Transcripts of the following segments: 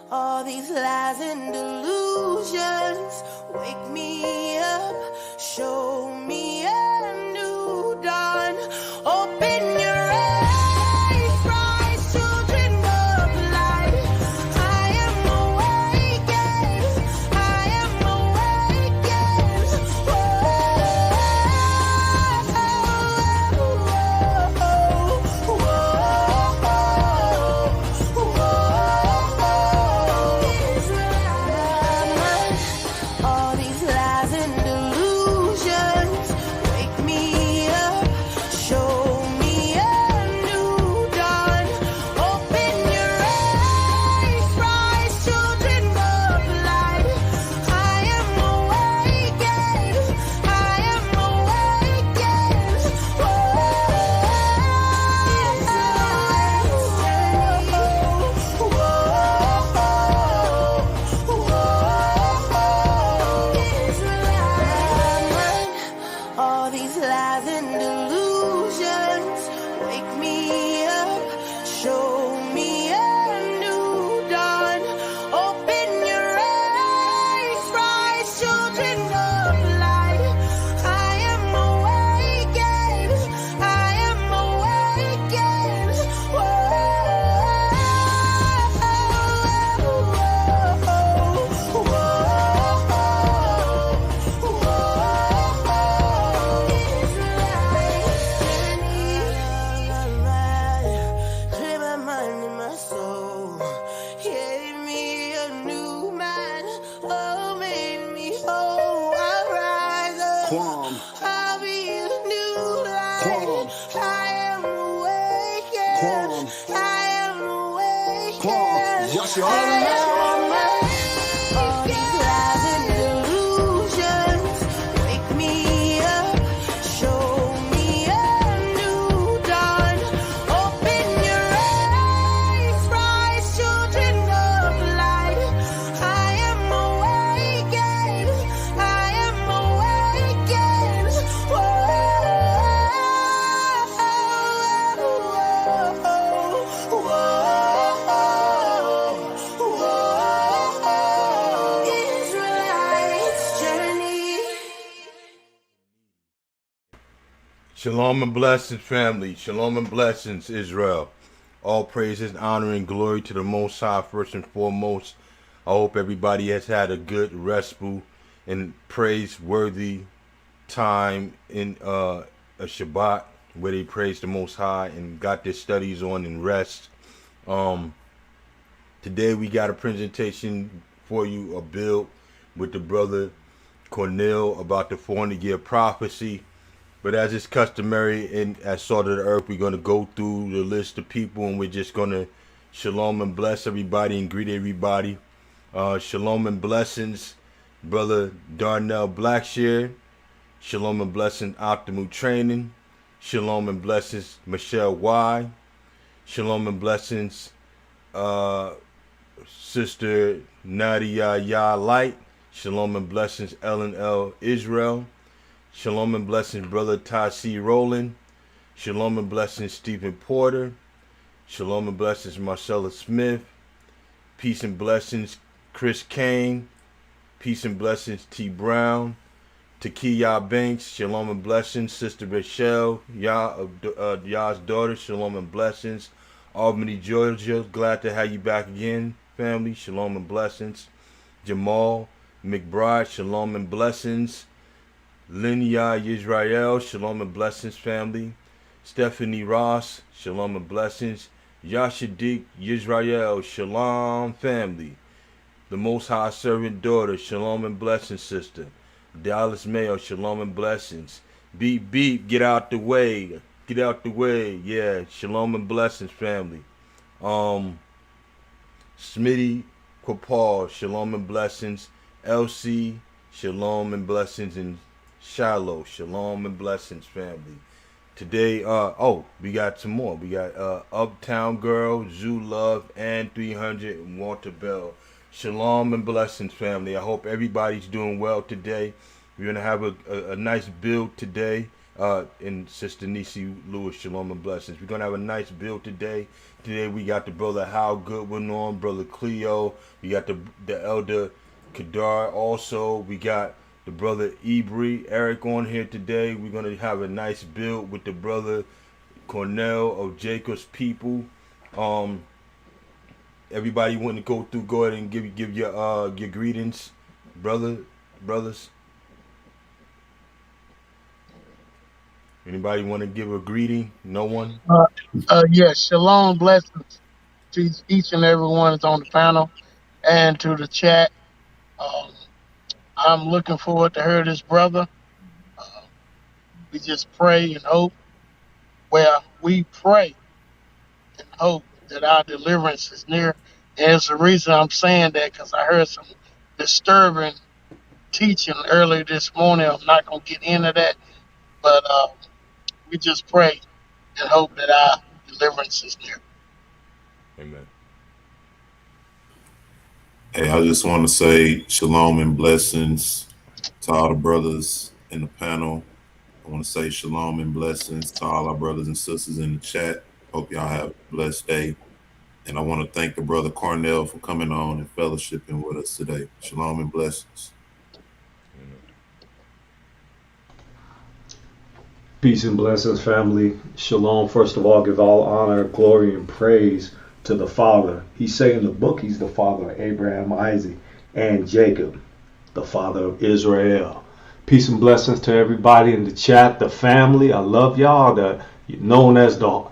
All these lies and delusions wake me up, show me a new dawn. Open your eyes, rise, children of light. I am awakened, I am awakened. All these lies and delusions wake me up, show me a new dawn. Open your eyes, rise, children of light. I am awakened, I am awakened. All these lies and delusions wake me up, show me a new dawn. Open your eyes, rise, children of light. I am awakened, I am awakened. Clear my mind and my soul. Gave me a new man. Oh, made me whole. I rise up. I'll be a new light. I am awakened. I am awakened. Yes, you I are. am awakened. All these lies and delusions wake me up, show me a new dawn. Open your eyes, rise, children of light. I am awakened, I am awakened. Israelite's journey. Shalom and blessings, family. Shalom and blessings, Israel. All praises, honor, and glory to the Most High first and foremost. I hope everybody has had a good, restful, and praiseworthy time in a Shabbat where they praise the Most High and got their studies on and rest. Today we got a presentation for you, a build with the brother Cornel about the 400-year prophecy. But as is customary in at Salt of the Earth, we're going to go through the list of people and we're just going to shalom and bless everybody and greet everybody. Shalom and blessings, brother Darnell Blackshear. Shalom and blessings, Optimal Training. Shalom and blessings, Michelle Y. Shalom and blessings, Sister Nadia Ya Light. Shalom and blessings, Ellen L. Israel. Shalom and blessings, brother Ty C. Rowland. Shalom and blessings, Stephen Porter. Shalom and blessings, Marcella Smith. Peace and blessings, Chris Kane. Peace and blessings, T. Brown. Takiya Banks. Shalom and blessings, Sister Rachel, Yah's daughter. Shalom and blessings. Albany, Georgia. Glad to have you back again, family. Shalom and blessings. Jamal McBride. Shalom and blessings. Linya Yisrael, shalom and blessings, family. Stephanie Ross, shalom and blessings. Yashadik Yisrael, shalom, family. The Most High Servant Daughter, shalom and blessings, sister. Dallas Mayo, shalom and blessings. Beep, beep, get out the way. Get out the way. Yeah, shalom and blessings, family. Smitty Kwapal, shalom and blessings. LC, shalom and blessings. And Shiloh, shalom and blessings, family. Today, we got some more. We got Uptown Girl, Zoo Love, and 300 and Walter Bell. Shalom and blessings, family. I hope everybody's doing well today. We're going to have a nice build today. and Sister Nisi Lewis. Shalom and blessings. We're gonna have a nice build today. Today we got the brother Hal Goodwin on, brother Cleo. We got the elder Kadar. Also, we got the brother Ibri Eric on here today. We're gonna have a nice build with the brother Cornel of Jacobs people. Um, Everybody want to go through. Go ahead and give your greetings, brothers. Anybody want to give a greeting? No one. Yes, shalom, blessings to each and every one that's on the panel and to the chat. Um, I'm looking forward to hear this brother. Uh, we just pray and hope. Well, we pray and hope that our deliverance is near. And it's the reason I'm saying that because I heard some disturbing teaching earlier this morning. I'm not going to get into that, but we just pray and hope that our deliverance is near. Amen. Hey, I just want to say shalom and blessings to all the brothers in the panel. I want to say shalom and blessings to all our brothers and sisters in the chat. Hope y'all have a blessed day. And I want to thank the brother Cornel for coming on and fellowshipping with us today. Shalom and blessings. Peace and blessings, family. Shalom. First of all, give all honor, glory, and praise to the Father. He say in the book he's the father of Abraham, Isaac, and Jacob, the father of Israel. Peace and blessings to everybody in the chat, the family. I love y'all. Known as the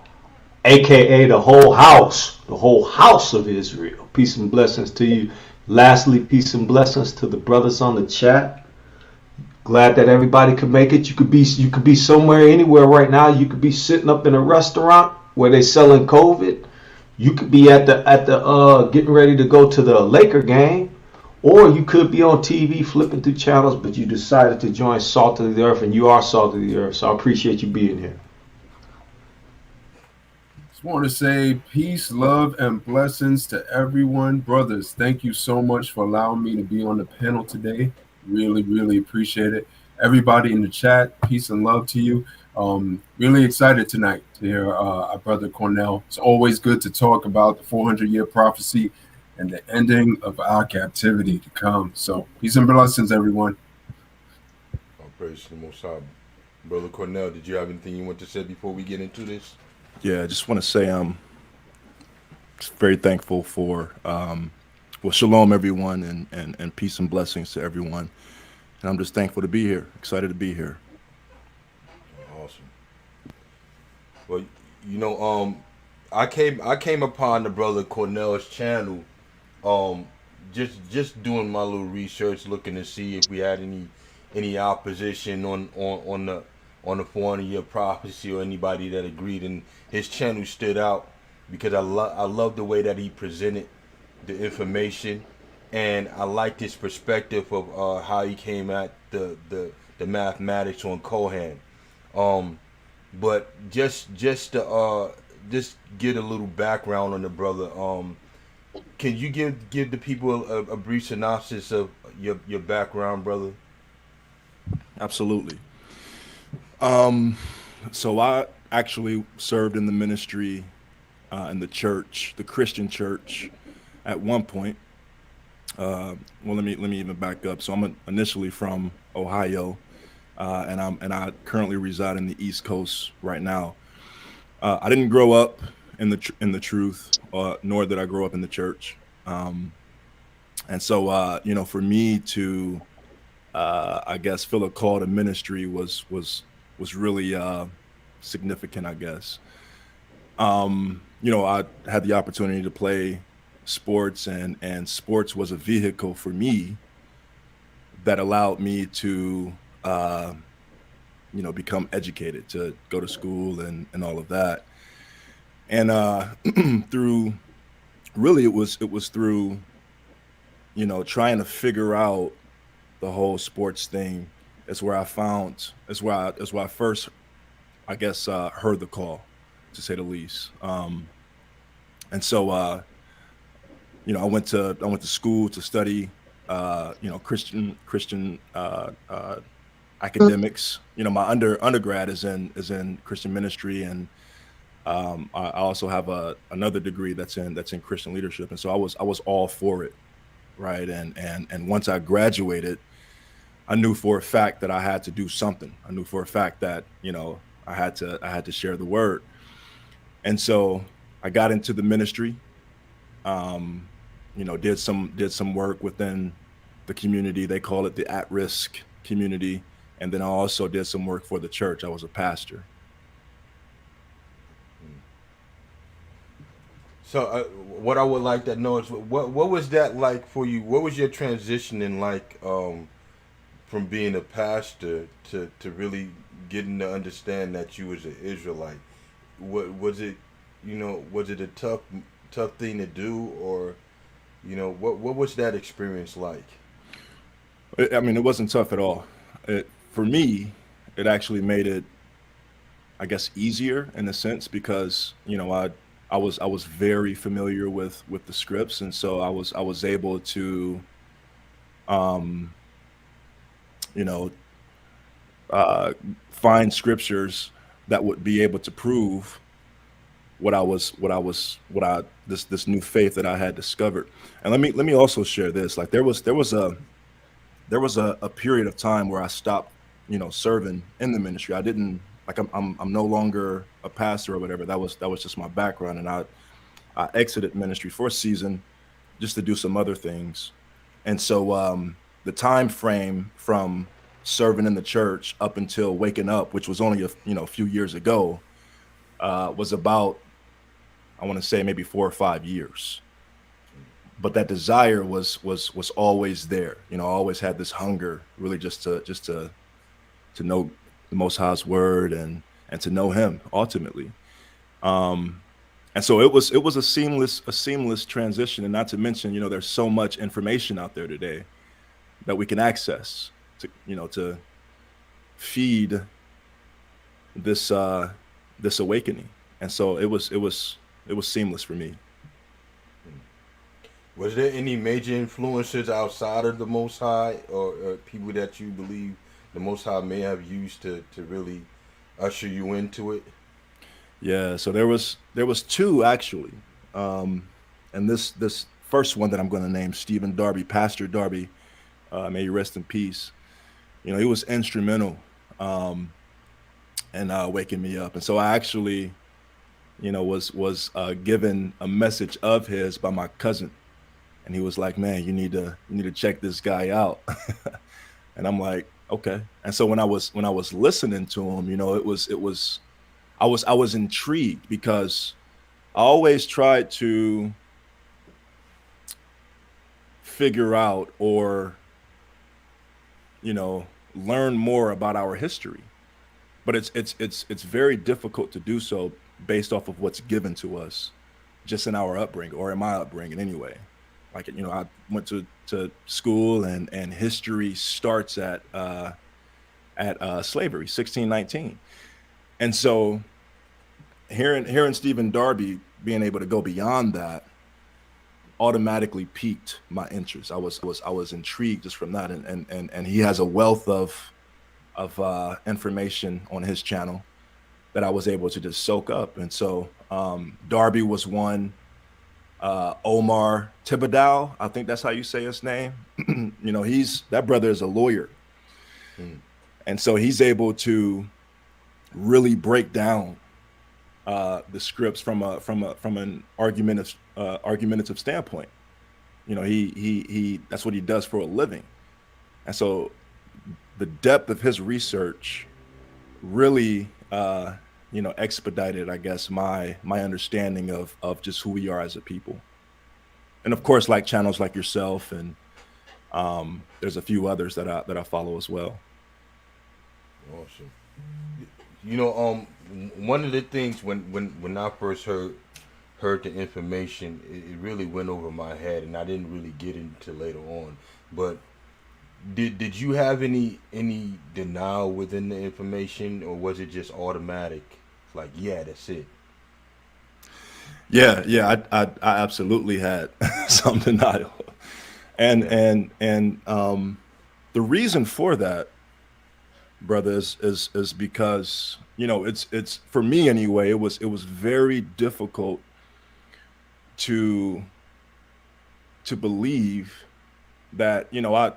AKA the whole house of Israel. Peace and blessings to you. Lastly, peace and blessings to the brothers on the chat. Glad that everybody could make it. You could be somewhere, anywhere right now. You could be sitting up in a restaurant where they selling COVID. You could be at the getting ready to go to the Laker game, or you could be on TV flipping through channels. But you decided to join Salt of the Earth, and you are Salt of the Earth. So I appreciate you being here. Just want to say peace, love, and blessings to everyone. Brothers, thank you so much for allowing me to be on the panel today. Really, really appreciate it. Everybody in the chat, peace and love to you. Really excited tonight to hear our brother Cornel. It's always good to talk about the 400-year prophecy and the ending of our captivity to come. So peace and blessings, everyone. All praise to the Most High. Brother Cornel, did you have anything you want to say before we get into this? Yeah, I just want to say I'm just very thankful for well, shalom everyone, and peace and blessings to everyone. And I'm just thankful to be here, excited to be here. Awesome. Well, you know, I came upon the brother Cornel's channel, just doing my little research, looking to see if we had any opposition on the 400-year prophecy or anybody that agreed. And his channel stood out because I love the way that he presented the information, and I liked his perspective of how he came at the mathematics on Kohan. But just to get a little background on the brother, can you give the people a brief synopsis of your background, brother? Absolutely. So I actually served in the ministry in the church, the Christian church, at one point. Well, let me even back up. So I'm initially from Ohio, and I currently reside in the East Coast right now. I didn't grow up in the truth, nor did I grow up in the church. And so for me to I guess feel a call to ministry was really significant, I guess. I had the opportunity to play sports, and sports was a vehicle for me that allowed me to become educated, to go to school and all of that. And through really it was through trying to figure out the whole sports thing is where I first, I guess, heard the call, to say the least. And so I went to school to study Christian academics. You know, my undergrad is in Christian ministry, and I also have another degree that's in Christian leadership, and so I was all for it, right? And once I graduated, I knew for a fact that I had to do something. I knew for a fact that, you know, I had to share the word, and so I got into the ministry. You know, did some work within the community. They call it the at-risk community, and then I also did some work for the church. I was a pastor. So, what I would like to know is what was that like for you? What was your transition in like from being a pastor to really getting to understand that you was an Israelite? What was it? You know, was it a tough thing to do, or you know, what was that experience like? I mean, it wasn't tough at all. For me, it actually made it, I guess, easier in a sense because, you know, I was very familiar with the scripts, and so I was able to, um, you know, uh, find scriptures that would be able to prove what I this new faith that I had discovered. And let me also share this. Like there was a period of time where I stopped, you know, serving in the ministry. I didn't like I'm no longer a pastor or whatever. That was just my background, and I exited ministry for a season just to do some other things. And so the time frame from serving in the church up until waking up, which was only a few years ago, was about, I want to say, maybe 4 or 5 years. But that desire was always there. You know, I always had this hunger, really, just to know the Most High's word and to know Him ultimately. And so it was a seamless transition. And not to mention, you know, there's so much information out there today that we can access to feed this this awakening. And so it was seamless for me. Was there any major influences outside of the Most High, or people that you believe the Most High may have used to really usher you into it? Yeah, so there was two actually, and this first one that I'm going to name, Stephen Darby, Pastor Darby, may he rest in peace. You know, he was instrumental in waking me up, and so I actually, you know, was given a message of his by my cousin, and he was like, "Man, you need to check this guy out," and I'm like, "Okay." And so when I was listening to him, you know, I was intrigued because I always tried to figure out or, you know, learn more about our history. But it's very difficult to do so based off of what's given to us just in our upbringing, or in my upbringing anyway. Like, you know, I went to school, and history starts at slavery, 1619. And so hearing Stephen Darby being able to go beyond that automatically piqued my interest. I was intrigued just from that, and he has a wealth of information on his channel that I was able to just soak up. And so Darby was one. Omar Thibodeau, I think that's how you say his name. You know, that brother is a lawyer, and so he's able to really break down the scripts from an argumentative standpoint. You know, he that's what he does for a living, and so the depth of his research really you know, expedited, I guess, my understanding of just who we are as a people. And of course, like channels like yourself, and there's a few others that I follow as well. Awesome. You know, one of the things when I first heard the information, it really went over my head, and I didn't really get into later on. But did you have any denial within the information, or was it just automatic? Like, yeah, that's it. Yeah, I absolutely had some denial, and the reason for that brother, is because, you know, it's for me anyway. It was very difficult to believe that, you know, I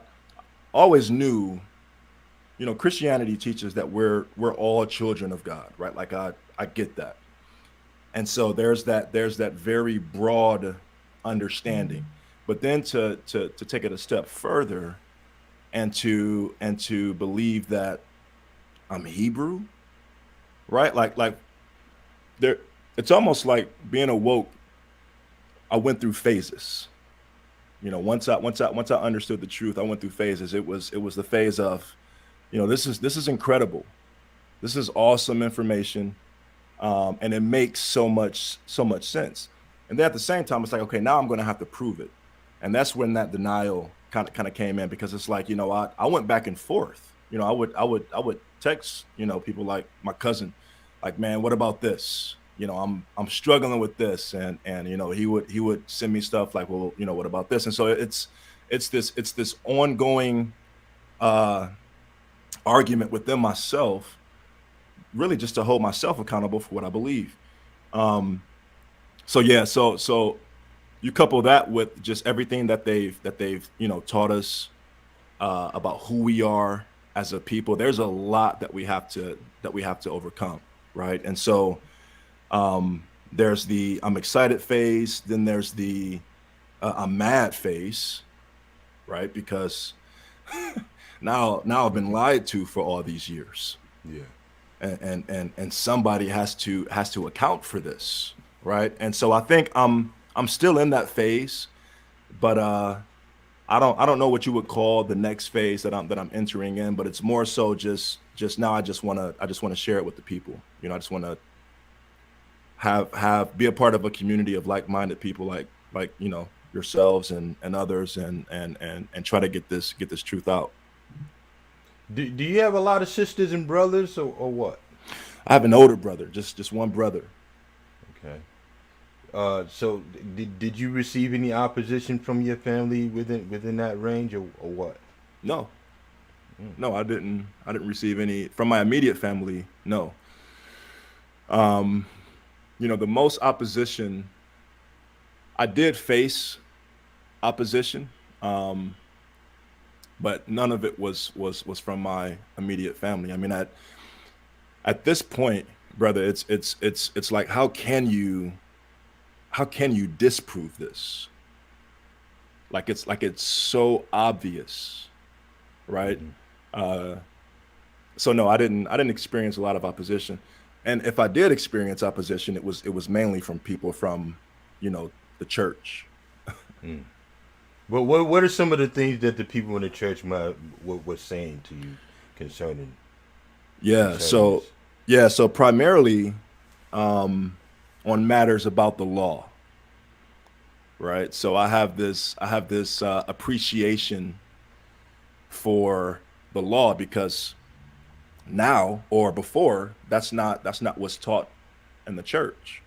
always knew, you know, Christianity teaches that we're all children of God, right? Like I get that. And so there's that very broad understanding. But then to take it a step further and to believe that I'm Hebrew, right? Like there, it's almost like being awoke. I went through phases. You know, once I understood the truth, I went through phases. It was the phase of, you know, this is incredible. This is awesome information, and it makes so much sense. And then at the same time, it's like, okay, now I'm going to have to prove it, and that's when that denial kind of came in, because it's like, you know, I went back and forth. You know, I would text, you know, people like my cousin, like, man, what about this? You know, I'm struggling with this, and you know, he would send me stuff like, well, you know, what about this? And so it's this ongoing uh argument within myself, really just to hold myself accountable for what I believe. Um, so yeah, so you couple that with just everything that they've you know taught us about who we are as a people. There's a lot that we have to overcome, right? And so there's the I'm excited phase, then there's the I'm mad phase, right? Because now I've been lied to for all these years, Yeah. and somebody has to account for this, right? And so I think I'm still in that phase, but I don't know what you would call the next phase that I'm entering in, but it's more so just now I just want to share it with the people. You know, I just want to have be a part of a community of like-minded people, like you know, yourselves and others, and try to get this truth out. Do you have a lot of sisters and brothers, or what? I have an older brother, just one brother. Okay. So did you receive any opposition from your family within that range, or what? No, no, I didn't receive any from my immediate family. No. um you know, the most opposition I did face opposition, um but none of it was from my immediate family. I mean, at this point, brother, it's like, how can you disprove this? Like it's so obvious, right? Hmm. uh so no, I didn't experience a lot of opposition. And if I did experience opposition, it was mainly from people from, you know, the church. But what are some of the things that the people in the church was saying to you concerning Yeah, concerning so this? yeah, so primarily um on matters about the law, right? So I have this appreciation for the law, because now, or before, that's not what's taught in the church.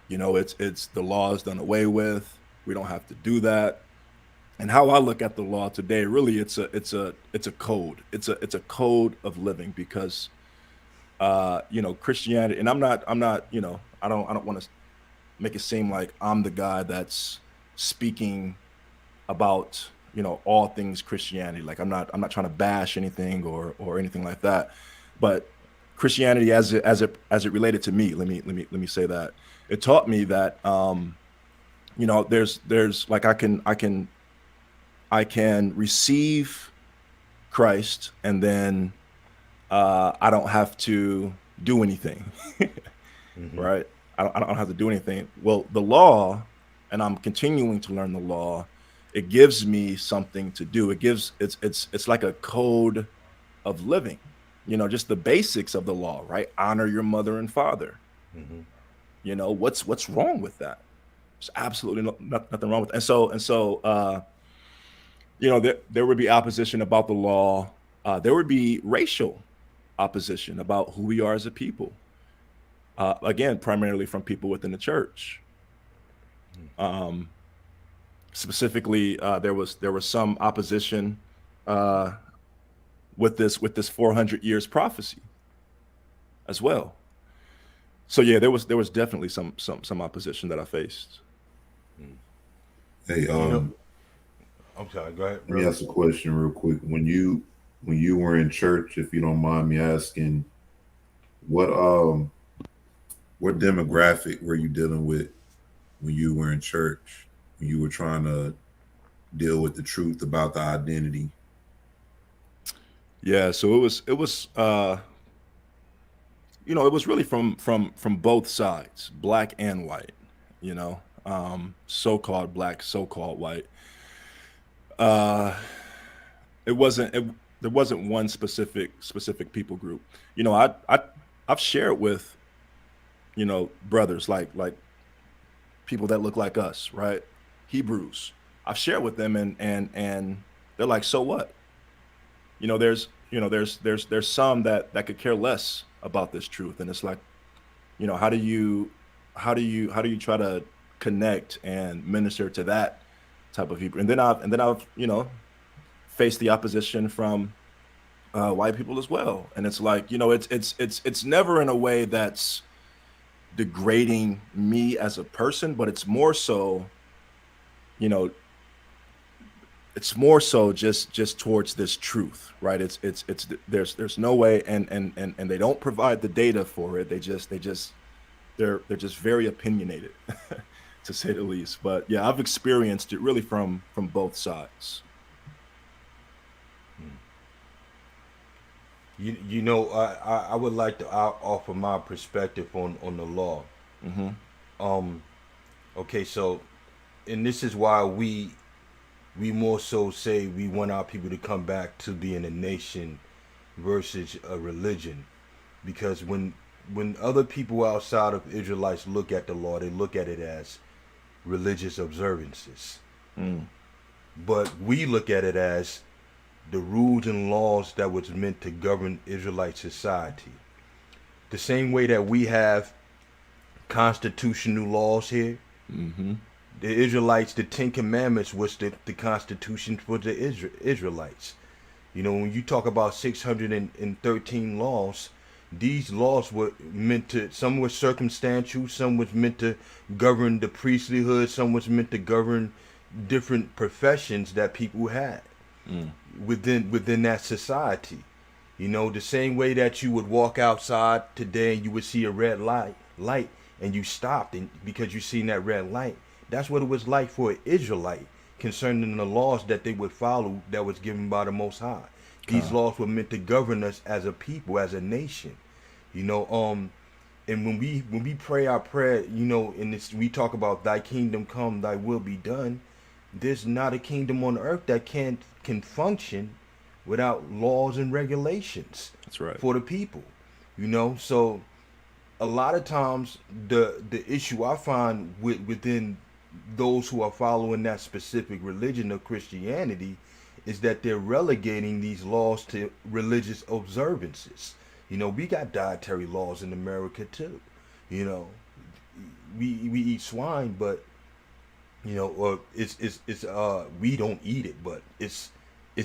You know, it's the law is done away with. We don't have to do that. And how I look at the law today, really, it's a code. It's a code of living, because you know, Christianity. And I'm not, you know, I don't want to make it seem like I'm the guy that's speaking about, you know, all things Christianity. Like, I'm not trying to bash anything or anything like that. But Christianity, as it related to me, let me say that it taught me that, you know, there's like, I can receive Christ, and then I don't have to do anything, Hmm. right? I don't have to do anything. Well, the law, and I'm continuing to learn the law. It gives me something to do. It's like a code of living. You know, just the basics of the law, right? Honor your mother and father. Hmm. You know, what's wrong with that? There's absolutely nothing wrong with it. And so you know, there would be opposition about the law. There would be racial opposition about who we are as a people. Again, primarily from people within the church. Um, Specifically, there was some opposition uh, with this 400 years prophecy as well. So yeah, there was definitely some opposition that I faced. Hey, You know, I'm sorry. Go ahead, let me brother. ask a question real quick. When you were in church, if you don't mind me asking, what what demographic were you dealing with when you were in church, when you were trying to deal with the truth about the identity? Yeah, so it was it was really from both sides, black and white, so-called black, so-called white. Uh it wasn't it, there wasn't one specific people group. I've shared with, brothers like people that look like us, right? Hebrews. I've shared with them, and they're like, so what? There's some that could care less about this truth, and it's like, how do you try to connect and minister to that type of people? And then I've faced the opposition from white people as well, and it's like, it's never in a way that's degrading me as a person, but it's more so, you know just towards this truth, right? It's there's no way, and they don't provide the data for it. They're just very opinionated, to say the least. But yeah, I've experienced it really from both sides. I would like to offer my perspective on the law. Hmm. Um, okay, so and this is why we more so say we want our people to come back to being a nation versus a religion, because when other people outside of Israelites look at the law, they look at it as religious observances, Mm. but we look at it as the rules and laws that was meant to govern Israelite society. The same way that we have constitutional laws here, Hmm. the Israelites, the Ten Commandments was the constitution for the Israelites. When you talk about 613 laws, these laws were meant to, some were circumstantial, some was meant to govern the priesthood, some was meant to govern different professions that people had Mm. within that society. The same way that you would walk outside today and you would see a red light and you stopped and because you seen that red light. That's what it was like for an Israelite concerning the laws that they would follow that was given by the Most High. These Con. laws were meant to govern us as a people, as a nation. You know, and when we pray our prayer, in this we talk about Thy kingdom come, Thy will be done. There's not a kingdom on earth that can function without laws and regulations That's right. for the people. So a lot of times the issue I find within those who are following that specific religion of Christianity is that they're relegating these laws to religious observances. We got dietary laws in America too. You know, we eat swine, but or it's we don't eat it, but it's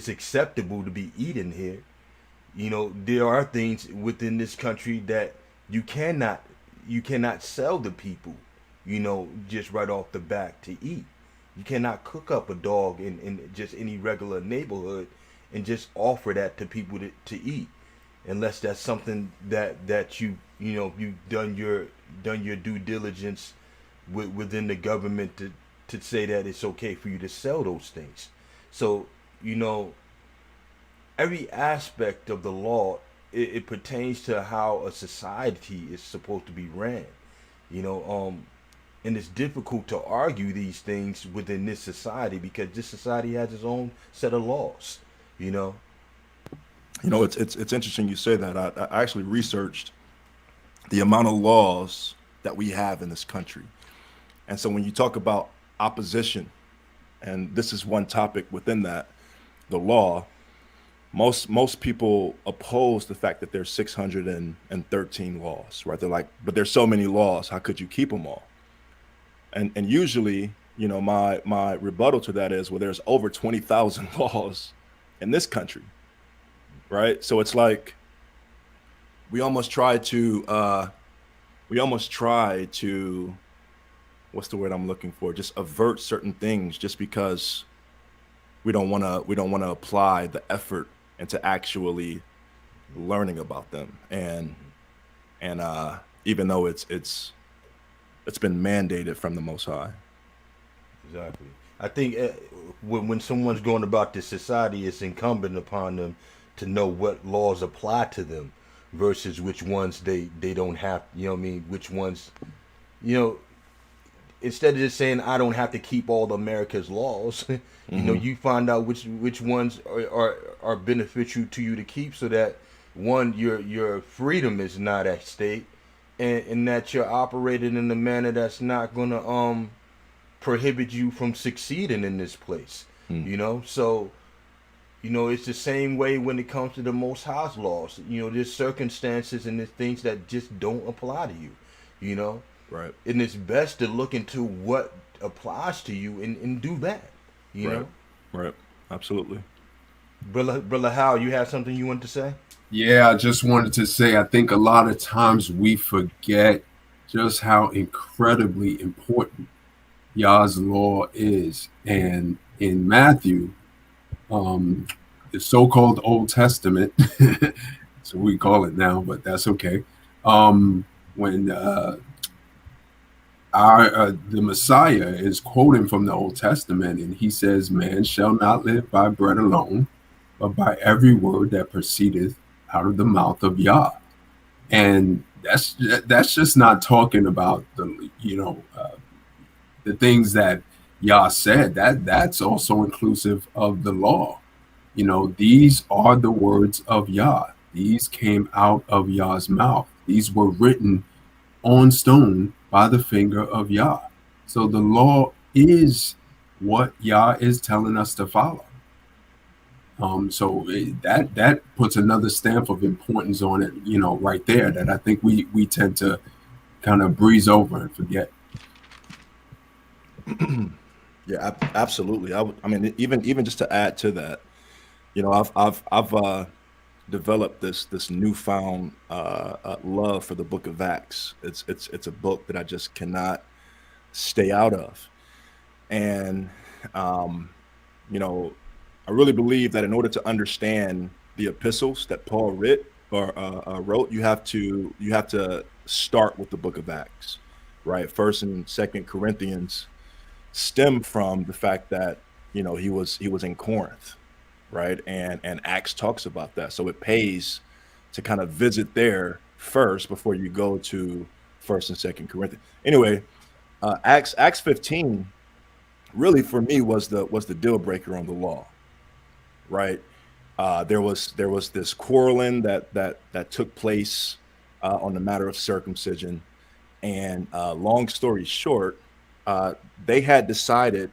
acceptable to be eaten here. There are things within this country that you cannot you cannot sell to people, just right off the bat to eat. You cannot cook up a dog in just any regular neighborhood and just offer that to people to eat, unless that's something that you've done your due diligence within the government to say that it's okay for you to sell those things. So you know every aspect of the law, it pertains to how a society is supposed to be ran. You know, and it's difficult to argue these things within this society because this society has its own set of laws. You know. It's interesting you say that. I actually researched the amount of laws that we have in this country, and so when you talk about opposition, and this is one topic within that, the law. Most people oppose the fact that there's 613 laws, right? They're like, but there's so many laws. How could you keep them all? And usually, my rebuttal to that is, well, there's over 20,000 laws in this country. right? So it's like we almost try to what's the word I'm looking for? Just avert certain things just because we don't want to apply the effort into actually learning about them. And even though it's been mandated from the Most High. Exactly. I think when someone's going about this society, it's incumbent upon them to know what laws apply to them versus which ones they don't have. You know what I mean? Which ones, you know, instead of just saying I don't have to keep all of America's laws, you know, you find out which ones are beneficial to you to keep, so that one your freedom is not at stake, and that you're operating in a manner that's not gonna prohibit you from succeeding in this place. You know, so you know it's the same way when it comes to the Most High's laws. You know, there's circumstances and there's things that just don't apply to you. You know, Right. and it's best to look into what applies to you and do that. You Right. know, Right. Absolutely. brother Hal, you have something you want to say? Yeah, I just wanted to say I think a lot of times we forget just how incredibly important Yah's law is. And in Matthew, the so-called Old Testament, so we call it now, but that's okay. When the Messiah is quoting from the Old Testament, and he says, "Man shall not live by bread alone, but by every word that proceedeth out of the mouth of Yah." And that's just not talking about the things that Yah said. That's also inclusive of the law. You know, these are the words of Yah. These came out of Yah's mouth. These were written on stone by the finger of Yah. So the law is what Yah is telling us to follow. That puts another stamp of importance on it, you know, right there, that I think we tend to kind of breeze over and forget. Yeah, absolutely. I mean, even just to add to that, you know, I've developed this newfound love for the Book of Acts. It's a book that I just cannot stay out of, and you know, I really believe that in order to understand the epistles that Paul wrote, you have to start with the Book of Acts, right? First and Second Corinthians stem from the fact that, you know, he was in Corinth, right? And Acts talks about that. So it pays to kind of visit there first before you go to First and Second Corinthians. Anyway, Acts 15 really for me was the deal breaker on the law, right? There was this quarreling that took place on the matter of circumcision, and long story short, they had decided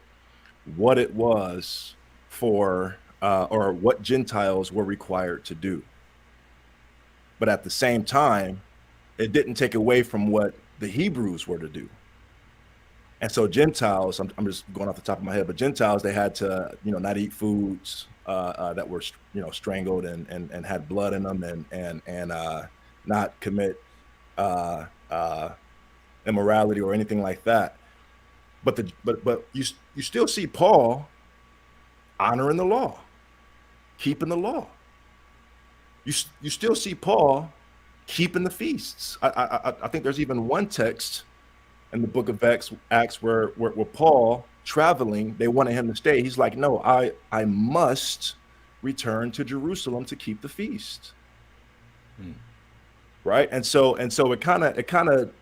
what it was for or what Gentiles were required to do. But at the same time, it didn't take away from what the Hebrews were to do. And so Gentiles, I'm just going off the top of my head, but Gentiles, they had to, you know, not eat foods that were, you know, strangled and had blood in them, and not commit immorality or anything like that. But you still see Paul honoring the law, keeping the law. You still see Paul keeping the feasts. I think there's even one text in the book of Acts where Paul traveling, they wanted him to stay. He's like, no, I must return to Jerusalem to keep the feast. Right. And so it kind of,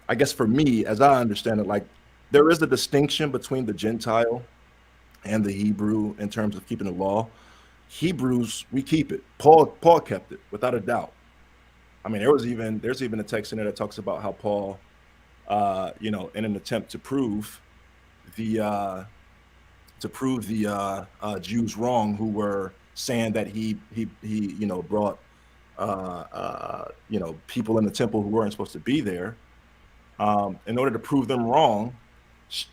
I guess for me, as I understand it, like there is a distinction between the Gentile and the Hebrew in terms of keeping the law. Hebrews, we keep it. Paul kept it without a doubt. I mean, there's even a text in there that talks about how Paul, you know, in an attempt to prove the Jews wrong, who were saying that he you know brought you know, people in the temple who weren't supposed to be there, in order to prove them wrong,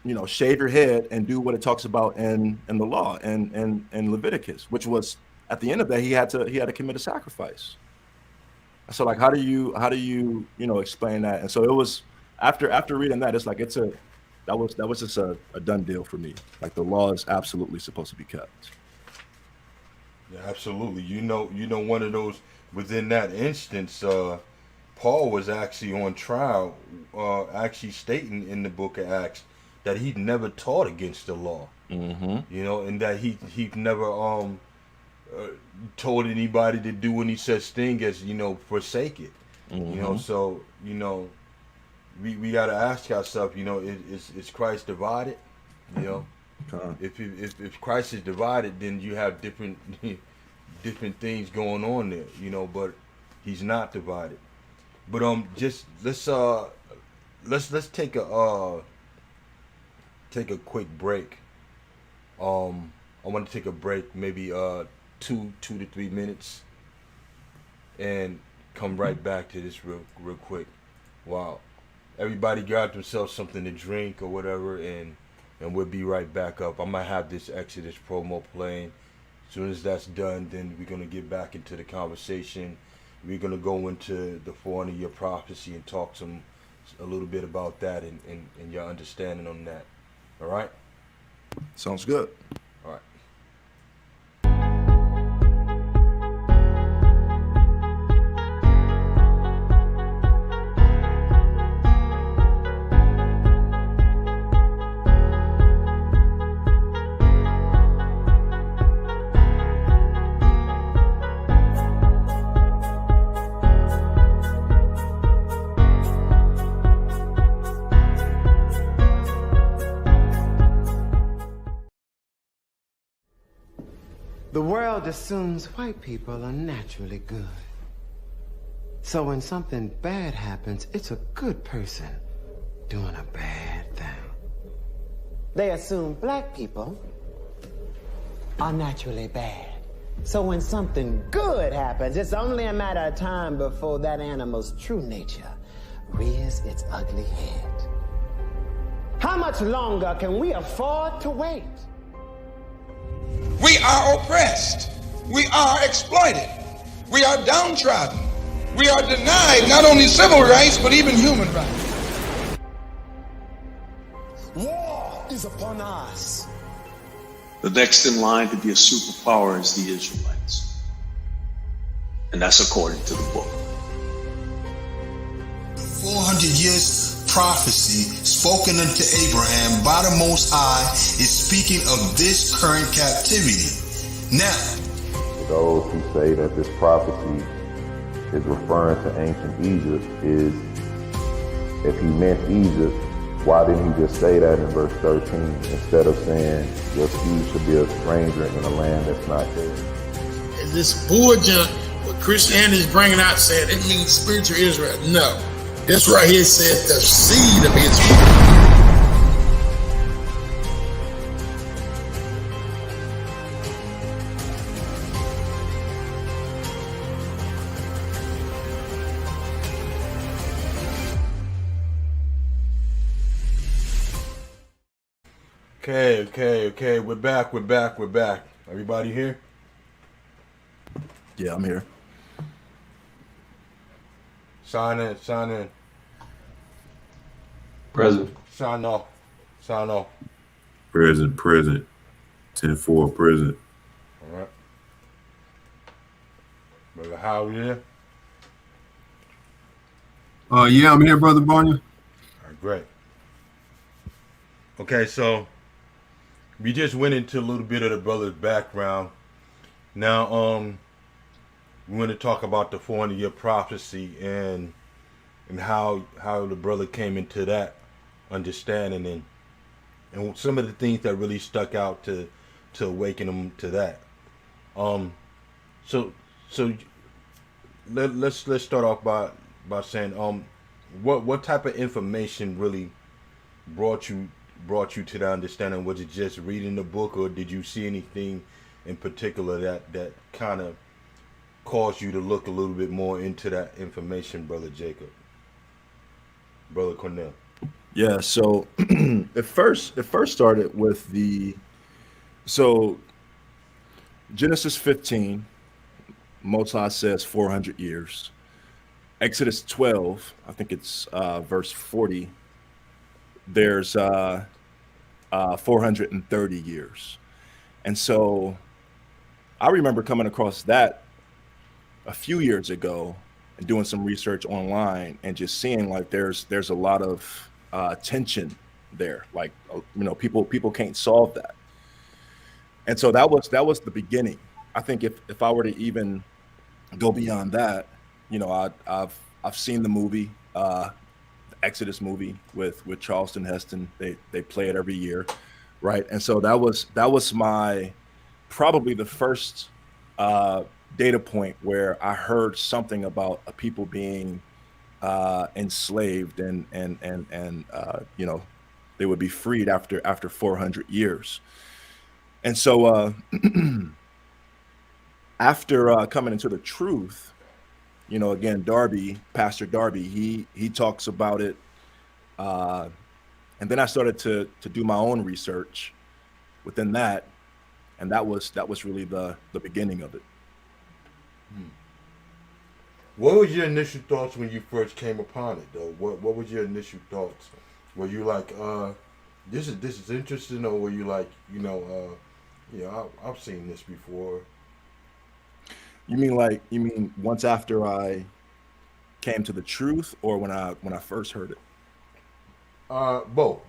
you know, shave your head and do what it talks about in the law and Leviticus, which was at the end of that, he had to commit a sacrifice. So like, how do you explain that? And so it was after reading that, it's like that was just a done deal for me. Like the law is absolutely supposed to be kept. Yeah, absolutely. One of those within that instance, Paul was actually on trial, actually stating in the book of Acts that he never taught against the law. Mm-hmm. And that he never told anybody to do any such thing as forsake it. Mm-hmm. So we got to ask ourselves, is Christ divided? If Christ is divided, then you have different different things going on there, but he's not divided. But just let's take a quick break. I want to take a break, maybe 2 to 3 minutes, and come right back to this real quick. Wow. Everybody got themselves something to drink or whatever, and we'll be right back up. I might have this Exodus promo playing. As soon as that's done, then we're going to get back into the conversation. We're going to go into the 400-year prophecy and talk a little bit about that and your understanding on that. All right? Sounds good. All right. The world assumes white people are naturally good. So when something bad happens, it's a good person doing a bad thing. They assume black people are naturally bad. So when something good happens, it's only a matter of time before that animal's true nature rears its ugly head. How much longer can we afford to wait? We are oppressed. We are exploited. We are downtrodden. We are denied not only civil rights, but even human rights. War is upon us. The next in line to be a superpower is the Israelites. And that's according to the book. 400 years prophecy spoken unto Abraham by the Most High is speaking of this current captivity. Now, for those who say that this prophecy is referring to ancient Egypt, is if he meant Egypt, why didn't he just say that in verse 13 instead of saying your seed should be a stranger in a land that's not theirs? Is this bullshit what Christianity is bringing out saying it means spiritual Israel? No. This right here says the seed of Israel. Okay. We're back. Everybody here? Yeah, I'm here. Sign in. Present. Sign off. Present. 10-4 present. All right. Brother Howard here? Yeah, I'm here, Brother Barney. All right, great. Okay, so we just went into a little bit of the brother's background. Now, we want to talk about the 400-year prophecy and how the brother came into that understanding and some of the things that really stuck out to awaken him to that. So let's start off by saying what type of information really brought you to that understanding? Was it just reading the book, or did you see anything in particular that kind of caused you to look a little bit more into that information, Brother Jacob? Brother Cornel. Yeah, so it first started with the Genesis 15, Most High says 400 years. Exodus 12, I think it's verse 40, there's 430 years. And so I remember coming across that a few years ago and doing some research online and just seeing like there's a lot of tension there. Like, people can't solve that. And so that was the beginning. I think if I were to even go beyond that, I've seen the movie, the Exodus movie with Charleston Heston. They play it every year, right? And so that was my probably the first data point where I heard something about a people being enslaved and they would be freed after 400 years. And so after coming into the truth, again, Pastor Darby, he talks about it. And then I started to do my own research within that. And that was really the beginning of it. What was your initial thoughts when you first came upon it, though? What was your initial thoughts? Were you like, this is interesting, or were you like, I've seen this before? You mean once after I came to the truth, or when I first heard it? Both.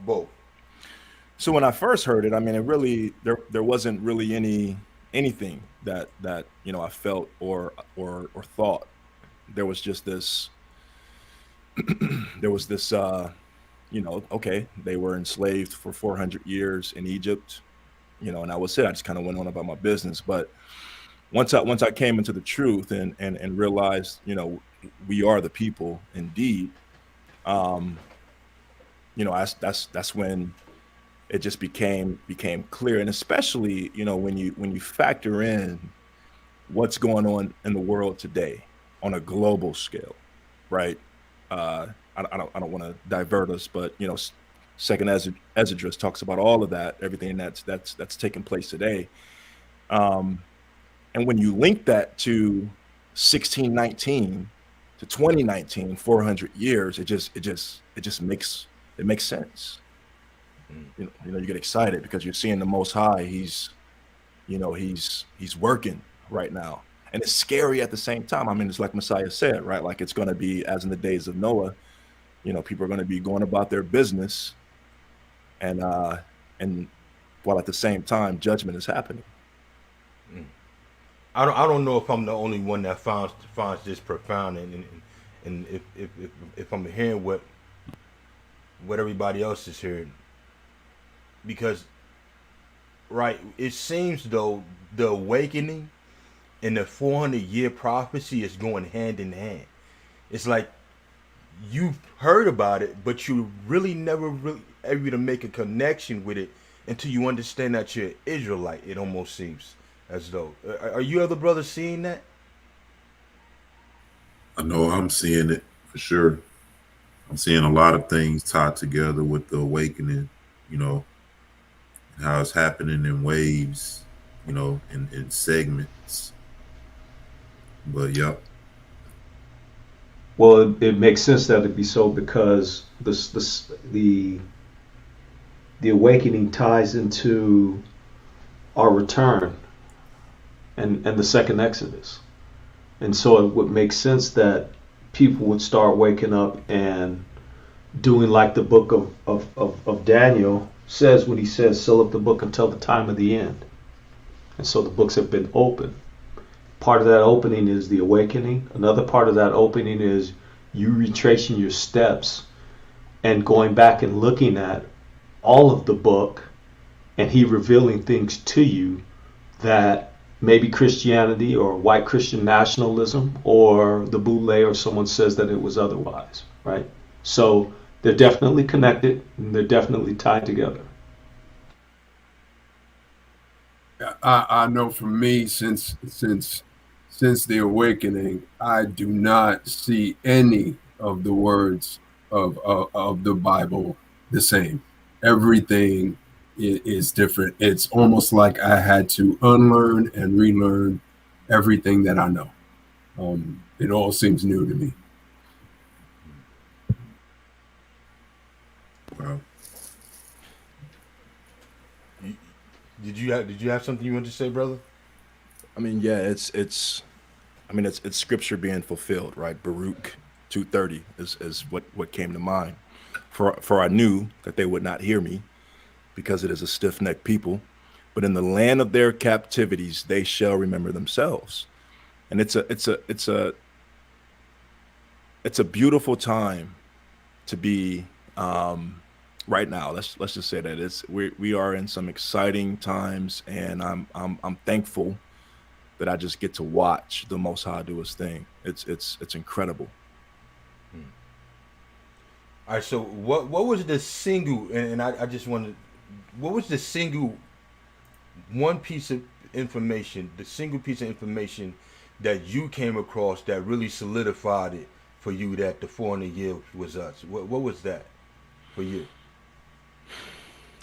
So when I first heard it, I mean, it really there wasn't really anything that I felt or thought. There was just this. There was this. Okay, they were enslaved for 400 years in Egypt, and that was it. I just kind of went on about my business. But once I came into the truth and realized, we are the people indeed. That's when it just became clear, and especially when you factor in what's going on in the world today on a global scale, right? I don't want to divert us, but Second Esdras talks about all of that, everything that's taking place today, and when you link that to 1619 to 2019, 400 years, it just makes sense. You get excited because you're seeing the Most High. He's working right now, and it's scary at the same time. I mean, it's like Messiah said, right? Like it's going to be as in the days of Noah. People are going to be going about their business, and while at the same time, judgment is happening. I don't know if I'm the only one that finds this profound, and if I'm hearing what everybody else is hearing. Because, right, it seems though the awakening and the 400-year prophecy is going hand in hand. It's like you've heard about it, but you really never really able to make a connection with it until you understand that you're an Israelite. It almost seems as though. Are you other brothers seeing that? I know I'm seeing it for sure. I'm seeing a lot of things tied together with the awakening, how it's happening in waves, in segments. But yep. Well, it makes sense that it'd be so because the awakening ties into our return and the second Exodus. And so it would make sense that people would start waking up and doing like the book of Daniel says when he says, seal up the book until the time of the end. And so the books have been opened. Part of that opening is the awakening. Another part of that opening is you retracing your steps and going back and looking at all of the book and he revealing things to you that maybe Christianity or white Christian nationalism or the Boule or someone says that it was otherwise, right? So they're definitely connected and they're definitely tied together. I know for me, since the awakening, I do not see any of the words of the Bible the same. Everything is different. It's almost like I had to unlearn and relearn everything that I know. It all seems new to me. Wow. Did you have something you wanted to say, brother? I mean, yeah, it's scripture being fulfilled, right? Baruch 2:30 is what came to mind. For I knew that they would not hear me, because it is a stiff-necked people, but in the land of their captivities they shall remember themselves. And it's a beautiful time to be right now. Let's just say that we are in some exciting times, and I'm thankful that I just get to watch the Most High do his thing. It's incredible. All right, so what was the single, and I just wanted, what was the single one piece of information, the single piece of information that you came across that really solidified it for you that the 400 years was us? What was that for you?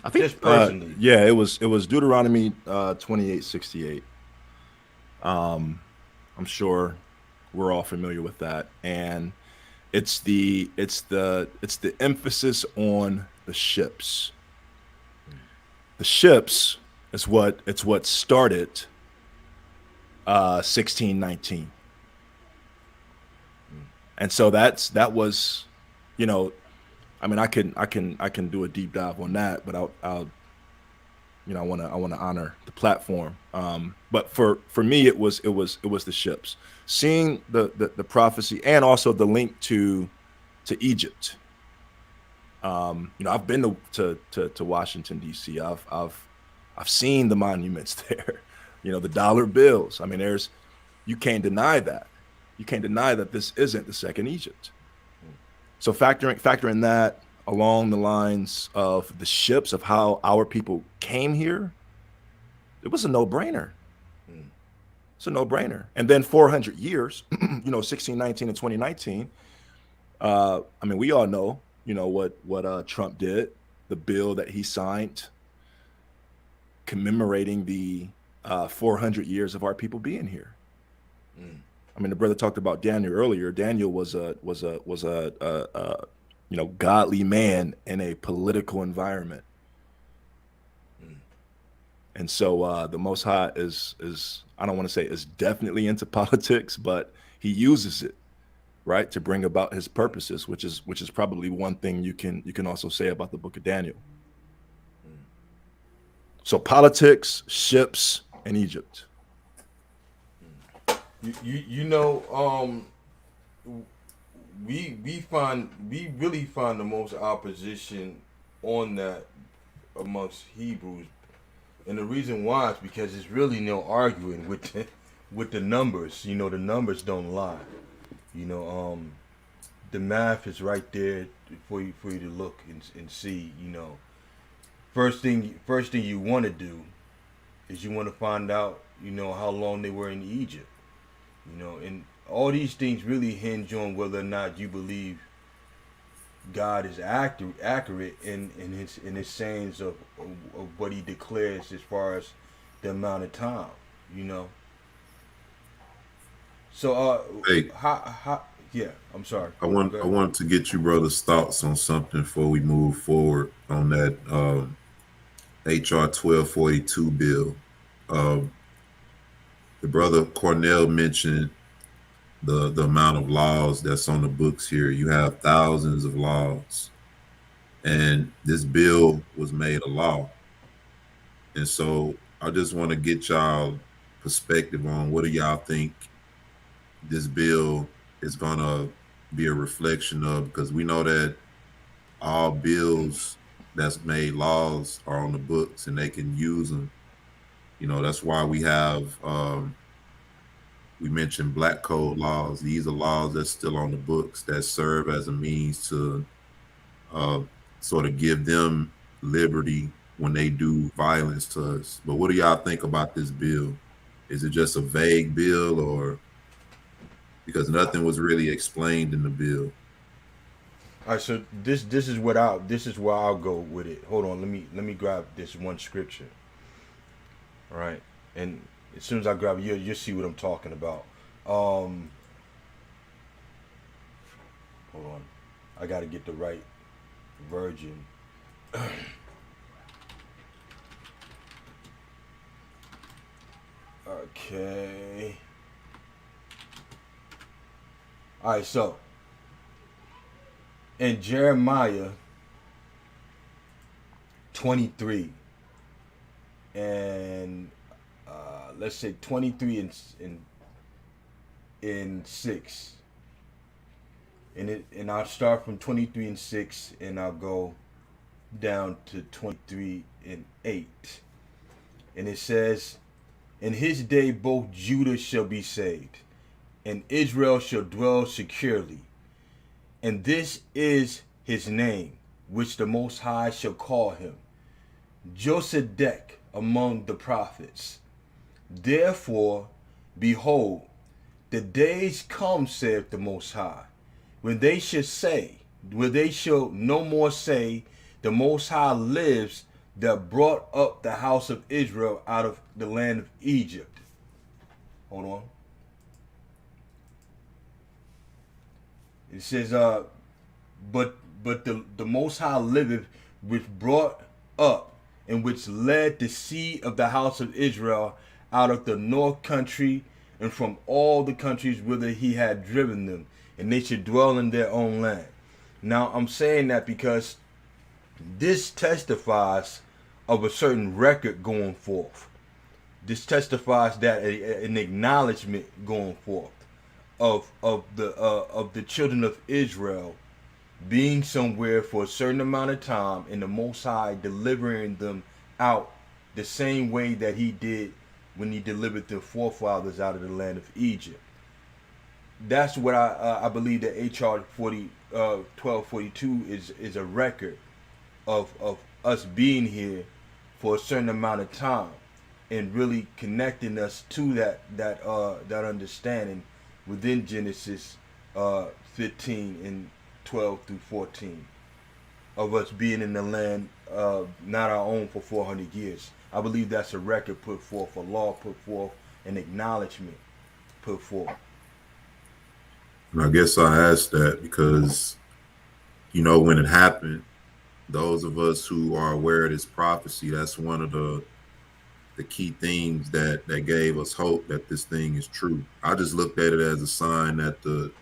I think Just personally. yeah, it was Deuteronomy 28:68. I'm sure we're all familiar with that, and it's the emphasis on the ships. The ships is what started 1619, and so that was, you know, I mean, I can do a deep dive on that, but I'll you know, I want to honor the platform. But for me, it was the ships, seeing the prophecy, and also the link to Egypt. You know, I've been to Washington D.C. I've seen the monuments there. You know, the dollar bills. I mean, you can't deny that. You can't deny that this isn't the second Egypt. So factoring that along the lines of the ships, of how our people came here, it was a no-brainer. It's a no-brainer. And then 400 years, you know, 1619 and 2019. I mean, we all know, you know, what Trump did, the bill that he signed commemorating the 400 years of our people being here. I mean, the brother talked about Daniel earlier. Daniel was a you know, godly man in a political environment. And so the Most High is I don't want to say is definitely into politics, but he uses it, right, to bring about his purposes, which is probably one thing you can also say about the book of Daniel. So politics, ships, and Egypt. You know, we really find the most opposition on that amongst Hebrews, and the reason why is because it's really no arguing with the numbers. You know, the numbers don't lie. You know, the math is right there for you to look and see. You know, first thing you want to do is you want to find out, you know, how long they were in Egypt. You know, and all these things really hinge on whether or not you believe God is accurate in his sayings of what he declares as far as the amount of time. You know. So Hey, yeah, I'm sorry. I want to get you brothers' thoughts on something before we move forward on that HR 1242 bill. The brother Cornel mentioned the amount of laws that's on the books here. You have thousands of laws, and this bill was made a law. And so I just want to get y'all perspective on what do y'all think this bill is gonna be a reflection of, because we know that all bills that's made laws are on the books and they can use them. You know, that's why we have we mentioned black code laws. These are laws that's still on the books that serve as a means to sort of give them liberty when they do violence to us. But what do y'all think about this bill? Is it just a vague bill, or because nothing was really explained in the bill? All right, so this is this is where I'll go with it. Hold on, let me grab this one scripture. All right, and as soon as I grab it, you'll see what I'm talking about. Hold on, I got to get the right version. Okay. All right, so in Jeremiah 23 and let's say 23 and 6, and I'll start from 23 and 6 and I'll go down to 23 and 8, and it says, "In his day both Judah shall be saved, and Israel shall dwell securely. And this is his name, which the Most High shall call him, Josedek among the prophets. Therefore, behold, the days come, saith the Most High, when they shall no more say, the Most High lives, that brought up the house of Israel out of the land of Egypt." Hold on. It says, but the Most High liveth, which brought up and which led the seed of the house of Israel out of the north country and from all the countries whither he had driven them, and they should dwell in their own land. Now I'm saying that because this testifies of a certain record going forth. This testifies that an acknowledgement going forth of the children of Israel being somewhere for a certain amount of time, and the Most High delivering them out the same way that he did when he delivered their forefathers out of the land of Egypt. That's what I believe that HR 1242 is a record of us being here for a certain amount of time, and really connecting us to that understanding within Genesis 15 and 12 through 14 of us being in the land not our own for 400 years. I believe that's a record put forth, a law put forth, an acknowledgement put forth. And I guess I asked that because, when it happened, those of us who are aware of this prophecy, that's one of the key things that gave us hope that this thing is true. I just looked at it as a sign that the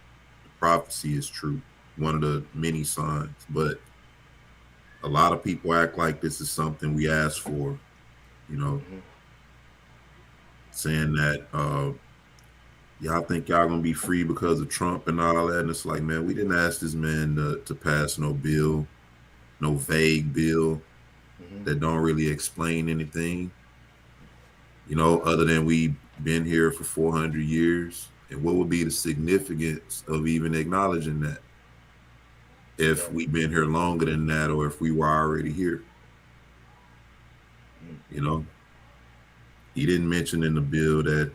prophecy is true, one of the many signs. But a lot of people act like this is something we asked for, saying that y'all think y'all gonna be free because of Trump and all that. And it's like, man, we didn't ask this man to pass no bill, no vague bill that don't really explain anything, other than we've been here for 400 years. And what would be the significance of even acknowledging that if we've been here longer than that, or if we were already here? He didn't mention in the bill that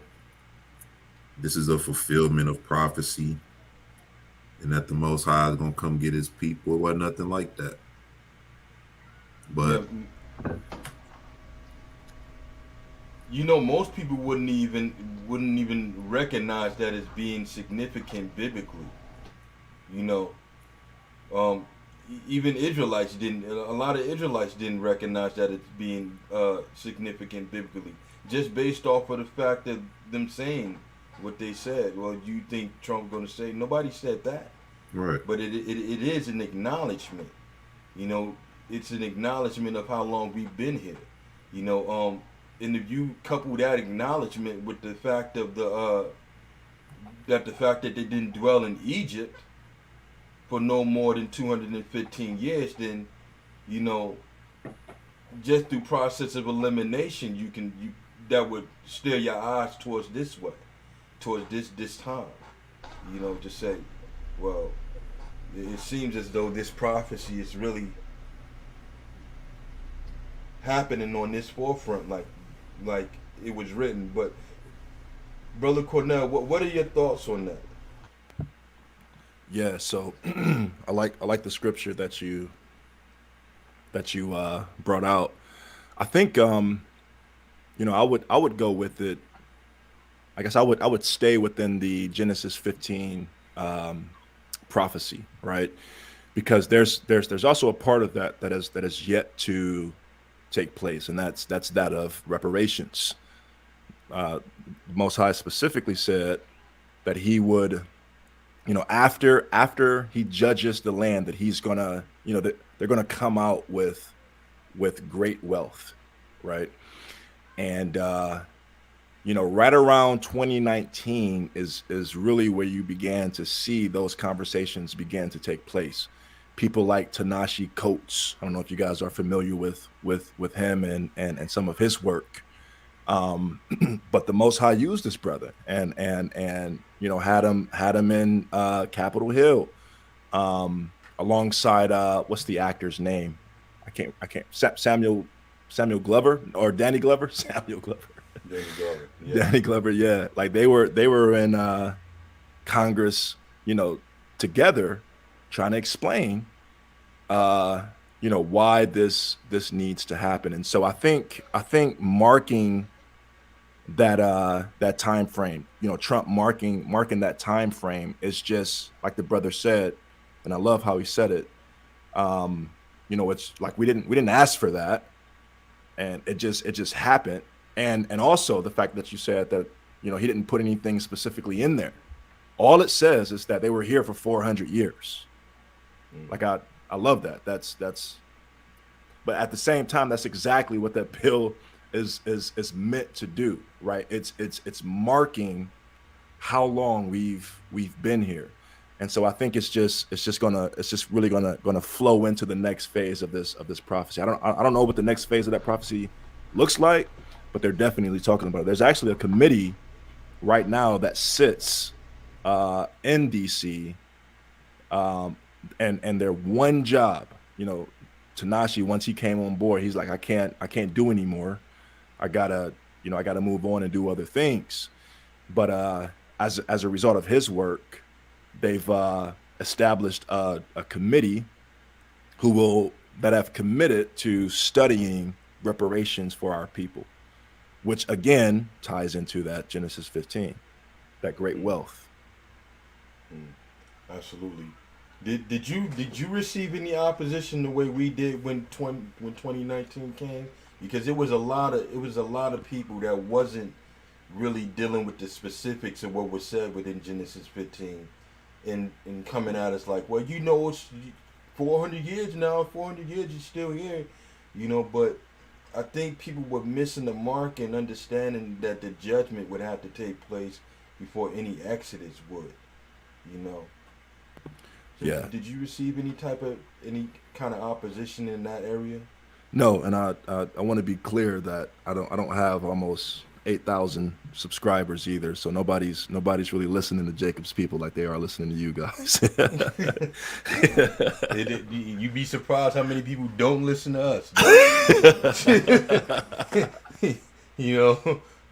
this is a fulfillment of prophecy and that the Most High is going to come get his people. It wasn't nothing like that. But most people wouldn't even recognize that as being significant biblically. Even Israelites didn't. A lot of Israelites didn't recognize that as being significant biblically, just based off of the fact of them saying what they said. Well, you think Trump's going to say? Nobody said that. Right. But it is an acknowledgement. It's an acknowledgement of how long we've been here. And if you couple that acknowledgement with the fact of that they didn't dwell in Egypt for no more than 215 years, then just through process of elimination, that would steer your eyes towards this way, towards this time. To say, well, it seems as though this prophecy is really happening on this forefront, like it was written. But Brother Cornel, what are your thoughts on that? Yeah, so I like the scripture that you brought out. I think I would go with it. I guess I would stay within the Genesis 15 prophecy, right? Because there's also a part of that that is yet to take place, and that's that of reparations. The Most High specifically said that he would, after he judges the land, that he's gonna, that they're gonna come out with great wealth, right? And right around 2019 is really where you began to see those conversations begin to take place. People like Tanashi Coates. I don't know if you guys are familiar with him and some of his work. But the Most High used this brother and had him in Capitol Hill, alongside what's the actor's name? I can't Samuel Glover or Danny Glover. Samuel Glover. Danny Glover. Yeah. Danny Glover, yeah. Like they were in Congress, together, trying to explain why this needs to happen. And so I think marking that time frame, Trump marking that time frame is just like the brother said, and I love how he said it. It's like we didn't ask for that, and it just happened. And also the fact that you said that he didn't put anything specifically in there. All it says is that they were here for 400 years. Like I love that. That's but at the same time, that's exactly what that bill is meant to do, right? It's marking how long we've been here. And so I think it's just really gonna flow into the next phase of this prophecy. I don't know what the next phase of that prophecy looks like, but they're definitely talking about it. There's actually a committee right now that sits in DC, and their one job, Tanashi, once he came on board, he's like, I can't do anymore. I gotta move on and do other things. But as a result of his work, they've established a committee that have committed to studying reparations for our people, which again ties into that Genesis 15, that great wealth. Absolutely. Did you receive any opposition the way we did when 2019 came? Because it was a lot of people that wasn't really dealing with the specifics of what was said within Genesis 15, and coming at us like, well, it's 400 years now, 400 years you're still here, but I think people were missing the mark and understanding that the judgment would have to take place before any exodus would, So yeah. Did you receive any kind of opposition in that area? No, and I want to be clear that I don't have almost 8,000 subscribers either, so nobody's really listening to Jacob's people like they are listening to you guys. You'd be surprised how many people don't listen to us.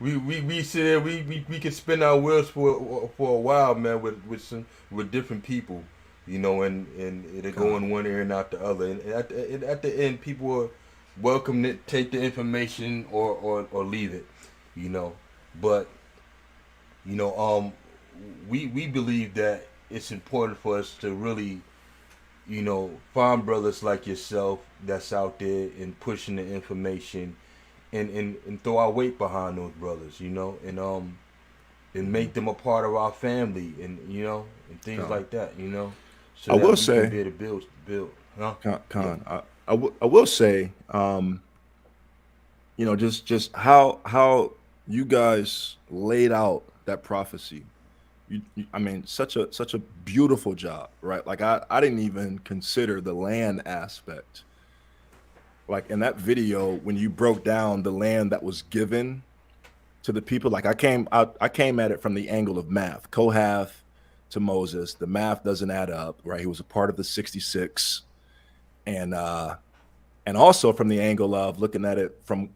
We sit there, we can spin our wheels for a while, man, with different people, and it'll go in one ear and out the other. And at the end, people are welcome to take the information or leave it, But we believe that it's important for us to really, find brothers like yourself that's out there and pushing the information, and throw our weight behind those brothers, and make them a part of our family, and and things like that, So I that will we say, can be able to build. Huh? Con, I will say, just how you guys laid out that prophecy. I mean, such a beautiful job, right? Like I didn't even consider the land aspect. Like in that video, when you broke down the land that was given to the people, like I came at it from the angle of math. Kohath to Moses, the math doesn't add up, right? He was a part of the 66, and also from the angle of looking at it from,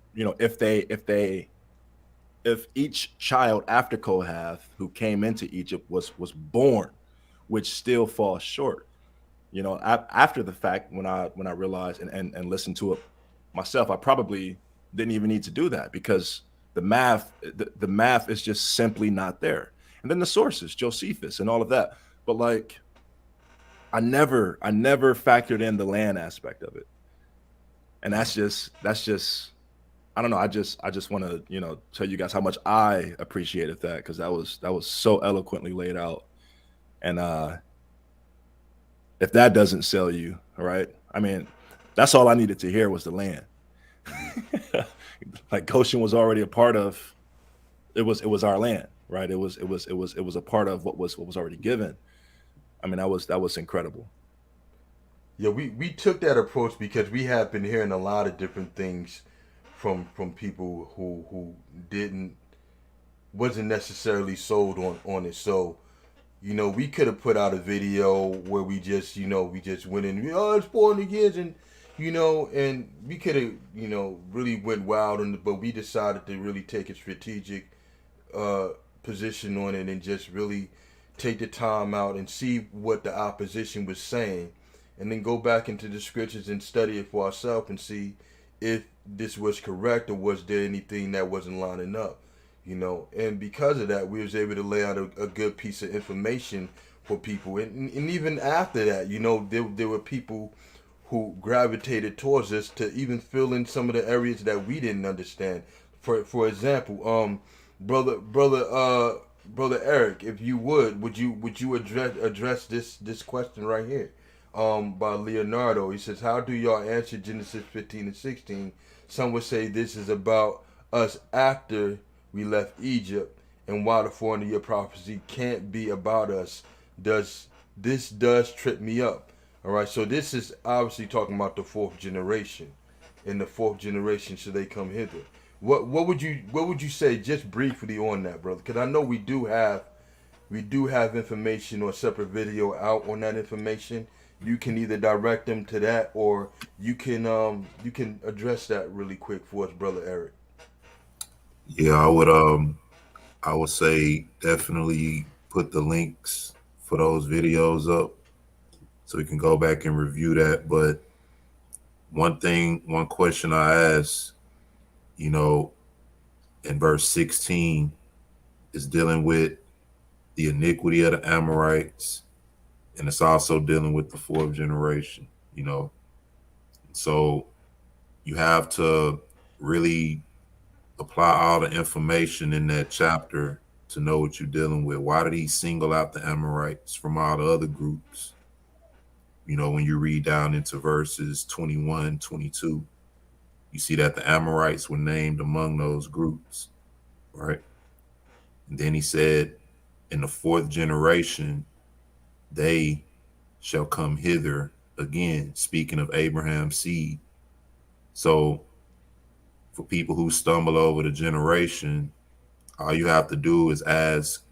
if each child after Kohath who came into Egypt was born which still falls short. After the fact, when I realized and listened to it myself, I probably didn't even need to do that, because the math is just simply not there. And then the sources, Josephus and all of that. But like, I never factored in the land aspect of it. And that's just I don't know. I just want to, tell you guys how much I appreciated that, because that was so eloquently laid out. And if that doesn't sell you, all right, I mean, that's all I needed to hear was the land. Like Goshen was already a part of. It was our land, right? It was a part of what was already given. I mean, that was incredible. Yeah, we took that approach because we have been hearing a lot of different things from people who wasn't necessarily sold on it. So, we could have put out a video where we just went in, it's born again, and we could have, really went wild on it, but we decided to really take a strategic position on it and just really take the time out and see what the opposition was saying, and then go back into the scriptures and study it for ourselves and see if this was correct or was there anything that wasn't lining up. And because of that, we was able to lay out a good piece of information for people, and even after that, there were people who gravitated towards us to even fill in some of the areas that we didn't understand. For example, brother Eric, if you would you address this question right here, by Leonardo? He says, how do y'all answer Genesis 15 and 16? Some would say this is about us after we left Egypt, and while the 400-year prophecy can't be about us. This does trip me up. All right, so this is obviously talking about the fourth generation. In the fourth generation, should they come hither? What would you say just briefly on that, brother? Because I know we do have information or a separate video out on that information. You can either direct them to that, or you can address that really quick for us, brother Eric. Yeah, I would say definitely put the links for those videos up so we can go back and review that. But one question I asked, in verse 16 is dealing with the iniquity of the Amorites, and it's also dealing with the fourth generation, So you have to really apply all the information in that chapter to know what you're dealing with. Why did he single out the Amorites from all the other groups? When you read down into verses 21, 22, you see that the Amorites were named among those groups, right? And then he said, in the fourth generation, they shall come hither again, speaking of Abraham's seed. So for people who stumble over the generation, all you have to do is ask,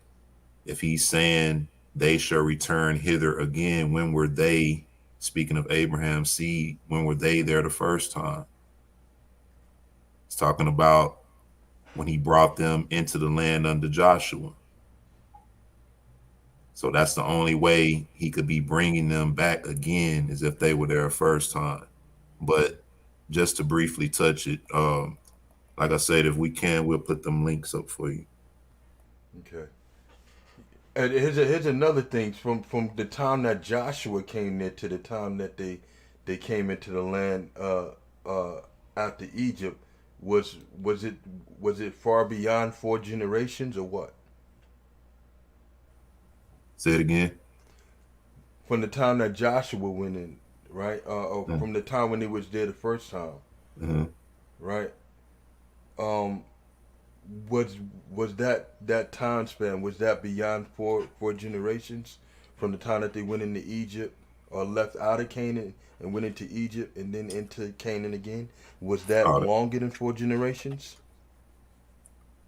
if he's saying they shall return hither again, when were they, speaking of Abraham's seed, when were they there the first time? It's talking about when he brought them into the land under Joshua. So that's the only way he could be bringing them back again, is if they were there first time. But just to briefly touch it, like I said, if we can, we'll put them links up for you. Okay. And here's another thing, from the time that Joshua came there to the time that they came into the land after Egypt, was it far beyond 4 generations or what? Say it again. From the time that Joshua went in, right? Or from the time when he was there the first time, right? Was that time span, was that beyond four generations, from the time that they went into Egypt or left out of Canaan and went into Egypt and then into Canaan again? Was that longer than 4 generations?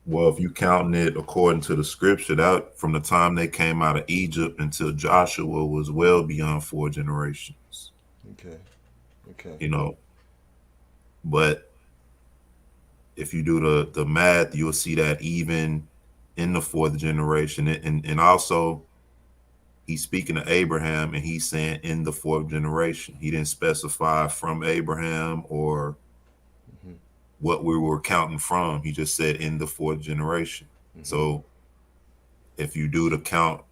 Well, if you counting it according to the scripture, that from the time they came out of Egypt until Joshua was well beyond 4 generations. Okay. But if you do the math, you'll see that even in the 4th generation, and also he's speaking to Abraham and he's saying in the fourth generation. He didn't specify from Abraham or what we were counting from. He just said in the fourth generation. So if you do the count,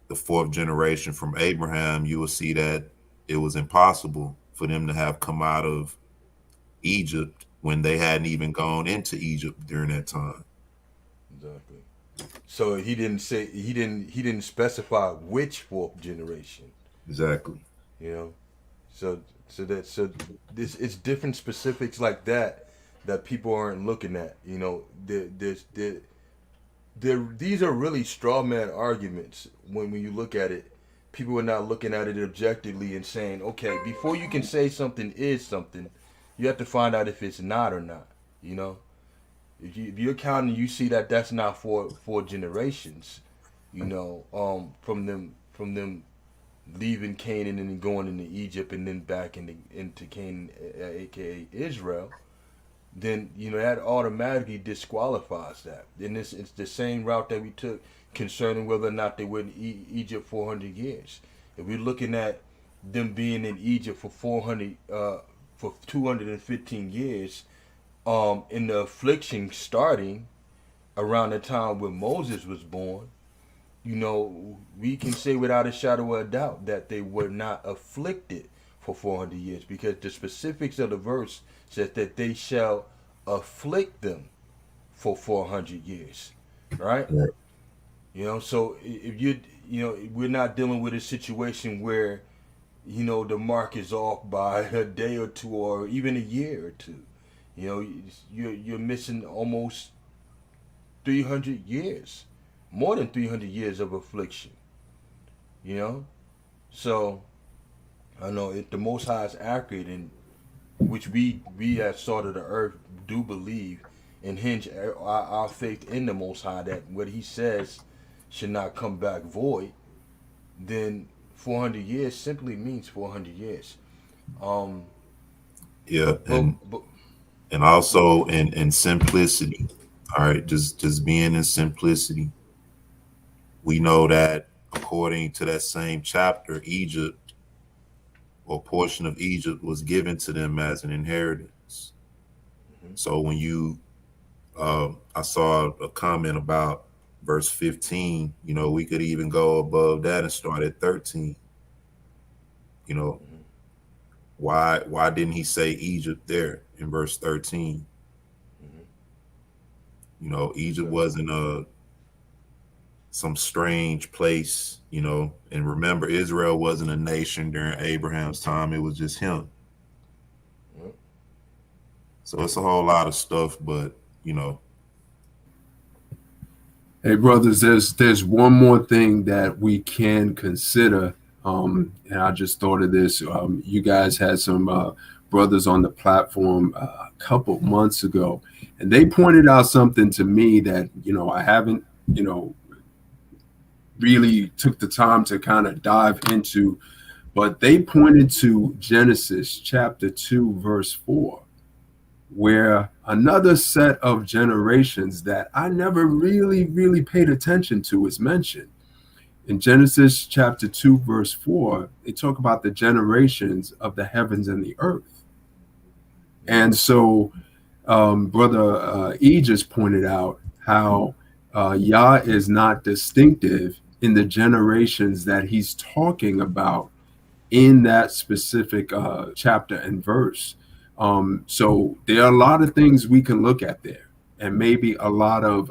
the fourth generation from Abraham, you will see that it was impossible for them to have come out of Egypt when they hadn't even gone into Egypt during that time. Exactly. So he didn't specify which fourth generation. Exactly. You know, so this it's different specifics like that people aren't looking at. You know, these are really straw man arguments when you look at it. People are not looking at it objectively and saying, okay, before you can say something is something, you have to find out if it's not or not. You know, if you're counting, you see that that's not four generations. You know, from them leaving Canaan and then going into Egypt and then back into Canaan, aka Israel, then you know that automatically disqualifies that. And it's the same route that we took concerning whether or not they were in Egypt 400 years. If we're looking at them being in Egypt for 215 years, in the affliction starting around the time when Moses was born, you know, we can say without a shadow of a doubt that they were not afflicted for 400 years because the specifics of the verse says that they shall afflict them for 400 years, right? Right. You know, so if you know, we're not dealing with a situation where, you know, the mark is off by a day or two or even a year or two. You know, you're missing almost 300 years, more than 300 years of affliction. You know, so I know if the Most High is accurate, and which we as salt of the earth do believe, and hinge our faith in the Most High that what He says should not come back void, then 400 years simply means 400 years. Yeah, But and also in simplicity. All right, just being in simplicity. We know that according to that same chapter, Egypt or portion of Egypt was given to them as an inheritance. So when I saw a comment about verse 15, you know, we could even go above that and start at 13. You know, why didn't he say Egypt there in verse 13? You know, Egypt wasn't some strange place, you know, and remember Israel wasn't a nation during Abraham's time, it was just him. So it's a whole lot of stuff, but you know. Hey, brothers, there's one more thing that we can consider. And I just thought of this. You guys had some brothers on the platform a couple months ago, and they pointed out something to me that, you know, I haven't, you know, really took the time to kind of dive into, but they pointed to Genesis chapter 2, verse 4, where another set of generations that I never really paid attention to is mentioned. In Genesis chapter 2, verse 4, they talk about the generations of the heavens and the earth. And so Brother E just pointed out how Yah is not distinctive in the generations that he's talking about in that specific chapter and verse. So there are a lot of things we can look at there, and maybe a lot of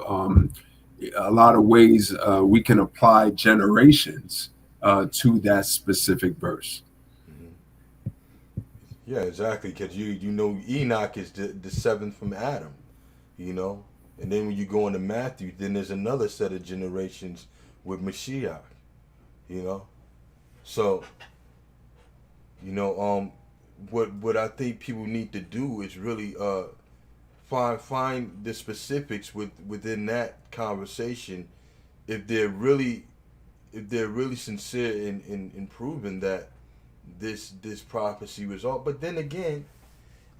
ways we can apply generations to that specific verse. yeah, exactly, because you know Enoch is the seventh from Adam, you know, and then when you go into Matthew, then there's another set of generations with Mashiach, you know, so you know what I think people need to do is really find the specifics within that conversation if they're really sincere in proving that this prophecy was all. But then again,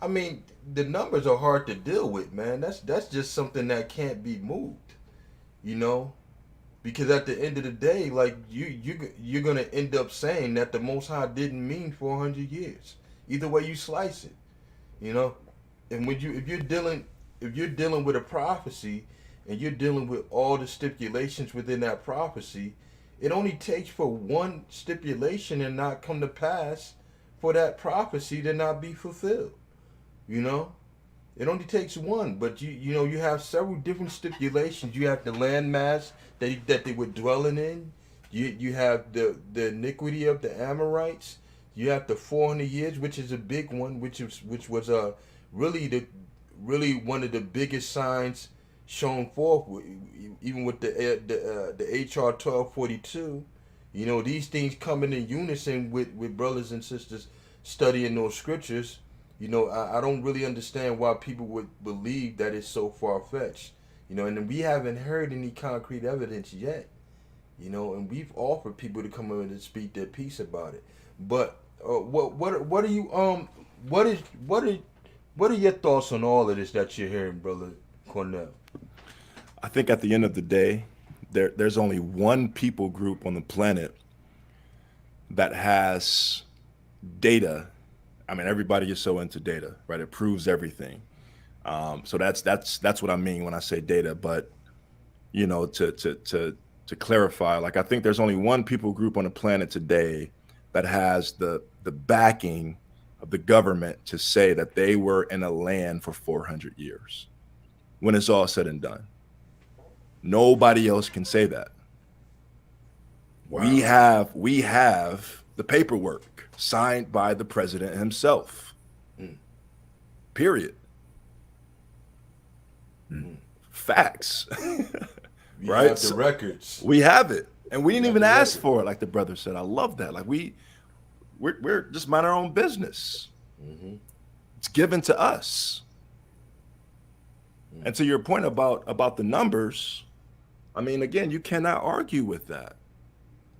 I mean, the numbers are hard to deal with, man. That's just something that can't be moved, you know, Because at the end of the day, like you're gonna end up saying that the Most High didn't mean 400 years. Either way you slice it, you know. And when you if you're dealing with a prophecy and you're dealing with all the stipulations within that prophecy, it only takes for one stipulation and not come to pass for that prophecy to not be fulfilled. You know, it only takes one, but you know you have several different stipulations. You have the landmass that they were dwelling in. You have the iniquity of the Amorites. You have the 400 years, which is a big one, which was really really one of the biggest signs shown forth, even with the HR 1242. You know, these things coming in unison with brothers and sisters studying those scriptures. You know, I don't really understand why people would believe that it's so far fetched. You know, and we haven't heard any concrete evidence yet. You know, and we've offered people to come in and speak their piece about it. But what are you what are your thoughts on all of this that you're hearing, brother Cornel? I think at the end of the day, there's only one people group on the planet that has data. I mean, everybody is so into data, right? It proves everything. So that's what I mean when I say data. But you know, to clarify, like I think there's only one people group on the planet today that has the backing of the government to say that they were in a land for 400 years when it's all said and done. Nobody else can say that. Wow. We have the paperwork signed by the president himself. Period. Facts. Right? Have the records. We have it. And we didn't even ask for it, like the brother said. I love that. Like we're just mind our own business. It's given to us. And to your point about the numbers, I mean, again, you cannot argue with that.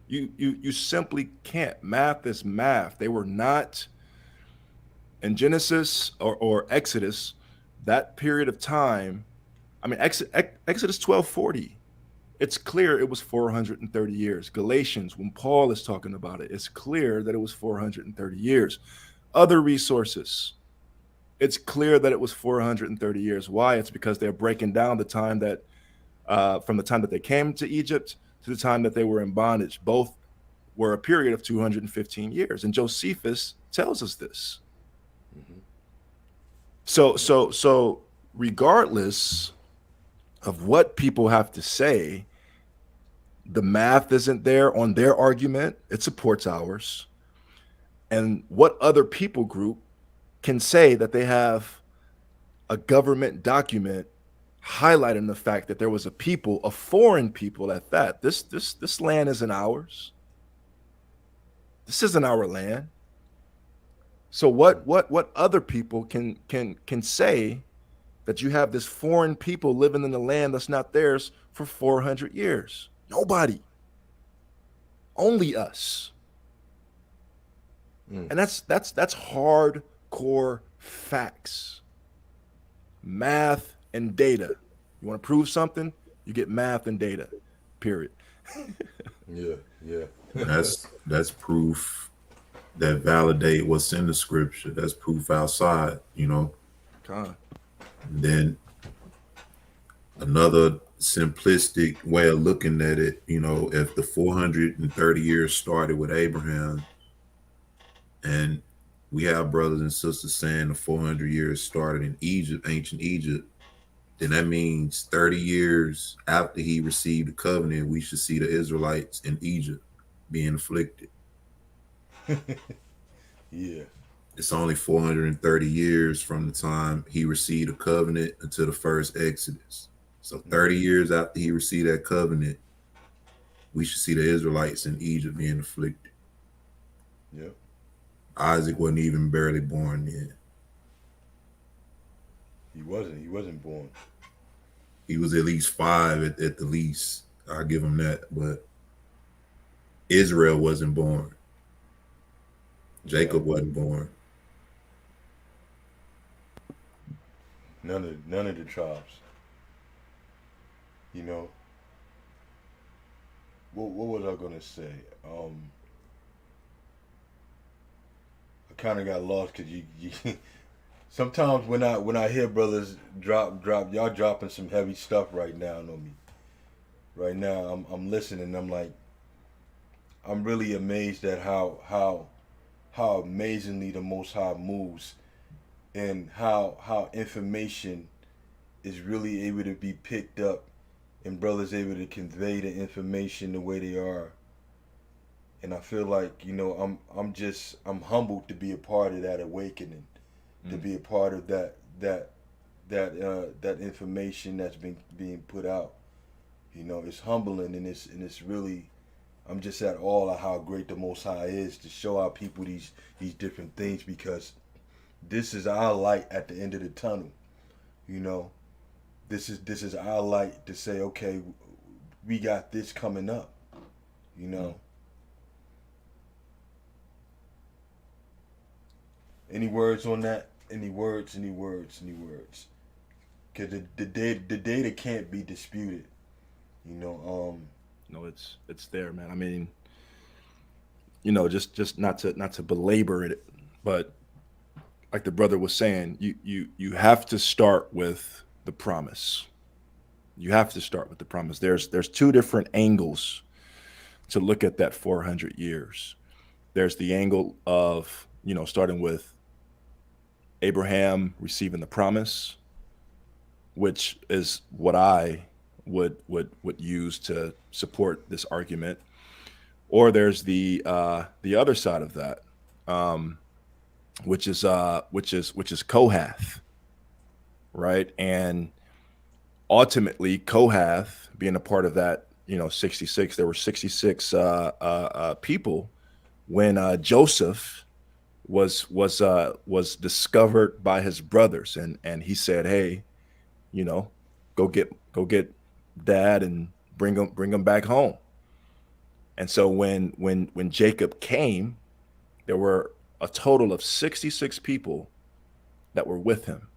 You simply can't. Math is math. They were not in Genesis or Exodus, that period of time. I mean, Exodus 12:40. It's clear it was 430 years. Galatians, when Paul is talking about it, it's clear that it was 430 years. Other resources, it's clear that it was 430 years. Why? It's because they're breaking down the time that, from the time that they came to Egypt to the time that they were in bondage. Both were a period of 215 years. And Josephus tells us this. So regardless of what people have to say, the math isn't there on their argument. It supports ours. And what other people group can say that they have a government document highlighting the fact that there was a people, a foreign people at that? This land isn't ours. This isn't our land. So what other people can say that you have this foreign people living in the land that's not theirs for 400 years? Nobody. Only us. And that's hardcore facts. Math and data. You want to prove something? You get math and data. Period. Yeah. That's proof that validate what's in the scripture. That's proof outside, you know. Then another simplistic way of looking at it, you know, if the 430 years started with Abraham, and we have brothers and sisters saying the 400 years started in Egypt, ancient Egypt, then that means 30 years after he received the covenant, we should see the Israelites in Egypt being afflicted. Yeah. It's only 430 years from the time he received a covenant until the first Exodus. So 30 years after he received that covenant, we should see the Israelites in Egypt being afflicted. Yep. Isaac wasn't even barely born then. He wasn't born. He was at least 5 at the least. I'll give him that. But Israel wasn't born. Jacob wasn't born. None of the tribes. You know. what was I gonna say? I kind of got lost because you sometimes when I hear brothers drop y'all dropping some heavy stuff right now on me. Right now I'm listening. I'm like I'm really amazed at how amazingly the Most High moves and how information is really able to be picked up and brothers able to convey the information the way they are. And I feel like I'm humbled to be a part of that awakening, to be a part of that information that's been being put out. It's humbling and it's really I'm just at awe of how great the Most High is to show our people these different things because this is our light at the end of the tunnel. You know, this is our light to say, okay, we got this coming up. You know. Any words on that? Any words? Because the data can't be disputed. No, it's there, man. I mean, just not to belabor it, but like the brother was saying, you have to start with the promise. You have to start with the promise. There's two different angles to look at that 400 years. There's the angle of starting with Abraham receiving the promise, which is what I would use to support this argument. Or there's the other side of that, which is Kohath, right? And ultimately, Kohath being a part of that, 66. There were 66 people when Joseph was discovered by his brothers, and he said, "Hey, go get dad and bring him back home." And so when Jacob came, there were a total of 66 people that were with him,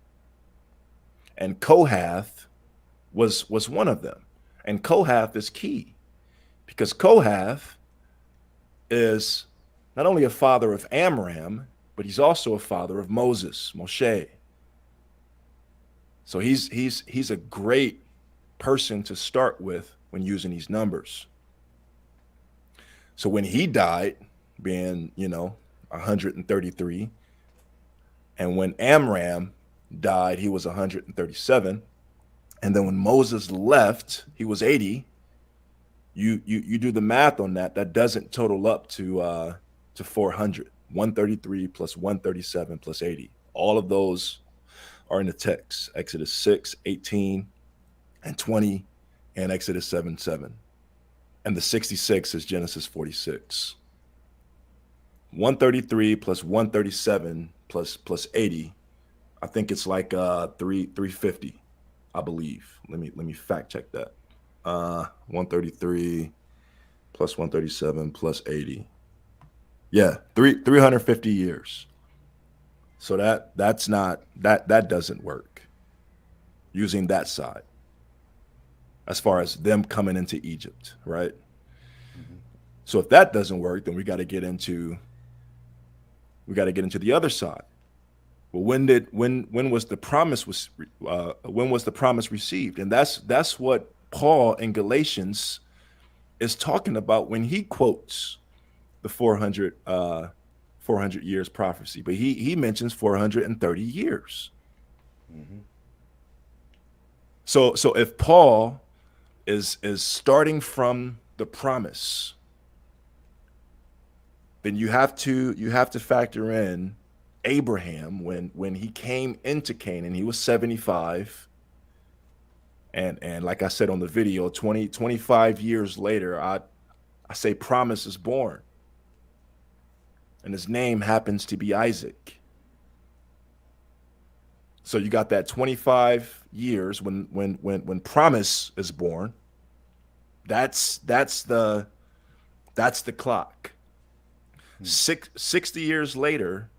and Kohath was one of them. And Kohath is key because Kohath is not only a father of Amram, but he's also a father of Moshe. So he's a great person to start with when using these numbers. So when he died, being 133, and when Amram died, he was 137, and then when Moses left, he was 80. You do the math on that. That doesn't total up to 400. 133 plus 137 plus 80. All of those are in the text. Exodus 6, 18, and 20, and Exodus 7, 7. And the 66 is Genesis 46. 133 plus 137 plus 80. I think it's like 350, I believe. Let me fact check that. 133 plus 137 plus 80. Yeah, 350 years. So that doesn't work using that side as far as them coming into Egypt, right? Mm-hmm. So if that doesn't work, then we got to get into the other side. Well, when was the promise received? And that's what Paul in Galatians is talking about when he quotes the 400 years prophecy, but he mentions 430 years. Mm-hmm. So if Paul is starting from the promise, then you have to factor in Abraham when he came into Canaan. He was 75, and like I said on the video, 25 years later, I say promise is born. And his name happens to be Isaac. So you got that 25 years when promise is born. That's the clock. 60 years later,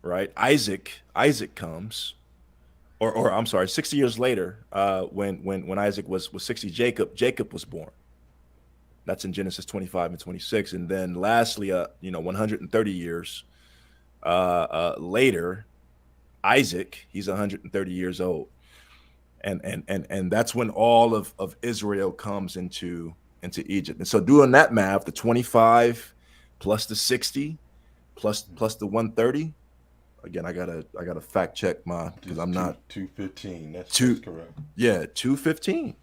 right? Isaac comes, or I'm sorry, 60 years later, when Isaac was 60, Jacob was born. That's in Genesis 25 and 26. And then lastly, 130 years later, Isaac, he's 130 years old. And that's when all of Israel comes into Egypt. And so doing that math, the 25 plus the 60 plus the 130. Again, I gotta fact check my, because I'm not 215. That's correct. Yeah, 215.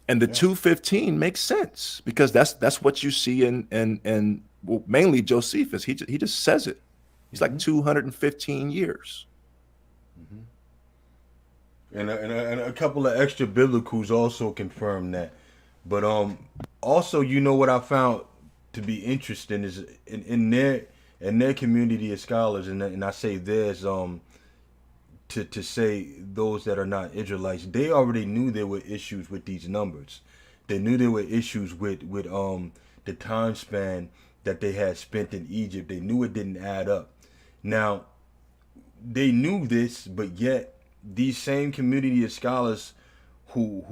And the 215 makes sense because that's what you see in well, mainly Josephus. He just says it. He's like 215 years. And a couple of extra biblicals also confirm that. But also, what I found to be interesting is in their community of scholars, and I say theirs to say those that are not Israelites, they already knew there were issues with these numbers. They knew there were issues with the time span that they had spent in Egypt. They knew it didn't add up. Now, they knew this, but yet these same community of scholars who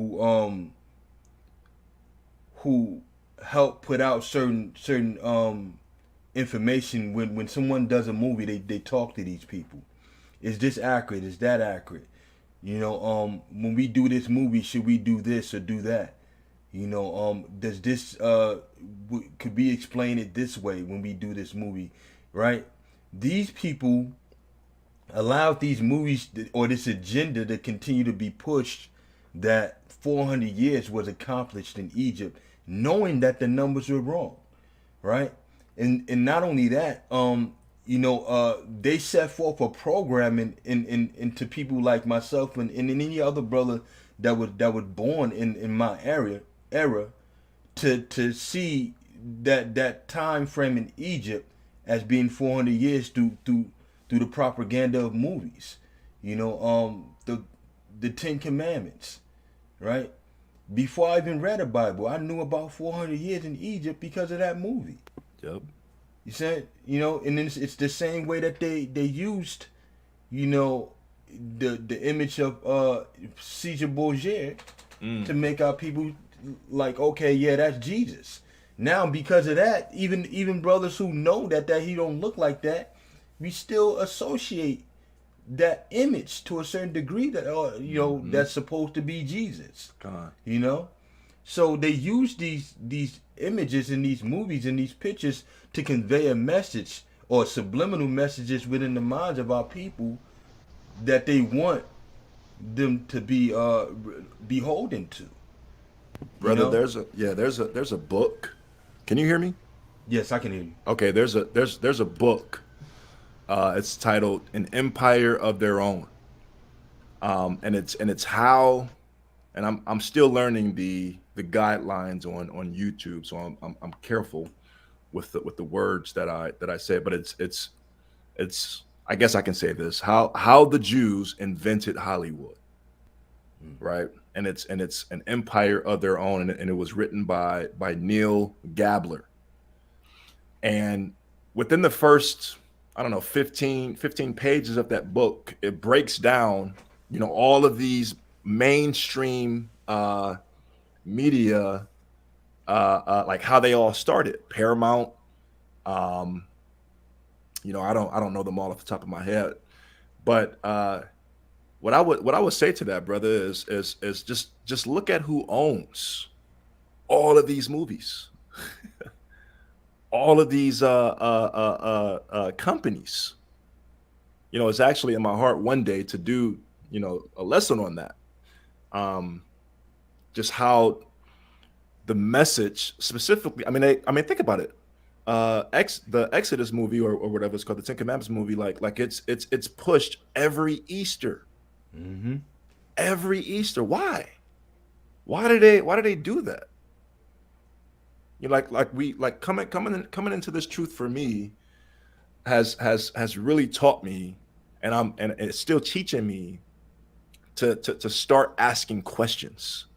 help put out certain information when someone does a movie, they talk to these people. Is this accurate? Is that accurate? When we do this movie, should we do this or do that? Does this could we explain it this way when we do this movie, right? These people allowed these movies or this agenda to continue to be pushed that 400 years was accomplished in Egypt, knowing that the numbers were wrong, right? And not only that, they set forth a program into people like myself and any other brother that was born in my era to see that time frame in Egypt as being 400 years through the propaganda of movies. The Ten Commandments, right? Before I even read a Bible, I knew about 400 years in Egypt because of that movie. Yep. You said, and then it's the same way that they used, the image of Caesar Borgia to make our people like, okay, yeah, that's Jesus. Now, because of that, even brothers who know that he don't look like that, we still associate that image to a certain degree that that's supposed to be Jesus. God. So they use these images in these movies and these pictures to convey a message or subliminal messages within the minds of our people that they want them to be beholden to. Brother, there's a book. Can you hear me? Yes, I can hear you. Okay, there's a book. It's titled "An Empire of Their Own," and it's how, and I'm still learning the guidelines on YouTube, so I'm careful with the words that I say, but it's I guess I can say this: how the Jews invented Hollywood, right? And it's an empire of their own, and it was written by Neil Gabler, and within the first, I don't know, 15 pages of that book, it breaks down, all of these mainstream media, like how they all started. Paramount, I don't know them all off the top of my head, but what I would say to that, brother, is just look at who owns all of these movies. All of these companies. It's actually in my heart one day to do, a lesson on that. Just how the message specifically, I mean, think about it. The Exodus movie or whatever it's called, the Ten Commandments movie, like it's pushed every Easter. Mm-hmm. Every Easter. Why? Why do they do that? Coming into this truth for me has really taught me, and it's still teaching me to start asking questions,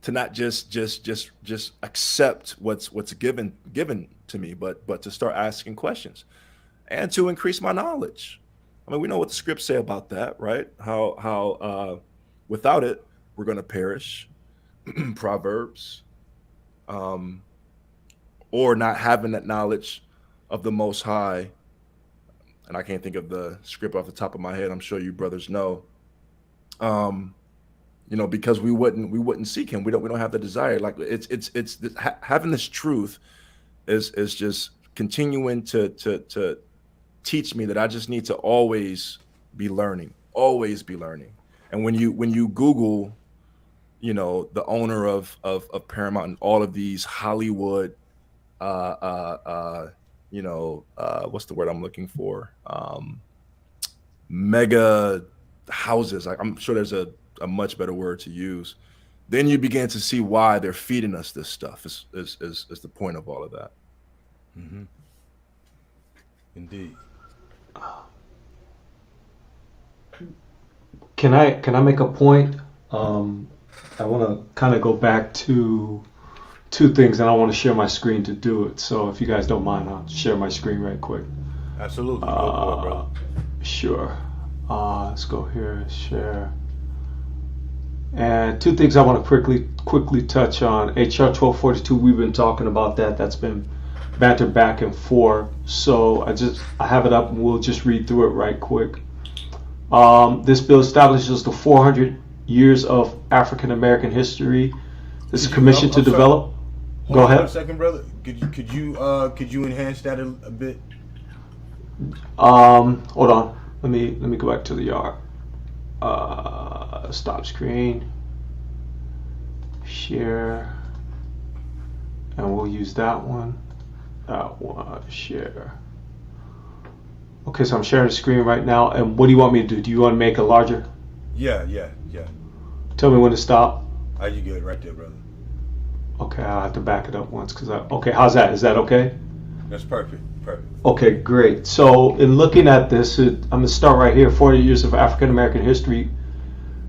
to not just accept what's given to me, but to start asking questions and to increase my knowledge. I mean, we know what the scripts say about that, right? How without it we're going to perish. Proverbs. or not having that knowledge of the Most High. And I can't think of the script off the top of my head. I'm sure you brothers know. Because we wouldn't seek him. We don't have the desire. Like having this truth is just continuing to teach me that I just need to always be learning. And when you Google, the owner of Paramount and all of these Hollywood, what's the word I'm looking for? Mega houses. I'm sure there's a much better word to use. Then you begin to see why they're feeding us this stuff. Is the point of all of that? Mm-hmm. Indeed. Can I make a point? I want to kind of go back to two things, and I want to share my screen to do it. So if you guys don't mind, I'll share my screen right quick. Absolutely. Go for it, brother. Sure. Let's go here, share. And two things I want to quickly touch on. HR 1242, we've been talking about that. That's been bantered back and forth. So I have it up, and we'll just read through it right quick. This bill establishes the 400 years of African American history. This is commissioned to develop. Go ahead. 1 second, brother. Could you enhance that a bit? Hold on. Let me go back to the yard. Stop screen. Share. And we'll use that one. Share. Okay, so I'm sharing the screen right now. And what do you want me to do? Do you want to make it larger? Yeah. Tell me when to stop. You good right there, brother. Okay, I'll have to back it up once okay, how's that? Is that okay? That's perfect. Okay, great. So in looking at this, I'm going to start right here, 40 Years of African American History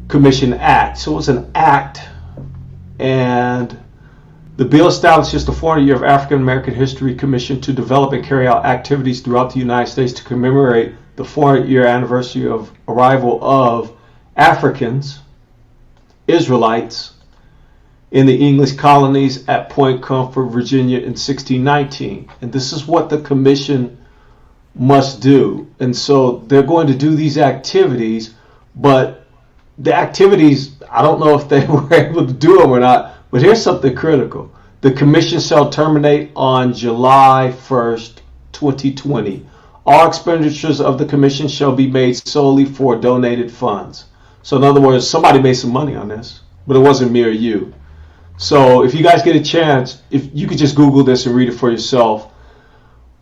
Commission Act. So it's an act, and the bill establishes the 400-year of African American History Commission to develop and carry out activities throughout the United States to commemorate the 400-year anniversary of arrival of Africans, Israelites, in the English colonies at Point Comfort, Virginia in 1619. And this is what the commission must do. And so they're going to do these activities, but the activities, I don't know if they were able to do them or not, but here's something critical. The commission shall terminate on July 1st, 2020. All expenditures of the commission shall be made solely for donated funds. So in other words, somebody made some money on this, but it wasn't me or you. So if you guys get a chance, if you could just Google this and read it for yourself.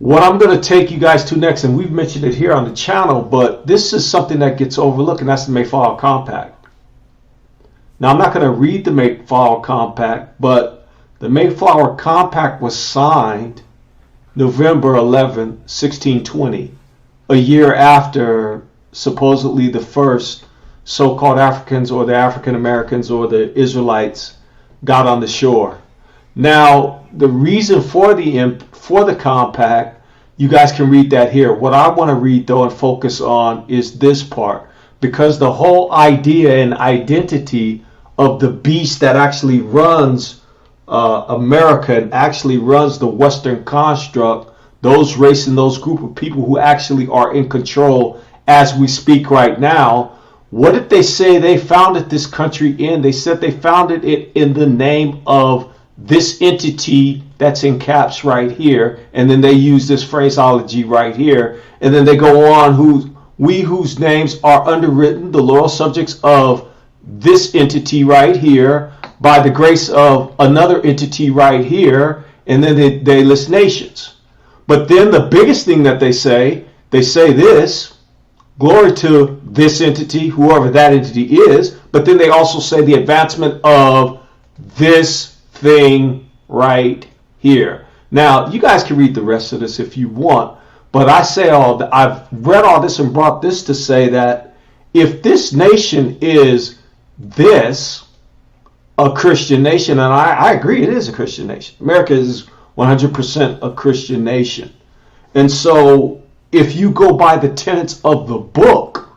What I'm going to take you guys to next, and we've mentioned it here on the channel, but this is something that gets overlooked, and that's the Mayflower Compact. Now, I'm not going to read the Mayflower Compact, but the Mayflower Compact was signed November 11, 1620, a year after supposedly the first so-called Africans or the African Americans or the Israelites got on the shore. Now, the reason for the compact, you guys can read that here. What I want to read, though, and focus on is this part, because the whole idea and identity of the beast that actually runs America and actually runs the Western construct, those race and those group of people who actually are in control as we speak right now. What did they say they founded this country in? They said they founded it in the name of this entity that's in caps right here. And then they use this phraseology right here. And then they go on, whose names are underwritten, the loyal subjects of this entity right here, by the grace of another entity right here. And then they list nations. But then the biggest thing that they say this, glory to this entity, whoever that entity is, but then they also say the advancement of this thing right here. Now, you guys can read the rest of this if you want, but I've read all this and brought this to say that if this nation is a Christian nation, and I agree it is a Christian nation. America is 100% a Christian nation. And so if you go by the tenets of the book,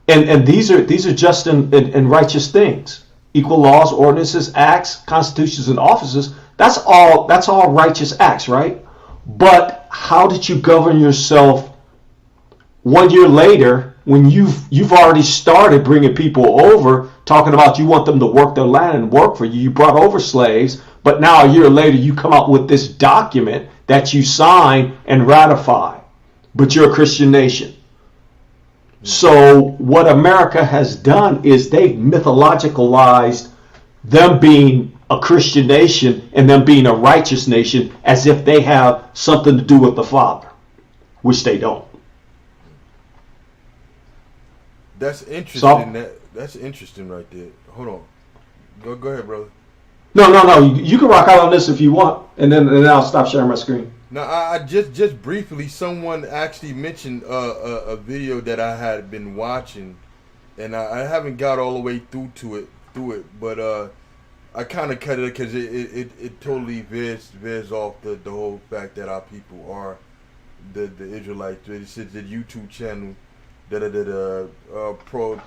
and these are just and righteous things, equal laws, ordinances, acts, constitutions, and offices, That's all righteous acts, right? But how did you govern yourself 1 year later when you've already started bringing people over, talking about you want them to work their land and work for you? You brought over slaves, but now a year later you come out with this document that you sign and ratify, but you're a Christian nation. So what America has done is they've mythologicalized them being a Christian nation and them being a righteous nation as if they have something to do with the Father, which they don't. That's interesting. So, That's interesting right there. Hold on. Go ahead, brother. No. You can rock out on this if you want, and then I'll stop sharing my screen. Now, I just briefly, someone actually mentioned a video that I had been watching, and I haven't got all the way through it, but I kind of cut it because it totally veers off the whole fact that our people are the Israelites. It says the YouTube channel that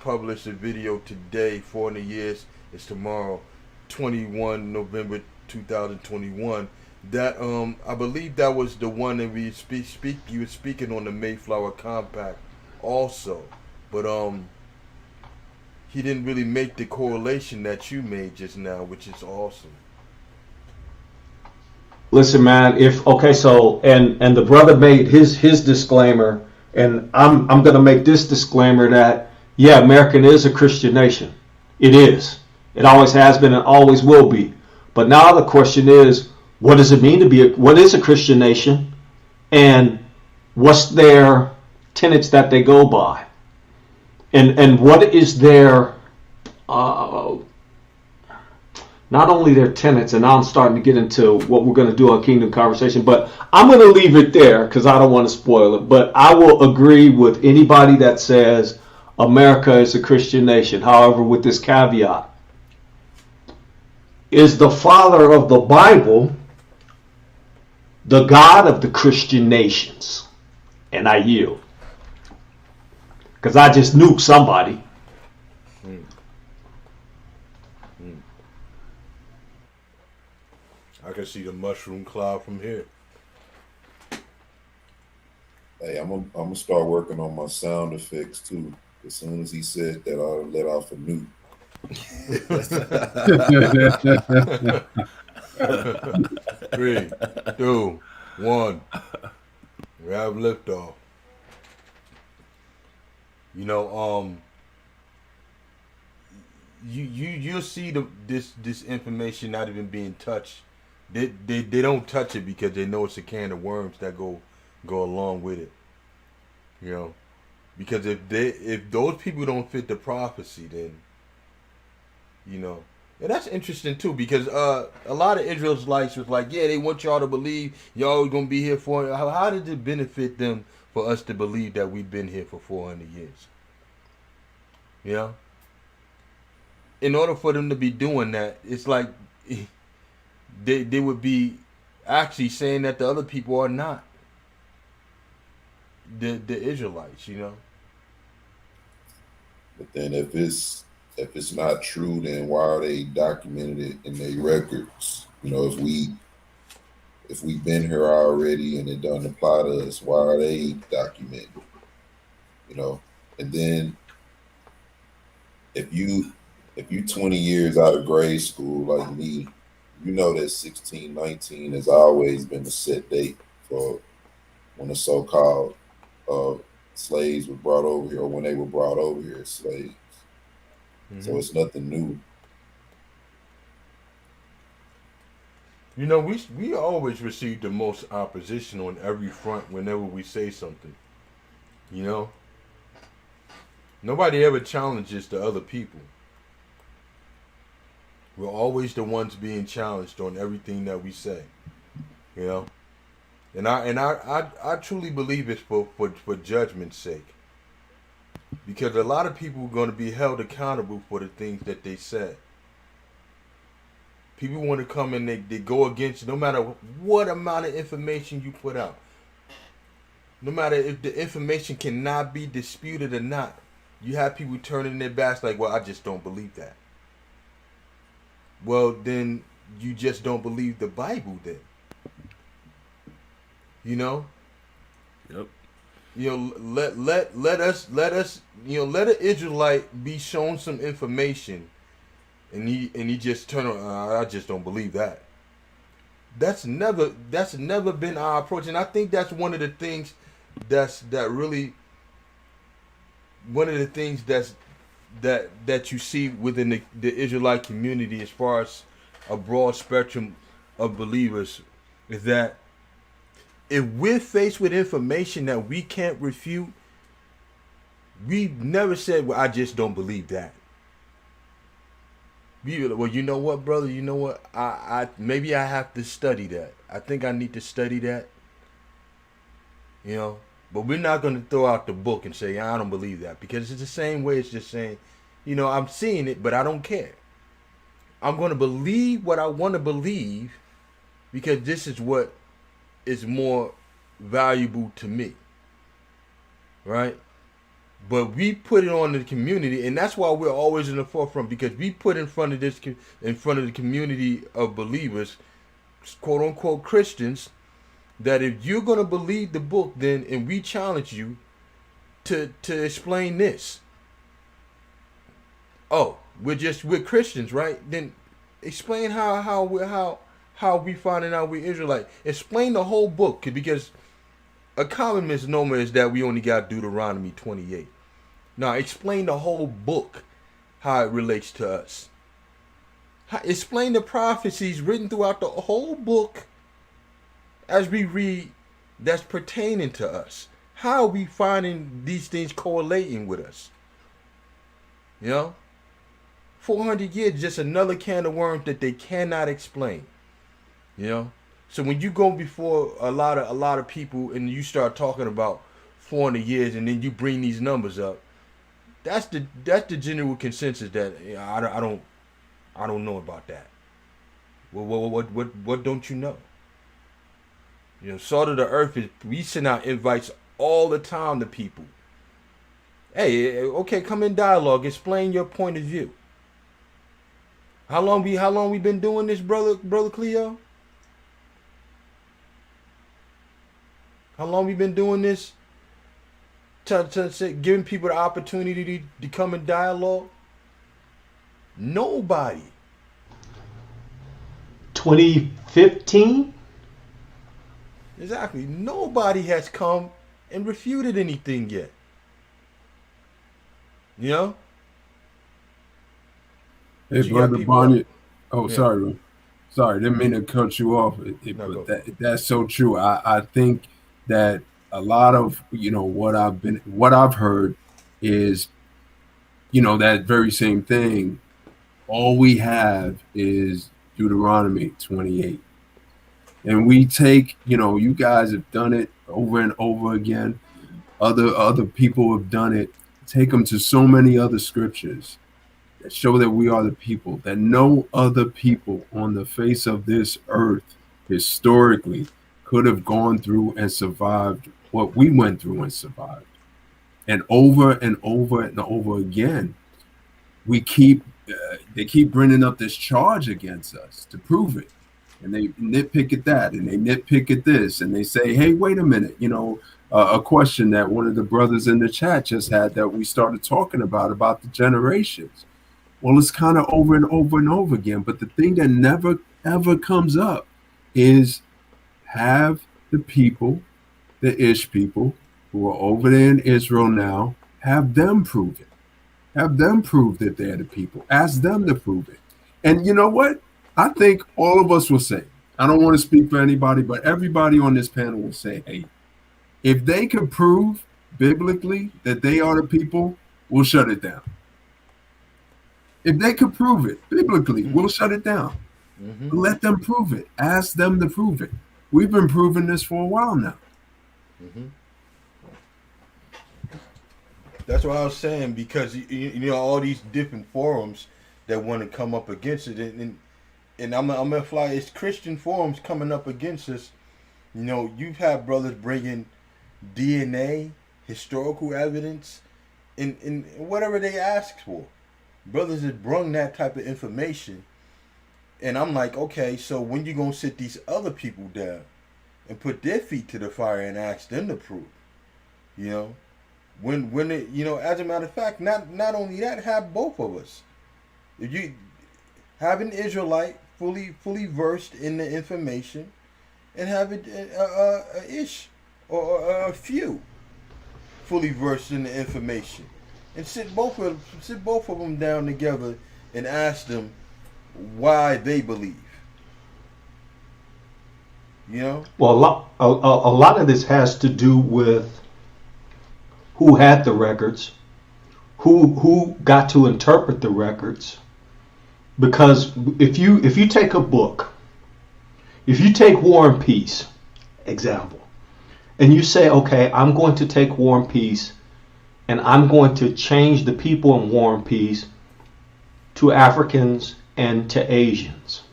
published a video today, 400 years is tomorrow, 21 November 2021. That I believe that was the one that we you were speaking on the Mayflower Compact also, but he didn't really make the correlation that you made just now, which is awesome. Listen, man, and the brother made his disclaimer, and I'm gonna make this disclaimer that America is a Christian nation. It is. It always has been and always will be. But now the question is, what does it mean to be what is a Christian nation, and what's their tenets that they go by, and what is their not only their tenets, and now I'm starting to get into what we're going to do on Kingdom Conversation, but I'm going to leave it there because I don't want to spoil it. But I will agree with anybody that says America is a Christian nation. However, with this caveat, is the father of the Bible the God of the Christian nations? And I yield. Because I just nuked somebody. I can see the mushroom cloud from here. Hey, I'm gonna start working on my sound effects too. As soon as he said that, I'll let off a nuke. 3, 2, 1. We have liftoff. You know, you'll see this information not even being touched. They don't touch it because they know it's a can of worms that go along with it. You know, because if those people don't fit the prophecy, then you know. And that's interesting too, because a lot of Israelites was like, yeah, they want y'all to believe y'all gonna be here for. How did it benefit them for us to believe that we've been here for 400 years? You know, in order for them to be doing that, it's like they would be actually saying that the other people are not the Israelites. You know. But then if it's not true, then why are they documented it in their records? You know, if we've been here already and it doesn't apply to us, why are they documented? You know, and then if you 20 years out of grade school like me, you know that 1619 has always been a set date for when the so-called slaves were brought over here, or when they were brought over here as slaves. Mm-hmm. So it's nothing new. You know, we always receive the most opposition on every front whenever we say something. You know? Nobody ever challenges the other people. We're always the ones being challenged on everything that we say. You know? And I truly believe it's for judgment's sake. Because a lot of people are going to be held accountable for the things that they said. People want to come and they go against you no matter what amount of information you put out. No matter if the information cannot be disputed or not. You have people turning their backs like, well, I just don't believe that. Well, then you just don't believe the Bible then. You know? Yep. You know, let us let an Israelite be shown some information and he just turn around, I just don't believe that. That's never been our approach, and I think that's one of the things that really one of the things that you see within the Israelite community as far as a broad spectrum of believers is that if we're faced with information that we can't refute, we never said, well, I just don't believe that. Well, you know what, brother? You know what? I maybe I have to study that. I think I need to study that. You know, but we're not going to throw out the book and say I don't believe that, because it's the same way. It's just saying, you know, I'm seeing it, but I don't care. I'm going to believe what I want to believe because this is what is more valuable to me, right? But we put it on the community, and that's why we're always in the forefront, because we put in front of the community of believers, quote unquote Christians, that if you're gonna believe the book, then and we challenge you to explain this. Oh, we're Christians, right? Then explain how we finding out we're Israelite. Explain the whole book, because a common misnomer is that we only got Deuteronomy 28. Now, explain the whole book, how it relates to us. Explain the prophecies written throughout the whole book as we read that's pertaining to us. How are we finding these things correlating with us? You know? 400 years, just another can of worms that they cannot explain. You know? So when you go before a lot of people and you start talking about 400 years and then you bring these numbers up, that's the general consensus that I don't know about that. Well, what don't you know? You know, Salt of the Earth is, we send out invites all the time to people. Hey, okay, come in dialogue, explain your point of view. How long we been doing this, brother Cleo? How long we been doing this? Giving people the opportunity to come in dialogue? Nobody. 2015? Exactly. Nobody has come and refuted anything yet. You know? Hey, You got brother people Barney. Oh, yeah. sorry, didn't mean to cut you off. No, But that's so true. I think that a lot of what I've heard is that very same thing. All we have is Deuteronomy 28, and we take you guys have done it over and over again. Other people have done it. Take them to so many other scriptures that show that we are the people, that no other people on the face of this earth historically could have gone through and survived what we went through and survived. And over and over and over again, they keep bringing up this charge against us to prove it. And they nitpick at that, and they nitpick at this, and they say, hey, wait a minute, a question that one of the brothers in the chat just had that we started talking about the generations. Well, it's kind of over and over and over again. But the thing that never, ever comes up is, have the people, the Ish people who are over there in Israel now, have them prove it. Have them prove that they're the people. Ask them to prove it. And you know what? I think all of us will say, I don't want to speak for anybody, but everybody on this panel will say, hey, if they can prove biblically that they are the people, we'll shut it down. If they could prove it biblically, we'll shut it down. Mm-hmm. Let them prove it. Ask them to prove it. We've been proving this for a while now. Mm-hmm. That's what I was saying, because all these different forums that want to come up against it, and I'm gonna fly. It's Christian forums coming up against us. You've had brothers bringing DNA, historical evidence, in whatever they ask for. Brothers have brung that type of information, And I'm like, okay, so when you gonna sit these other people down and put their feet to the fire and ask them to prove? You know, when it, as a matter of fact, not only that, have both of us. If you have an Israelite fully versed in the information, and have it ish or a few fully versed in the information, and sit both of them down together and ask them why they believe. Well, a lot of this has to do with who had the records, who got to interpret the records. Because if you take a book, if you take War and Peace, example, and you say, okay, I'm going to take War and Peace, and I'm going to change the people in War and Peace to Africans and to Asians.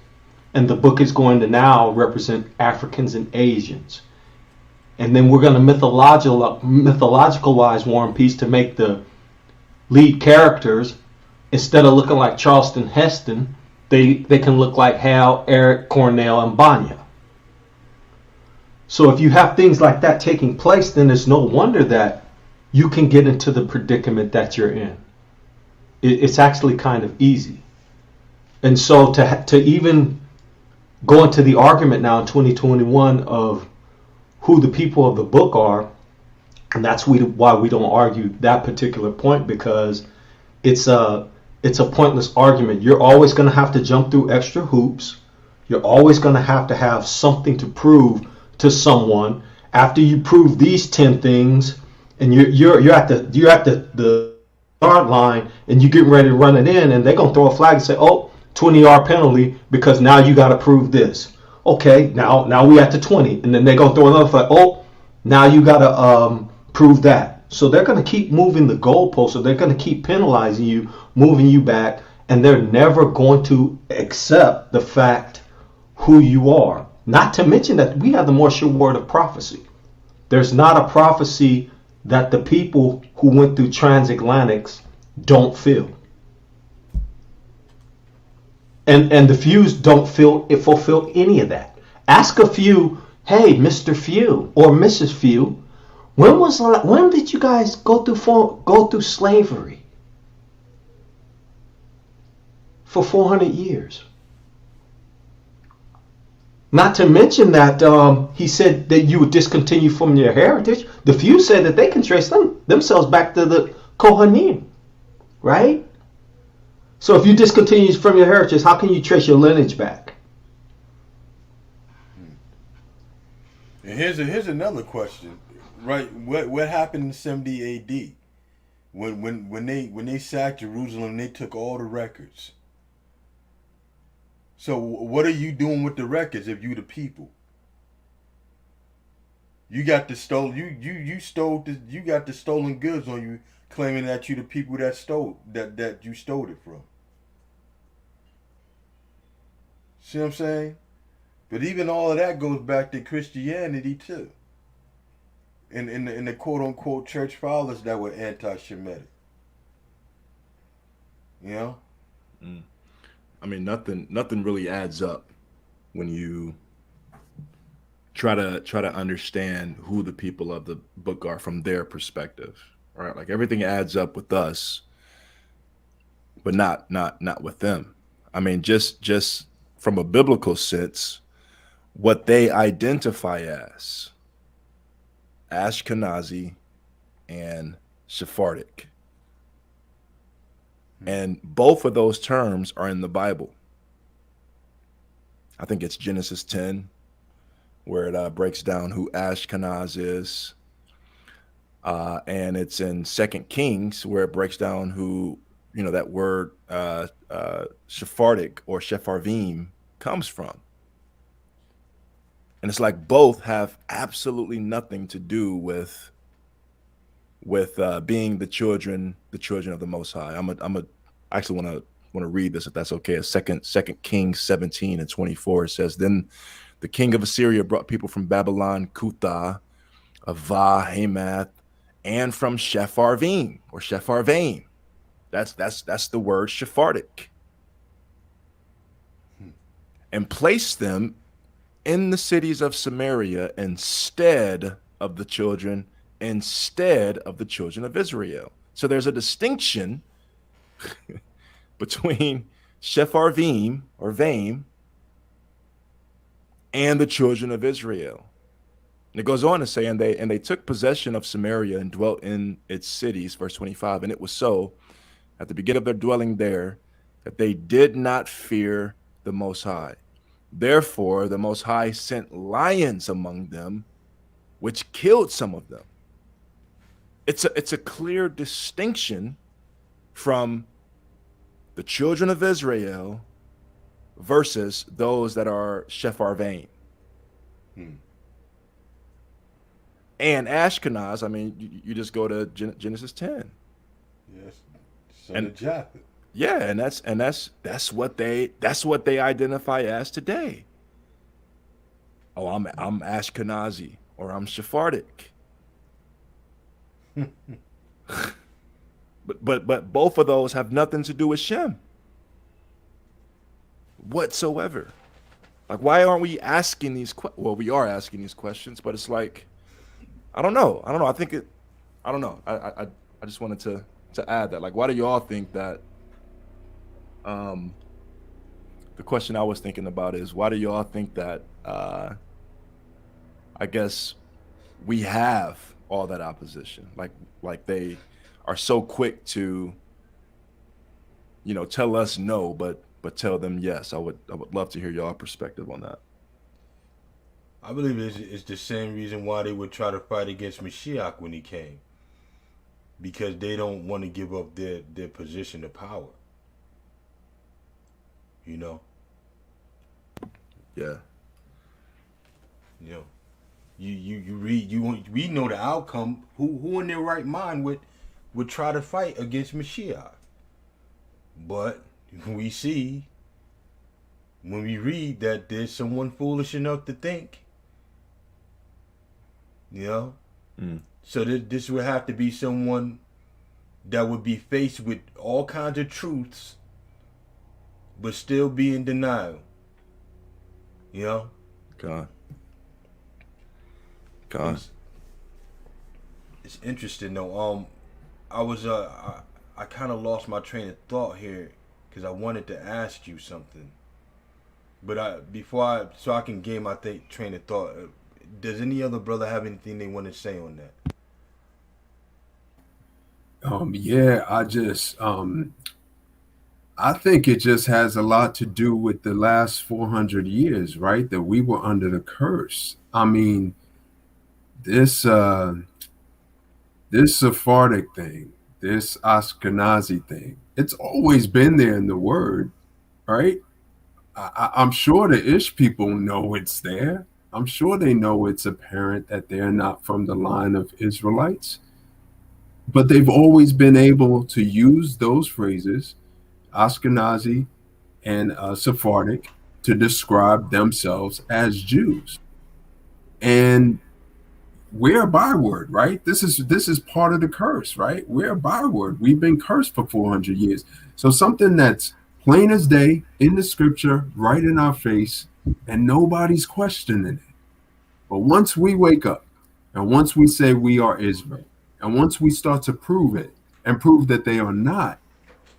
And the book is going to now represent Africans and Asians. And then we're going to mythologicalize War and Peace to make the lead characters, instead of looking like Charleston Heston, they can look like Hal, Eric, Cornel, and Banya. So if you have things like that taking place, then it's no wonder that you can get into the predicament that you're in. It's actually kind of easy. And so to even go into the argument now in 2021 of who the people of the book are, and that's why we don't argue that particular point, because it's a pointless argument. You're always going to have to jump through extra hoops. You're always going to have something to prove to someone. After you prove these 10 things, and you're at the start line, and you get ready to run it in, and they're going to throw a flag and say, oh, 20-yard penalty, because now you got to prove this. Okay, now we at the 20, and then they're going to throw another flag. Oh, now you got to prove that. So they're going to keep moving the goalposts, so they're going to keep penalizing you, moving you back, and they're never going to accept the fact who you are. Not to mention that we have the more sure word of prophecy. There's not a prophecy that the people who went through transatlantics don't feel. And the fews don't fulfill any of that. Ask a few, hey, Mr. Few or Mrs. Few, when did you guys go through slavery for 400 years? Not to mention that he said that you would discontinue from your heritage. The few said that they can trace themselves back to the Kohanim, right? So if you discontinue from your heritage, how can you trace your lineage back? And here's another question, right? What happened in 70 A.D. when they sacked Jerusalem? They took all the records. So what are you doing with the records if you the people? You got the you got the stolen goods on you, claiming that you the people that you stole it from. See what I'm saying? But even all of that goes back to Christianity too. In the quote unquote church fathers that were anti-Shemitic. You know? Mm. I mean, nothing really adds up when you try to understand who the people of the book are from their perspective, right? Like everything adds up with us, but not with them. I mean, just from a biblical sense, what they identify as Ashkenazi and Sephardic. And both of those terms are in the Bible. I think it's Genesis 10, where it breaks down who Ashkenaz is. And it's in 2 Kings, where it breaks down who, that word Sephardic or Sepharvim comes from. And it's like both have absolutely nothing to do with being the children of the Most High. I actually want to read this, if that's okay. It's Second Kings 17:24. It says, "Then the king of Assyria brought people from Babylon, Cutha, Ava, Hamath, and from Sepharvim or Sepharvaim." That's the word Sephardic. and placed them in the cities of Samaria instead of the children of Israel. So there's a distinction between Shepharvim or Vaim and the children of Israel. And it goes on to say, and they took possession of Samaria and dwelt in its cities, verse 25. And it was so at the beginning of their dwelling there that they did not fear the Most High. Therefore, the Most High sent lions among them, which killed some of them. It's a clear distinction from the children of Israel versus those that are Shepharvaim. And Ashkenaz, I mean, you just go to Genesis 10. Yes, son of Japheth. Yeah, and that's what they identify as today. Oh, I'm Ashkenazi or I'm Sephardic. but both of those have nothing to do with Shem whatsoever. Like, why aren't we asking these well, we are asking these questions, but it's like, I don't know. I don't know. I just wanted to add that. Like, why do y'all think that? The question I was thinking about is, why do y'all think that? I guess we have all that opposition. Like they are so quick to, tell us no, but tell them yes. I would love to hear y'all perspective on that. I believe it's the same reason why they would try to fight against Mashiach when he came. Because they don't want to give up their position of power. Yeah. You read, we know the outcome. Who in their right mind would try to fight against Mashiach? But we see when we read that there's someone foolish enough to think. So this would have to be someone that would be faced with all kinds of truths, but still be in denial. God. It's interesting though. I kind of lost my train of thought here because I wanted to ask you something, but so I can gain my train of thought. Does any other brother have anything they want to say on that? Yeah, I think it just has a lot to do with the last 400 years, right? That we were under the curse. I mean, this Sephardic thing, this Ashkenazi thing, it's always been there in the word, right? I'm sure the Ish people know it's there. I'm sure they know it's apparent that they're not from the line of Israelites. But they've always been able to use those phrases, Ashkenazi and Sephardic, to describe themselves as Jews. And we're a byword, right? This is part of the curse, right? We're a byword. We've been cursed for 400 years. So something that's plain as day in the scripture, right in our face, and nobody's questioning it. But once we wake up, and once we say we are Israel, and once we start to prove it and prove that they are not,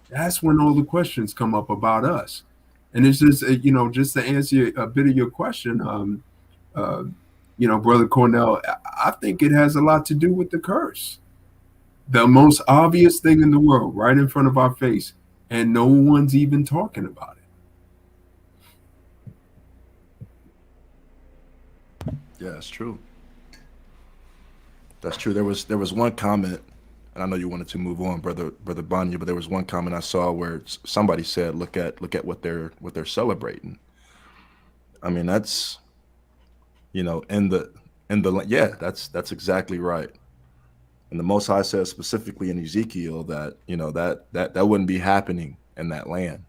that's when all the questions come up about us. And it's just, just to answer a bit of your question, Brother Cornel, I think it has a lot to do with the curse. The most obvious thing in the world, right in front of our face, and no one's even talking about it. Yeah, that's true. That's true. There was one comment, and I know you wanted to move on, brother Banya, but there was one comment I saw where somebody said, "Look at what they're celebrating." I mean, that's that's exactly right. And the Most High says specifically in Ezekiel that that wouldn't be happening in that land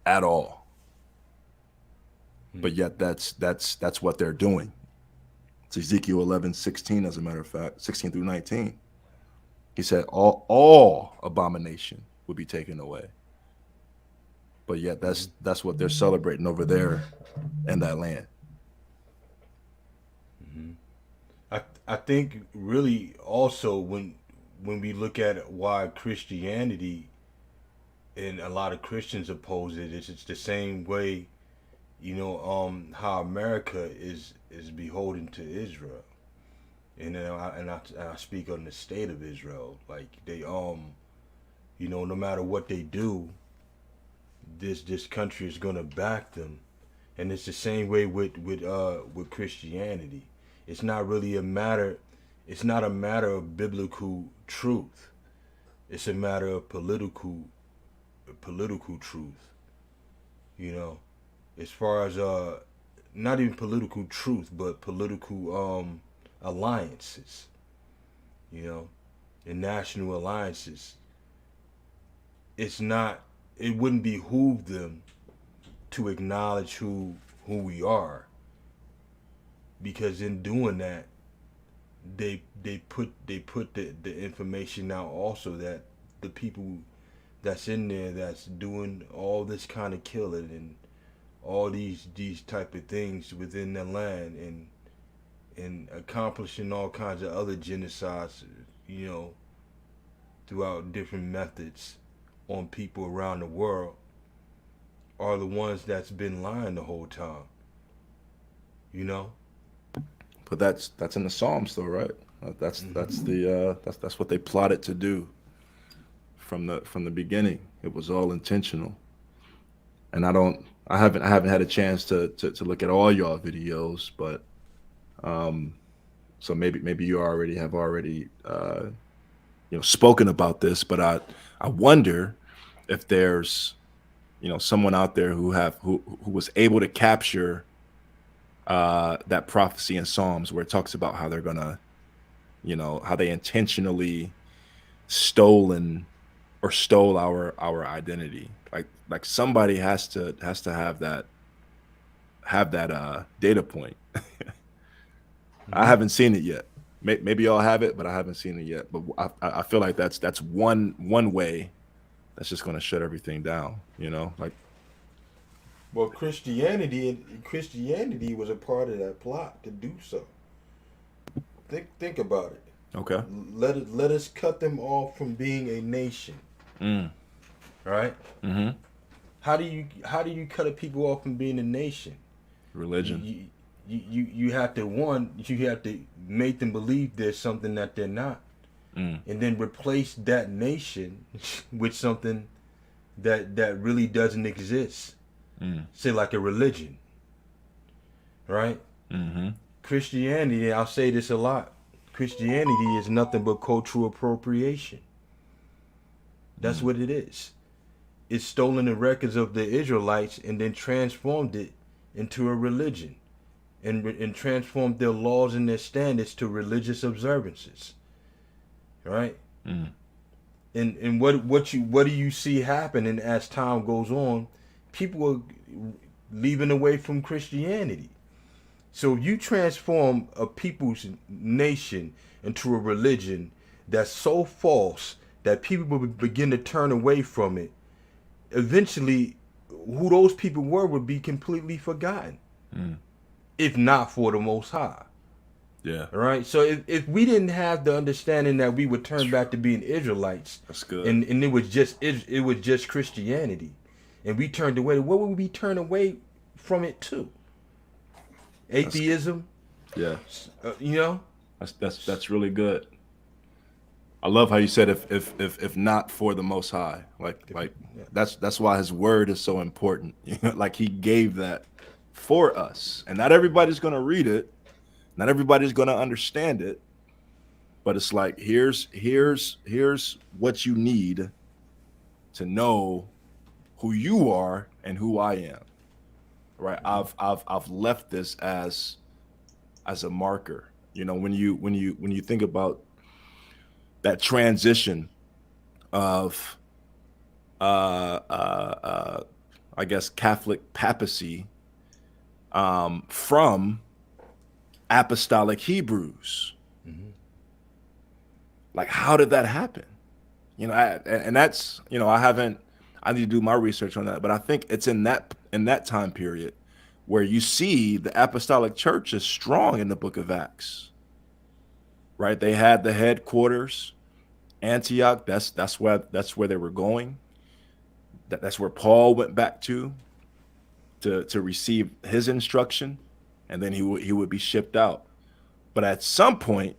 at all. But yet that's what they're doing. It's Ezekiel 11:16, as a matter of fact, 16 through 19. He said all abomination would be taken away. but yet that's what they're celebrating over there in that land. I think really also when we look at why Christianity and a lot of Christians oppose it, it's the same way, how America is beholden to Israel. And then I speak on the state of Israel. Like they no matter what they do, this country is gonna back them. And it's the same way with Christianity. It's not really a matter. It's not a matter of biblical truth. It's a matter of political truth. You know, as far as not even political truth, but political alliances. You know, and national alliances. It's not. It wouldn't behoove them to acknowledge who we are, because in doing that they put the information out also that the people that's in there that's doing all this kind of killing and all these type of things within the land and accomplishing all kinds of other genocides, throughout different methods on people around the world, are the ones that's been lying the whole time. But that's in the Psalms, though, right? That's what they plotted to do from the beginning. It was all intentional. And I haven't had a chance to look at all y'all videos, but so maybe you have already spoken about this, but I wonder if there's someone out there who was able to capture that prophecy in Psalms where it talks about how they're gonna, how they intentionally stole our identity. Like somebody has to have that data point. I haven't seen it yet. Maybe y'all have it, but I haven't seen it yet. But I feel like that's one way that's just going to shut everything down. Well, Christianity was a part of that plot to do so. Think about it. Okay. Let us cut them off from being a nation. Right? Mm-hmm. How do you cut a people off from being a nation? Religion. You have to make them believe there's something that they're not, and then replace that nation with something that really doesn't exist. Say like a religion, right? Mm-hmm. Christianity, I'll say this a lot. Christianity is nothing but cultural appropriation. That's what it is. It's stolen the records of the Israelites and then transformed it into a religion, and transformed their laws and their standards to religious observances, right? And what do you see happening as time goes on? People are leaving away from Christianity. So if you transform a people's nation into a religion that's so false that people will begin to turn away from it, eventually who those people were would be completely forgotten. If not for the Most High. Yeah. All right. So if we didn't have the understanding that we would turn back to being Israelites, that's good. And it was just Christianity, and we turned away, what would we turn away from it to? Atheism. Yeah. That's really good. I love how you said if not for the Most High, that's why His word is so important. Like He gave that for us, and not everybody's gonna read it, not everybody's gonna understand it, but it's like here's what you need to know who you are and who I am. Right? I've left this as a marker. When you think about that transition of I guess Catholic papacy from apostolic Hebrews. Like, how did that happen? And that's, I I need to do my research on that. But I think it's in that time period where you see the apostolic church is strong in the book of Acts. Right? They had the headquarters, Antioch. That's where they were going. That's where Paul went back to receive his instruction, and then he would be shipped out. But at some point,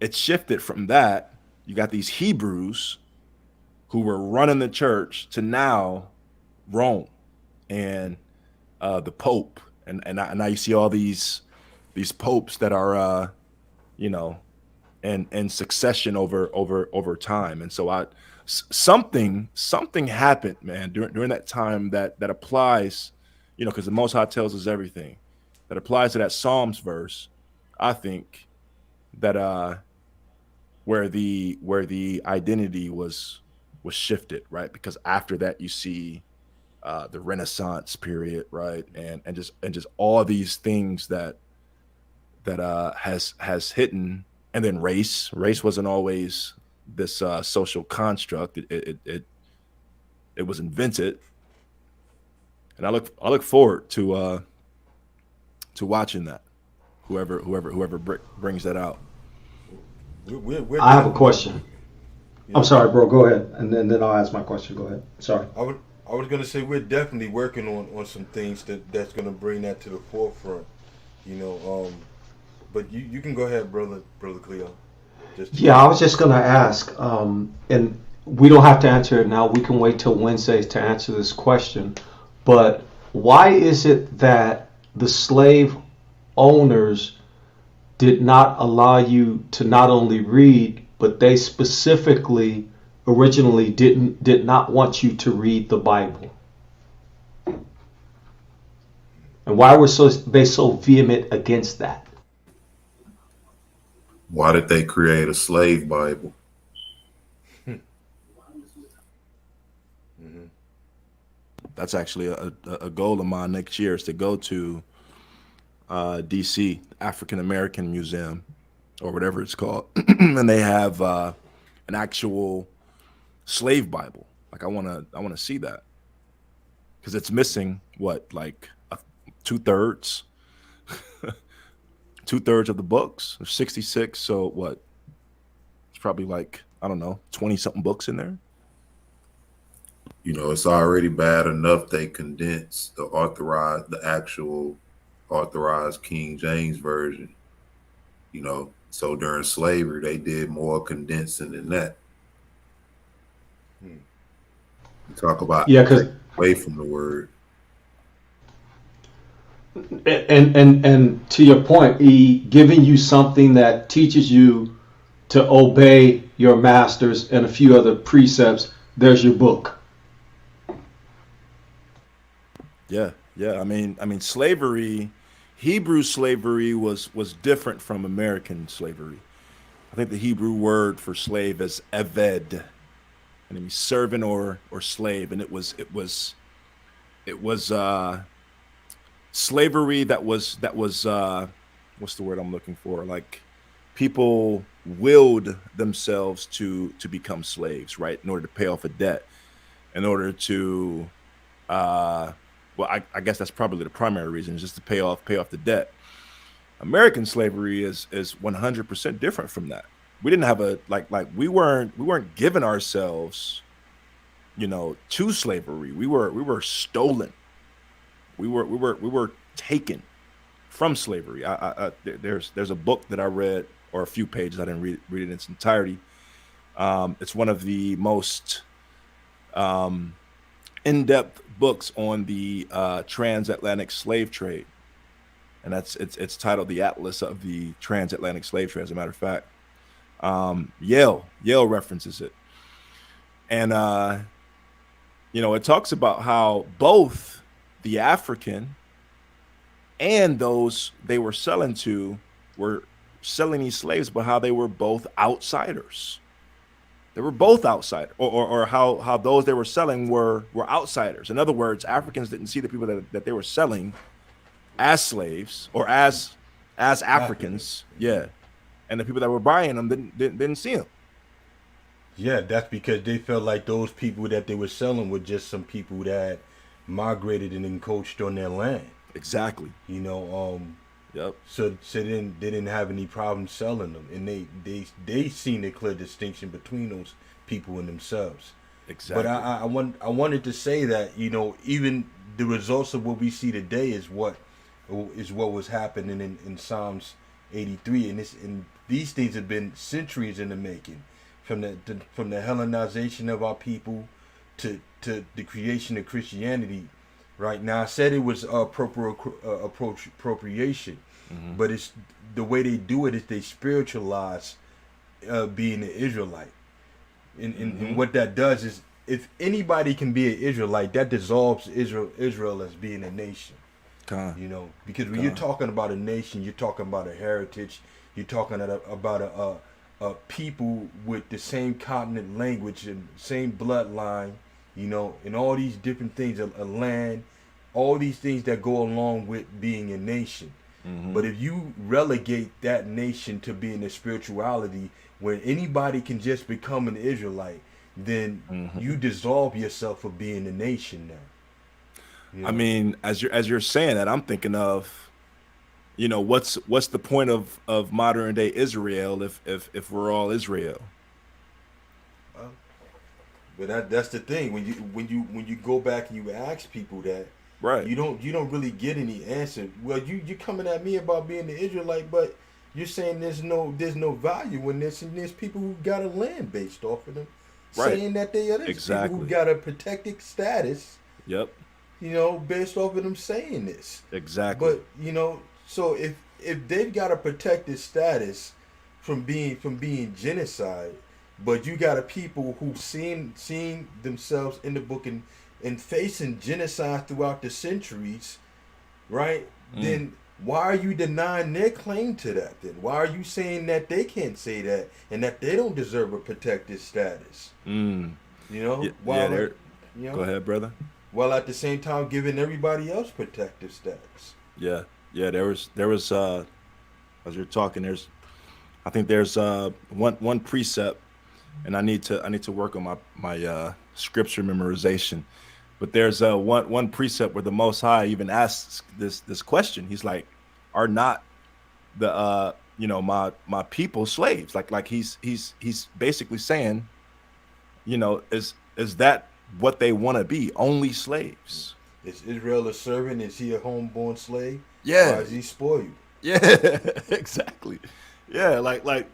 it shifted from that. You got these Hebrews who were running the church to now Rome and the Pope, and now you see all these popes that are in succession over time. And so something happened, man, during that time that applies, because the Most High tells us everything that applies to that Psalms verse. I think that where the identity was shifted, right? Because after that you see the Renaissance period, right? And just all these things that has hidden. And then race wasn't always this social construct. It was invented, and I look forward to watching that. Whoever brings that out. I have a question. I'm sorry, bro. Go ahead, and then I'll ask my question. Go ahead. Sorry. I was gonna say we're definitely working on some things that's gonna bring that to the forefront. But you can go ahead, brother Cleo. I was just going to ask, and we don't have to answer it now. We can wait till Wednesday to answer this question. But why is it that the slave owners did not allow you to not only read, but they specifically originally did not want you to read the Bible? And why were they so vehement against that? Why did they create a slave Bible? That's actually a goal of mine next year, is to go to DC, African American Museum, or whatever it's called, and they have an actual slave Bible. Like I want to see that, because it's missing like 2/3. 2/3 of the books. There's 66, so what? It's probably like, I don't know, 20 something books in there. It's already bad enough they condensed the actual authorized King James version. So during slavery they did more condensing than that. You talk about away from the word. And to your point, giving you something that teaches you to obey your masters and a few other precepts. There's your book. Yeah. I mean, slavery, Hebrew slavery was different from American slavery. I think the Hebrew word for slave is eved, and it means servant or slave, and it was slavery that was what's the word I'm looking for? Like, people willed themselves to become slaves, right? In order to pay off a debt, in order to I guess that's probably the primary reason, is just to pay off the debt. American slavery is 100% different from that. We didn't have we weren't giving ourselves, to slavery. We were stolen. We were taken from slavery. There's a book that I read, or a few pages. I didn't read it in its entirety. It's one of the most in-depth books on the transatlantic slave trade, and it's titled "The Atlas of the Transatlantic Slave Trade." As a matter of fact, Yale references it, and it talks about how both the African and those they were selling to were selling these slaves, but how they were both outsiders. They were both outsiders, or how those they were selling were outsiders. In other words, Africans didn't see the people that they were selling as slaves or as Africans, yeah, and the people that were buying them didn't see them. Yeah, that's because they felt like those people that they were selling were just some people that migrated and encroached on their land. Exactly. You know, Yep. so then they didn't have any problem selling them, and they seen a clear distinction between those people and themselves. But Exactly. I wanted to say that, you know, even the results of what we see today is what was happening in Psalms 83, and these things have been centuries in the making, from the Hellenization of our people to the creation of Christianity. Right now, I said it was appropriation, Mm-hmm. but it's the way they do it is they spiritualize being an Israelite. And Mm-hmm. what that does is, if anybody can be an Israelite, that dissolves Israel as being a nation. Con. You know, because when you're Con. talking about a nation, you're talking about a heritage. You're talking about a people with the same continent, language, and same bloodline. You know, and all these different things, a land, all these things that go along with being a nation. Mm-hmm. But if you relegate that nation to being a spirituality where anybody can just become an Israelite, then Mm-hmm. you dissolve yourself for being a nation now. You I know. mean, as you're saying that, I'm thinking of, what's the point of modern day Israel if we're all Israel? But that's the thing, when you go back and you ask people that, Right. you don't really get any answer. Well, you coming at me about being the Israelite, but you're saying there's no value in this, and there's people who got a land based off of them, Right. saying that they are this. People who Exactly. got a protected status, Yep. based off of them saying this. Exactly. But so if they've got a protected status from being genocide, but you got a people who've seen themselves in the book and facing genocide throughout the centuries, right? Mm. Then why are you denying their claim to that? Then why are you saying that they can't say that and that they don't deserve a protected status? Mm. You know, Yeah. Yeah. There. you Go know, ahead, brother. while at the same time giving everybody else protective status. Yeah. Yeah. There was as you're talking, I think there's one precept, and I need to work on my scripture memorization. But there's one precept where the Most High even asks this question. He's like, "Are not the my people slaves?" Like he's basically saying, is that what they want to be? Only slaves? Is Israel a servant? Is he a homeborn slave? Why Yeah, is he spoiled? yeah, exactly. Yeah, like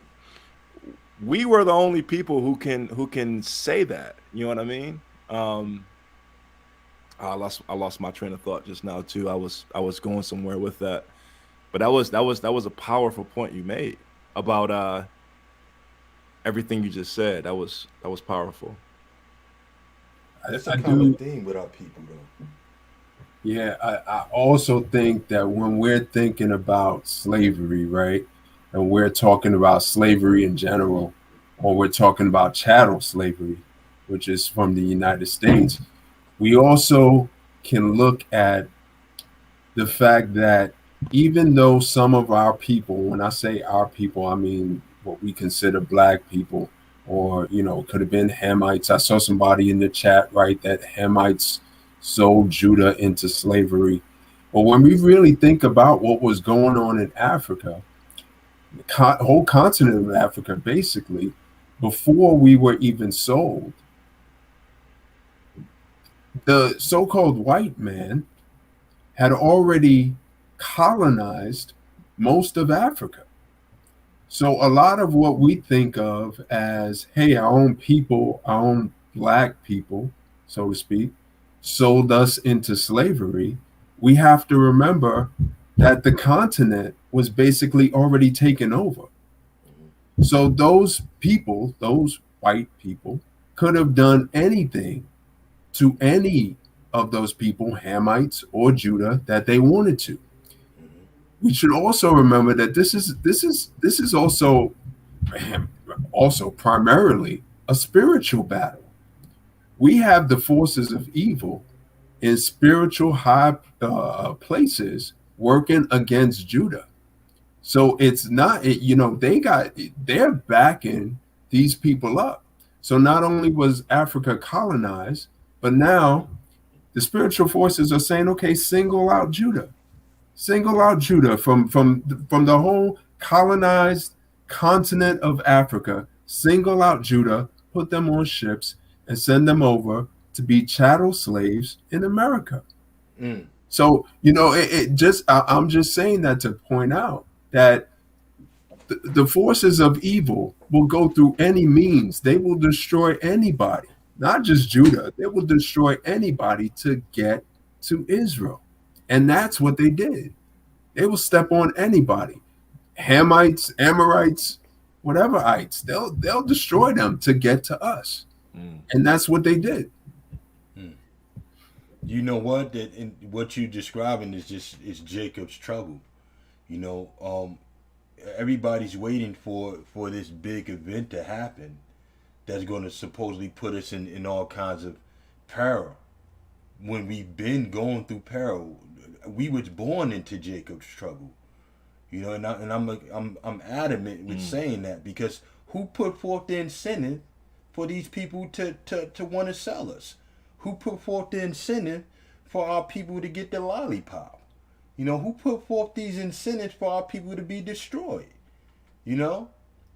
we were the only people who can say that. You know what I mean? I lost my train of thought just now too. I was going somewhere with that, but that was a powerful point you made about everything you just said. That was powerful. That's a I common do. theme with our people, though. Yeah, I also think that when we're thinking about slavery, right, and we're talking about slavery in general, or we're talking about chattel slavery, which is from the United States, we also can look at the fact that even though some of our people, when I say our people, I mean what we consider black people, or could have been Hamites. I saw somebody in the chat, right, that Hamites sold Judah into slavery. But when we really think about what was going on in Africa, the whole continent of Africa, basically, before we were even sold, the so-called white man had already colonized most of Africa. So a lot of what we think of as, hey, our own people, our own black people, so to speak, sold us into slavery, we have to remember that the continent was basically already taken over. So those people, those white people, could have done anything to any of those people, Hamites or Judah, that they wanted to. We should also remember that this is also primarily a spiritual battle. We have the forces of evil in spiritual high places working against Judah. So it's not, they're backing these people up. So not only was Africa colonized, but now the spiritual forces are saying, okay, single out Judah from the whole colonized continent of Africa, single out Judah, put them on ships, and send them over to be chattel slaves in America. So, I'm just saying that to point out that the forces of evil will go through any means. They will destroy anybody, not just Judah. They will destroy anybody to get to Israel. And that's what they did. They will step on anybody. Hamites, Amorites, whatever ites. They'll destroy them to get to us. And that's what they did. You know what? What you're describing is Jacob's trouble. Everybody's waiting for this big event to happen that's going to supposedly put us in all kinds of peril. When we've been going through peril, we was born into Jacob's trouble. And I'm adamant with saying that, because who put forth the incentive for these people to want to sell us? Who put forth the incentive for our people to get the lollipop? Who put forth these incentives for our people to be destroyed? And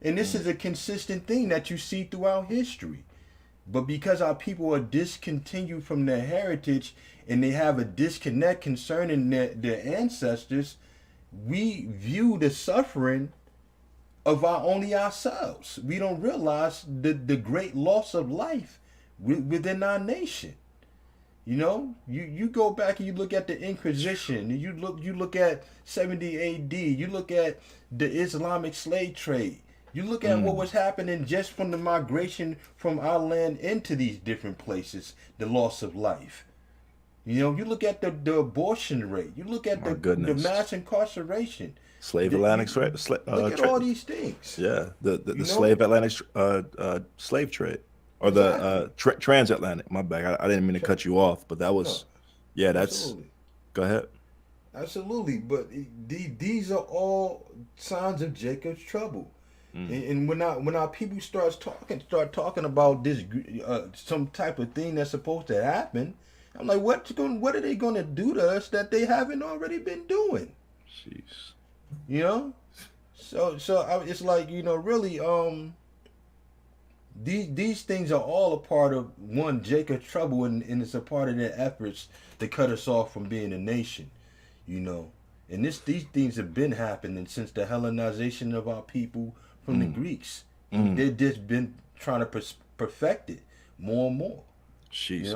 this is a consistent thing that you see throughout history. But because our people are discontinued from their heritage and they have a disconnect concerning their ancestors, we view the suffering of only ourselves. We don't realize the great loss of life within our nation. You go back and you look at the Inquisition, you look at 70 AD, you look at the Islamic slave trade, you look at what was happening just from the migration from our land into these different places, the loss of life. You look at the abortion rate, you look at the mass incarceration, slave Atlantic look at all these things. Yeah, the slave Atlantic slave trade. Or the transatlantic. My bad. I didn't mean to cut you off, but that was, that's. Absolutely. Go ahead. Absolutely, but these are all signs of Jacob's trouble. And when our people start talking about this some type of thing that's supposed to happen, I'm like, what are they going to do to us that they haven't already been doing? Jeez. So it's like, really, These things are all a part of Jacob's trouble, and it's a part of their efforts to cut us off from being a nation, And these things have been happening since the Hellenization of our people from the Greeks. They've just been trying to perfect it more and more. Jeez.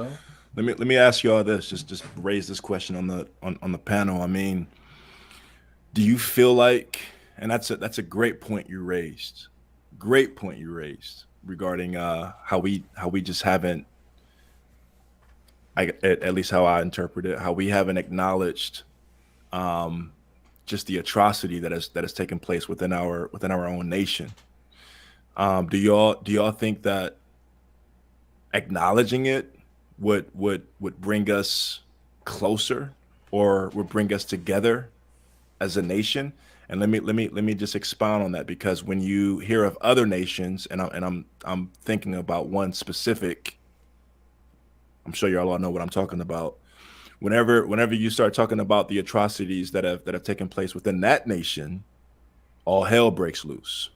Let me ask you all this. Just raise this question on the panel. I mean, do you feel like, and that's a great point you raised. Great point you raised. Regarding how we just haven't, at least how I interpret it, how we haven't acknowledged just the atrocity that has taken place within our own nation. Do y'all think that acknowledging it would bring us closer, or would bring us together as a nation? And let me just expound on that, because when you hear of other nations, and I'm thinking about one specific, I'm sure y'all all know what I'm talking about. Whenever you start talking about the atrocities that have taken place within that nation, all hell breaks loose,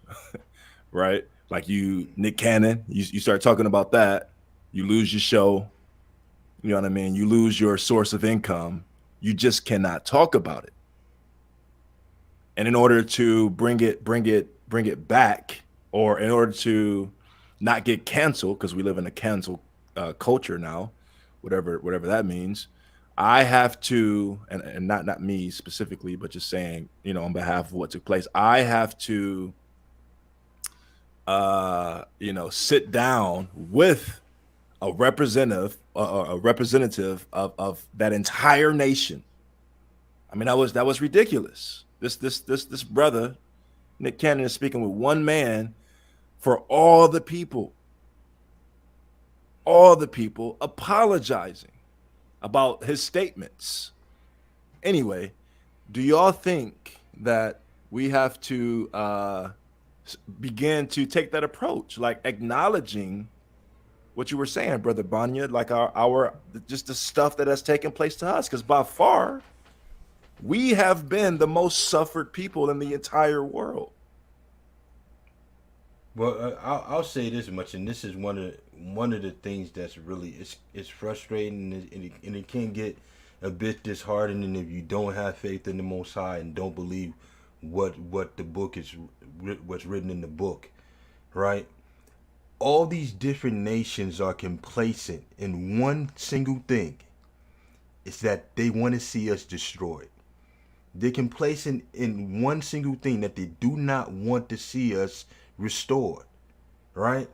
right? Like Nick Cannon, you start talking about that, you lose your show, you know what I mean? You lose your source of income. You just cannot talk about it. And in order to bring it back, or in order to not get canceled, because we live in a cancel culture now, whatever that means, I have to, and not me specifically, but just saying, on behalf of what took place, I have to, sit down with a representative of that entire nation. I mean, that was ridiculous. This brother, Nick Cannon, is speaking with one man for all the people apologizing about his statements. Anyway, do y'all think that we have to begin to take that approach, like acknowledging what you were saying, Brother Banya, like our just the stuff that has taken place to us, because by far we have been the most suffered people in the entire world. Well, I'll say this much, and this is one of the things that's really it's frustrating, and it can get a bit disheartening if you don't have faith in the Most High and don't believe what the book is, what's written in the book, right? All these different nations are complacent in one single thing. It's that they want to see us destroyed. They're complacent in one single thing, that they do not want to see us restored, right?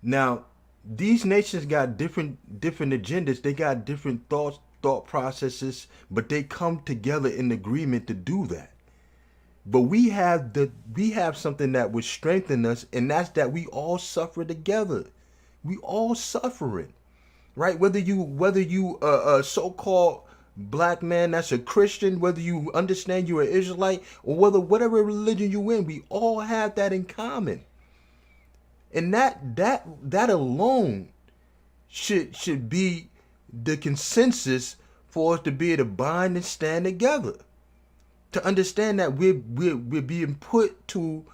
Now, these nations got different agendas. They got different thought processes, but they come together in agreement to do that. But we have something that would strengthen us, and that's that we all suffer together. We all suffering, right? Whether you a so-called black man that's a Christian, whether you understand you're an Israelite, or whatever religion you in, we all have that in common. And that alone should be the consensus for us to be able to bind and stand together. To understand that we're being put to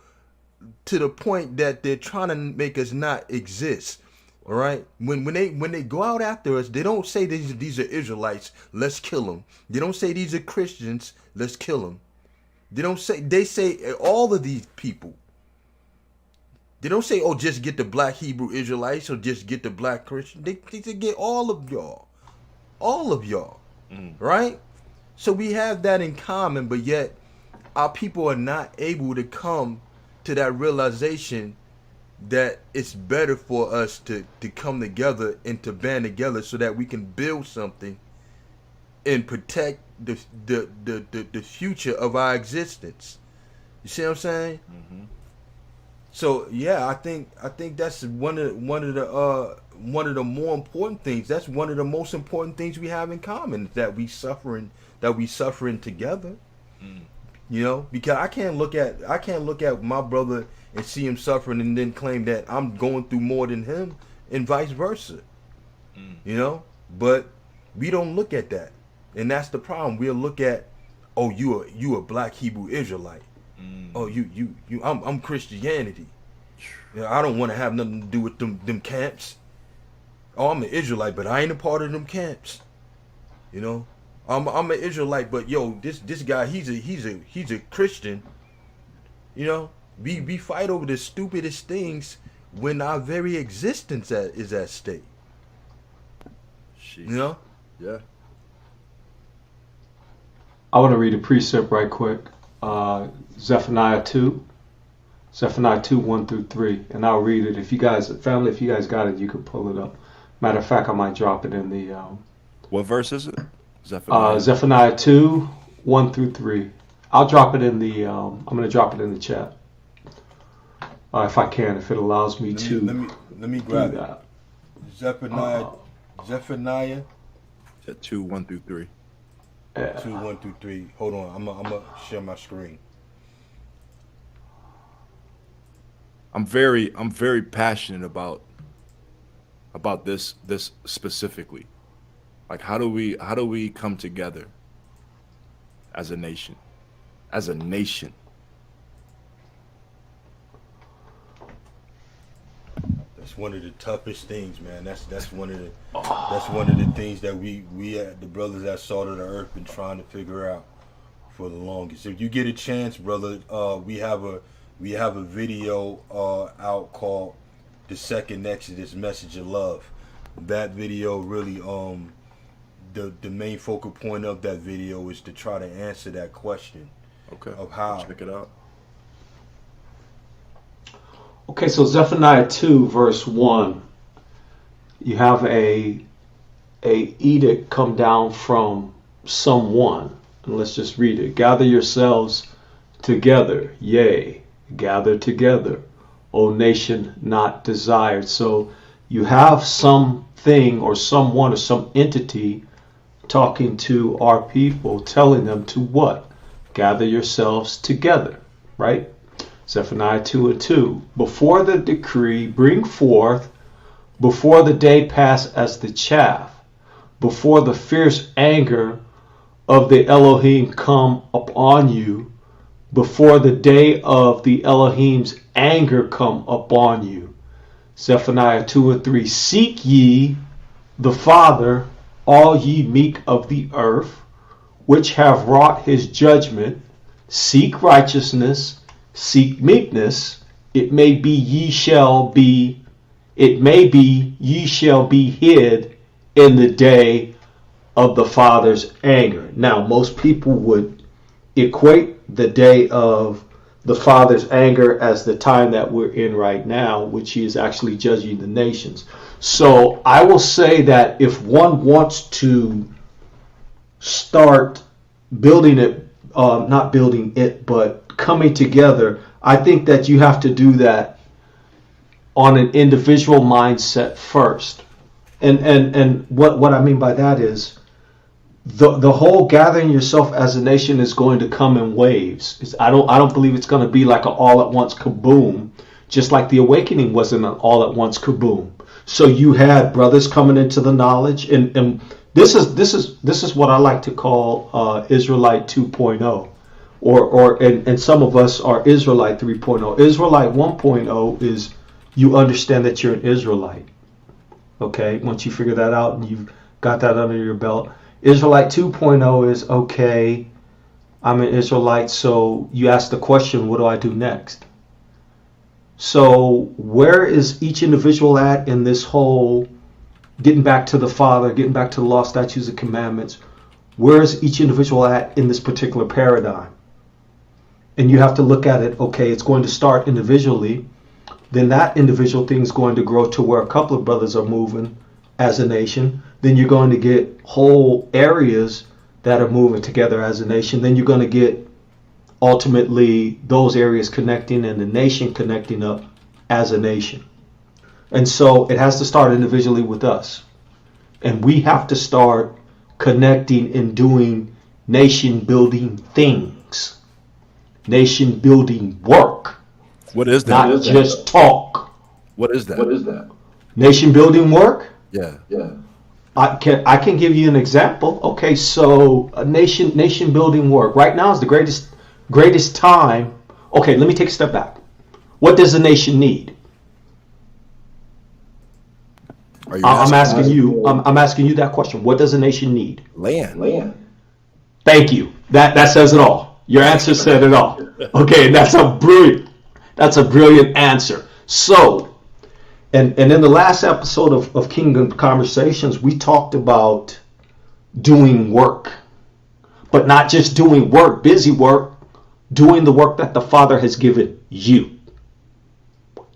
the point that they're trying to make us not exist. All right. When they go out after us, they don't say these are Israelites, let's kill them. They don't say these are Christians, let's kill them. They say all of these people. They don't say, oh, just get the black Hebrew Israelites or just get the black Christian. They get all of y'all, right? So we have that in common, but yet our people are not able to come to that realization that it's better for us to come together and to band together so that we can build something and protect the future of our existence. You see what I'm saying? Mm-hmm. So yeah, I think that's one of the more important things. That's one of the most important things we have in common, that we suffering together. Mm. You know, because I can't look at my brother and see him suffering and then claim that I'm going through more than him, and vice versa. Mm. You know, but we don't look at that, and that's the problem. We'll look at, oh, you a black Hebrew Israelite. Mm. Oh, I'm Christianity. You know, I don't want to have nothing to do with them camps. Oh, I'm an Israelite, but I ain't a part of them camps. You know, I'm an Israelite, but yo, this guy, he's a Christian. You know, we fight over the stupidest things when our very existence is at stake. Jeez. You know? Yeah. I want to read a precept right quick. Zephaniah 2, 1 through 3, and I'll read it. If you guys got it, you can pull it up. Matter of fact, I might drop it in the. What verse is it? Zephaniah 2, 1 through 3. I'll drop it in the. I'm going to drop it in the chat. If I can, if it allows me to. Let me grab it. Zephaniah. 2, 1 through 3. 2, 1 through 3. Hold on, I'm gonna share my screen. I'm very passionate about this specifically. Like, how do we come together as a nation? As a nation. That's one of the toughest things, man. That's one of the things that we the brothers that salt of the earth been trying to figure out for the longest. If you get a chance, brother, we have a video out called "The Second Exodus: Message of Love." That video really the main focal point of that video is to try to answer that question. Okay. Of how. Check it out. Okay, so Zephaniah 2, verse 1, you have a edict come down from someone, and let's just read it. Gather yourselves together, yea, gather together, O nation not desired. So you have something or someone or some entity talking to our people, telling them to what? Gather yourselves together, right? Zephaniah 2 and 2. Before the decree, bring forth before the day pass as the chaff, before the fierce anger of the Elohim come upon you, before the day of the Elohim's anger come upon you. Zephaniah 2 and 3. Seek ye the Father, all ye meek of the earth, which have wrought his judgment. Seek righteousness, seek meekness. It may be ye shall be hid in the day of the Father's anger. Now, most people would equate the day of the Father's anger as the time that we're in right now, which he is actually judging the nations. So I will say that if one wants to start building it, not building it, but coming together, I think that you have to do that on an individual mindset first. And what I mean by that is the whole gathering yourself as a nation is going to come in waves. I don't believe it's going to be like an all at once kaboom, just like the awakening wasn't an all at once kaboom. So you had brothers coming into the knowledge, and this is what I like to call Israelite 2.0, and some of us are Israelite 3.0. Israelite 1.0 is you understand that you're an Israelite. Okay, once you figure that out and you've got that under your belt. Israelite 2.0 is, okay, I'm an Israelite, so you ask the question, what do I do next? So where is each individual at in this whole getting back to the Father, getting back to the law, statutes, and commandments? Where is each individual at in this particular paradigm? And you have to look at it, okay, it's going to start individually. Then that individual thing is going to grow to where a couple of brothers are moving as a nation. Then you're going to get whole areas that are moving together as a nation. Then you're going to get ultimately those areas connecting and the nation connecting up as a nation. And so it has to start individually with us. And we have to start connecting and doing nation building things, nation building work. What is that? Not just talk. What is that? What is that? Nation building work? Yeah. Yeah. I can give you an example. Okay, so a nation building work. Right now is the greatest time. Okay, let me take a step back. What does a nation need? I'm asking you that question. What does a nation need? Land. Thank you. That says it all. Your answer said it all. Okay, that's a brilliant answer. So, and in the last episode of Kingdom Conversations, we talked about doing work, but not just doing work, busy work, doing the work that the Father has given you.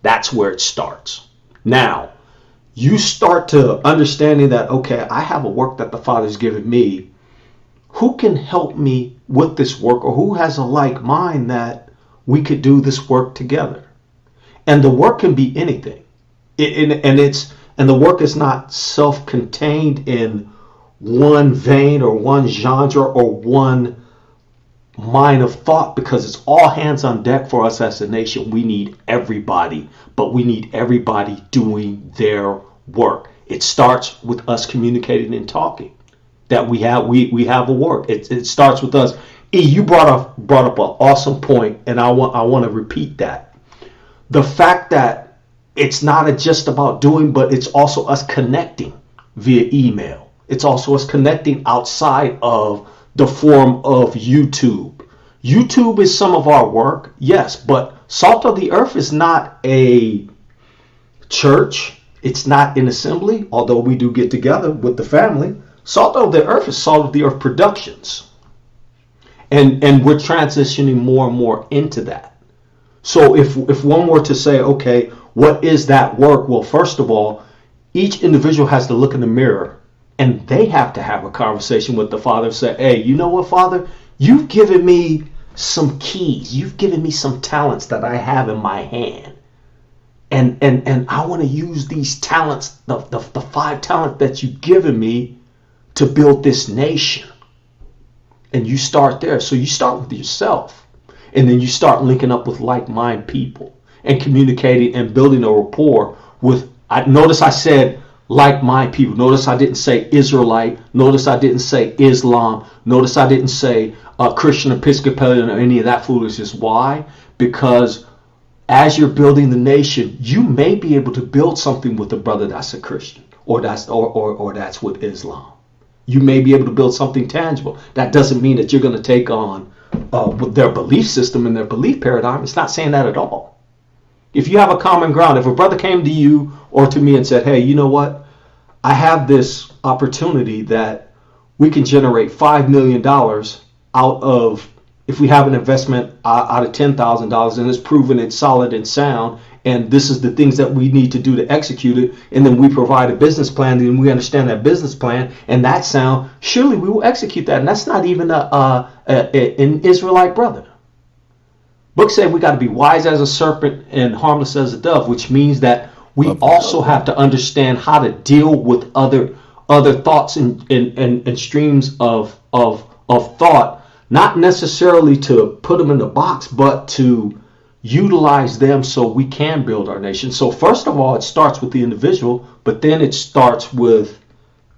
That's where it starts. Now, you start to understanding that, okay, I have a work that the Father's given me. Who can help me with this work, or who has a like mind that we could do this work together? And the work can be anything. And the work is not self-contained in one vein or one genre or one line of thought, because it's all hands on deck for us as a nation. We need everybody, but we need everybody doing their work. It starts with us communicating and talking. That we have a work. It starts with us. E, you brought up an awesome point, and I want to repeat that. The fact that it's not just about doing, but it's also us connecting via email. It's also us connecting outside of the form of YouTube. YouTube is some of our work, yes, but Salt of the Earth is not a church. It's not an assembly, although we do get together with the family. Salt of the Earth is Salt of the Earth Productions. And we're transitioning more and more into that. So if one were to say, okay, what is that work? Well, first of all, each individual has to look in the mirror, and they have to have a conversation with the Father and say, hey, you know what, Father? You've given me some keys. You've given me some talents that I have in my hand. And I want to use these talents, the 5 talents that you've given me, to build this nation. And you start there. So you start with yourself, and then you start linking up with like-minded people and communicating and building a rapport with I notice I said like my people. Notice I didn't say Israelite. Notice I didn't say Islam. Notice I didn't say Christian Episcopalian or any of that foolishness. Why? Because as you're building the nation, you may be able to build something with a brother that's a Christian or that's with Islam. You may be able to build something tangible. That doesn't mean that you're going to take on with their belief system and their belief paradigm. It's not saying that at all. If you have a common ground, if a brother came to you or to me and said, hey, you know what? I have this opportunity that we can generate $5 million out of, if we have an investment out of $10,000 and it's proven it's solid and sound, and this is the things that we need to do to execute it, and then we provide a business plan and we understand that business plan and that's sound, surely we will execute that. And that's not even an Israelite brother. Book said we got to be wise as a serpent and harmless as a dove, which means that we also have to understand how to deal with other thoughts and streams of thought, not necessarily to put them in a box, but to utilize them so we can build our nation. So first of all, it starts with the individual, but then it starts with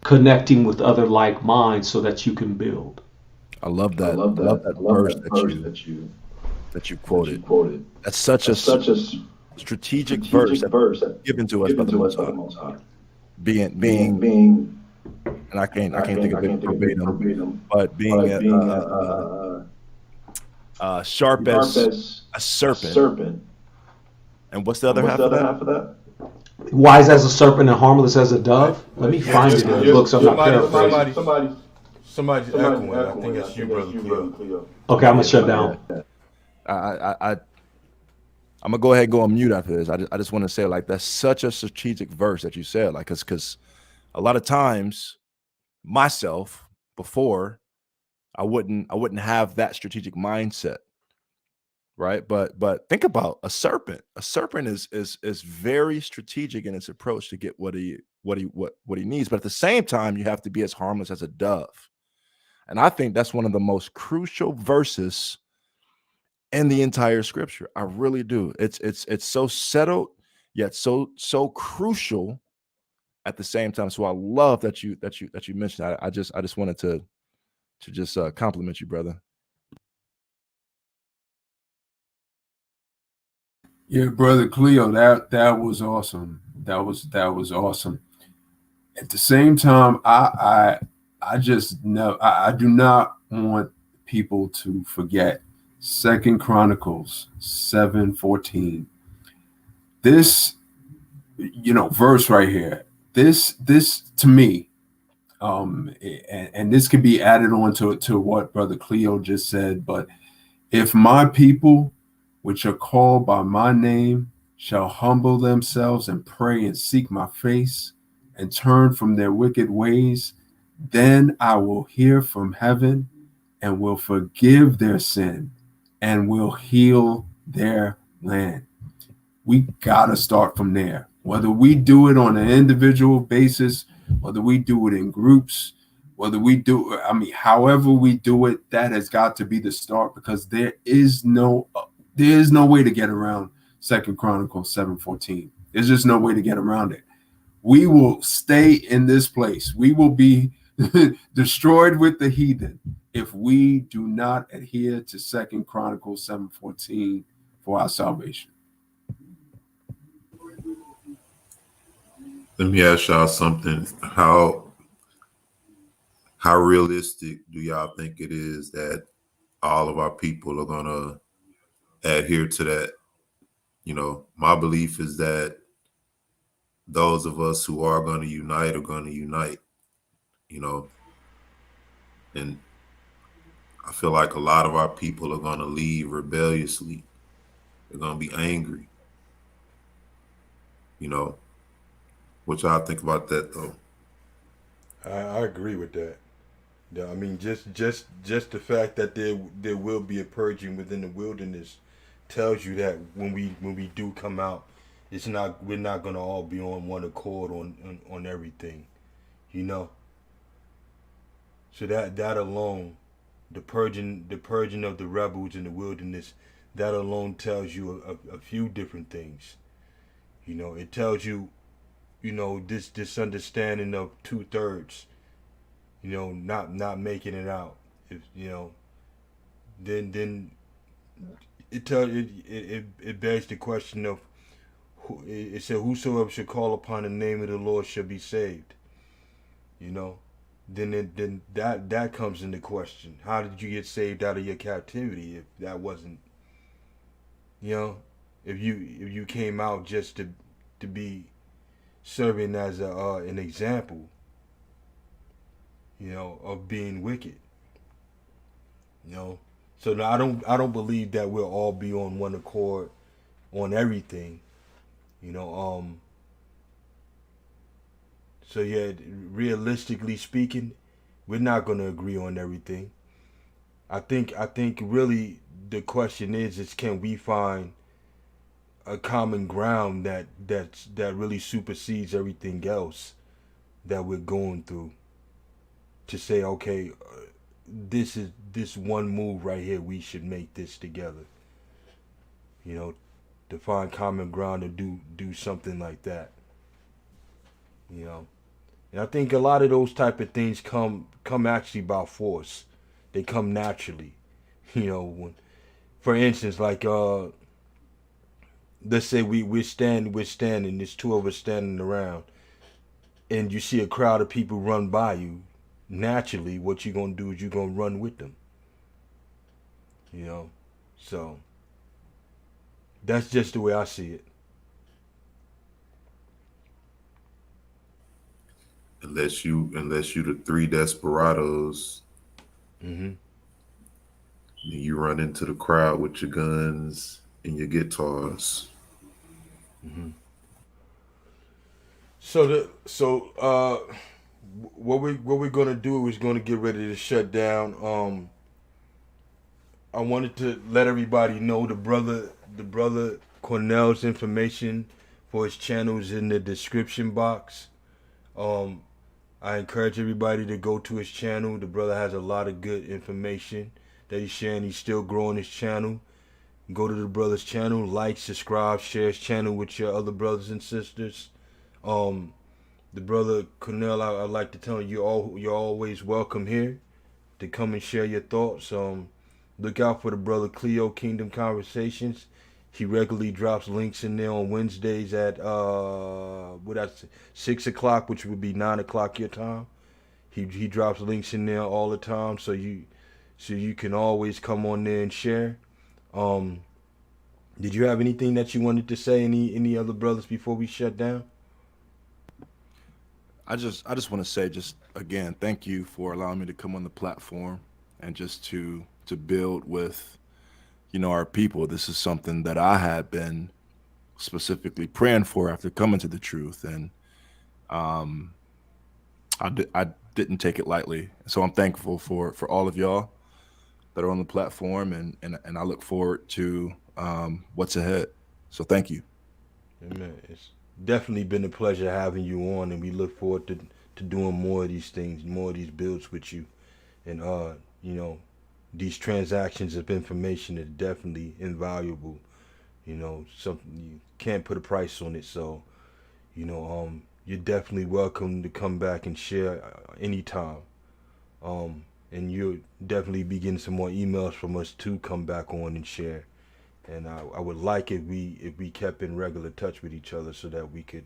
connecting with other like minds so that you can build. I love that. I love that verse that you quoted. That's such a strategic verse that's given to us by the Most High. Being, and I can't think of it verbatim, but being sharp as a serpent. And what's the other half of that? Wise as a serpent and harmless as a dove. Let me find it in the book so I'm not paraphrasing. Somebody's echoing. I think that's you, Brother Cleo. Okay, I'm gonna shut down. I'm gonna go ahead and go on mute after this. I just want to say, like, that's such a strategic verse that you said, like, because a lot of times myself before I wouldn't have that strategic mindset, right? But think about a serpent. A serpent is very strategic in its approach to get what he needs, but at the same time you have to be as harmless as a dove. And I think that's one of the most crucial verses in the entire scripture. I really do. It's so settled yet so crucial at the same time. So I love that you mentioned that. I just wanted to just compliment you, brother. Yeah, Brother Cleo, that was awesome. That was awesome. At the same time, I just know I do not want people to forget 2 Chronicles 7:14. This, verse right here. This to me, and this could be added on to what Brother Cleo just said, but if my people, which are called by my name, shall humble themselves and pray and seek my face and turn from their wicked ways, then I will hear from heaven and will forgive their sin and will heal their land. We got to start from there. Whether we do it on an individual basis, whether we do it in groups, however we do it, that has got to be the start, because there is no way to get around 2 Chronicles 7:14. There's just no way to get around it. We will stay in this place. We will be destroyed with the heathen if we do not adhere to 2 Chronicles 7:14 for our salvation. Let me ask y'all something. How realistic do y'all think it is that all of our people are gonna adhere to that? My belief is that those of us who are going to unite are going to unite, and I feel like a lot of our people are going to leave rebelliously. They're going to be angry. What y'all think about that, though? I agree with that. Yeah, I mean, just the fact that there will be a purging within the wilderness tells you that when we do come out, we're not gonna all be on one accord on everything, So that alone, the purging of the rebels in the wilderness, that alone tells you a few different things. It tells you this understanding of 2/3, not making it out. If then it begs the question of it said whosoever should call upon the name of the Lord shall be saved. You know, then that comes into question. How did you get saved out of your captivity if that wasn't you know if you came out just to be serving as an example of being wicked. You know, so no, I don't believe that we'll all be on one accord on everything. You know, so yeah, realistically speaking, we're not going to agree on everything. I think really the question is can we find a common ground that really supersedes everything else that we're going through to say okay, this is this one move right here, we should make this together. You know, to find common ground to do something like that. You know, and I think a lot of those type of things come actually by force. They come naturally. When, for instance, like let's say we're standing. There's two of us standing around, and you see a crowd of people run by you. Naturally, what you're gonna do is you're gonna run with them. You know, so that's just the way I see it. Unless you the three desperados, Hmm. you run into the crowd with your guns and your guitars. Hmm. So what we're gonna do is gonna get ready to shut down. I wanted to let everybody know the brother Cornel's information for his channel is in the description box. Um, I encourage everybody to go to his channel. The brother has a lot of good information that he's sharing. He's still growing his channel. Go to the brother's channel, like, subscribe, share his channel with your other brothers and sisters. Um, the brother Cornel, I'd like to tell you, you're always welcome here to come and share your thoughts. Look out for the brother Cleo Kingdom Conversations. He regularly drops links in there on Wednesdays at 6 o'clock, which would be 9 o'clock your time. He drops links in there all the time, so you can always come on there and share. Um, did you have anything that you wanted to say? Any other brothers before we shut down? I just want to say just again thank you for allowing me to come on the platform and just to build with our people. This is something that I had been specifically praying for after coming to the truth, and um, I didn't take it lightly. So I'm thankful for all of y'all that are on the platform, and I look forward to what's ahead. So thank you. Amen. It's definitely been a pleasure having you on, and we look forward to doing more of these things, more of these builds with you. And you know, these transactions of information are definitely invaluable. Something you can't put a price on it. So, you're definitely welcome to come back and share anytime. And you'll definitely be getting some more emails from us to come back on and share. And I would like if we kept in regular touch with each other so that we could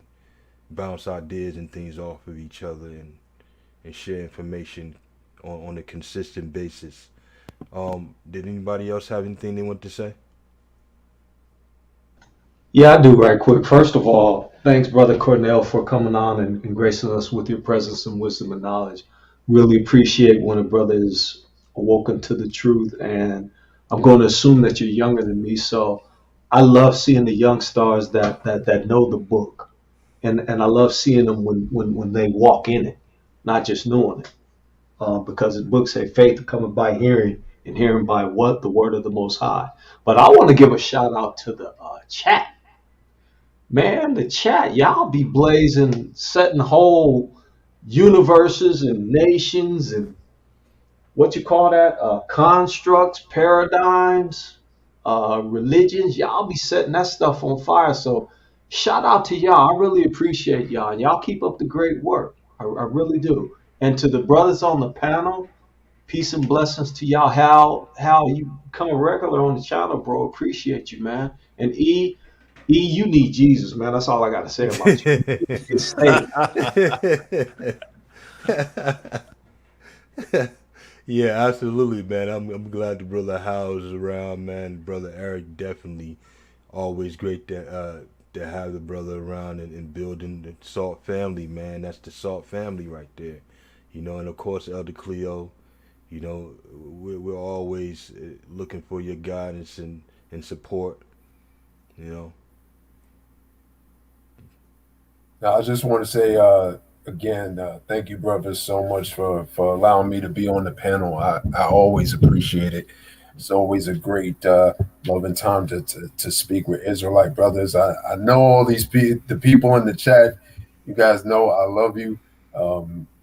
bounce ideas and things off of each other and share information on a consistent basis. Did anybody else have anything they want to say? Yeah, I do right quick. First of all, thanks, Brother Cornell, for coming on and gracing us with your presence and wisdom and knowledge. Really appreciate when a brother is awoken to the truth. And I'm going to assume that you're younger than me. So I love seeing the young stars that know the book. And I love seeing them when they walk in it, not just knowing it. Because the book say faith coming by hearing and hearing by what? The word of the Most High. But I want to give a shout out to the chat. Man, the chat, y'all be blazing, setting whole universes and nations and what you call that? Constructs, paradigms, religions. Y'all be setting that stuff on fire. So Shout out to y'all. I really appreciate y'all. Y'all keep up the great work. I really do. And to the brothers on the panel, peace and blessings to y'all. How you become a regular on the channel, bro. Appreciate you, man. And you need Jesus, man. That's all I got to say about you. Get saved. Yeah, absolutely, man. I'm glad the brother Howes is around, man. Brother Eric definitely always great to have the brother around and building the Salt family, man. That's the Salt family right there, you know. And of course, Elder Cleo, you know, we're always looking for your guidance and support, you know. Now, I just want to say again, thank you, brothers, so much for allowing me to be on the panel. I always appreciate it. It's always a great loving time to speak with Israelite brothers. I know all the people in the chat. You guys know I love you.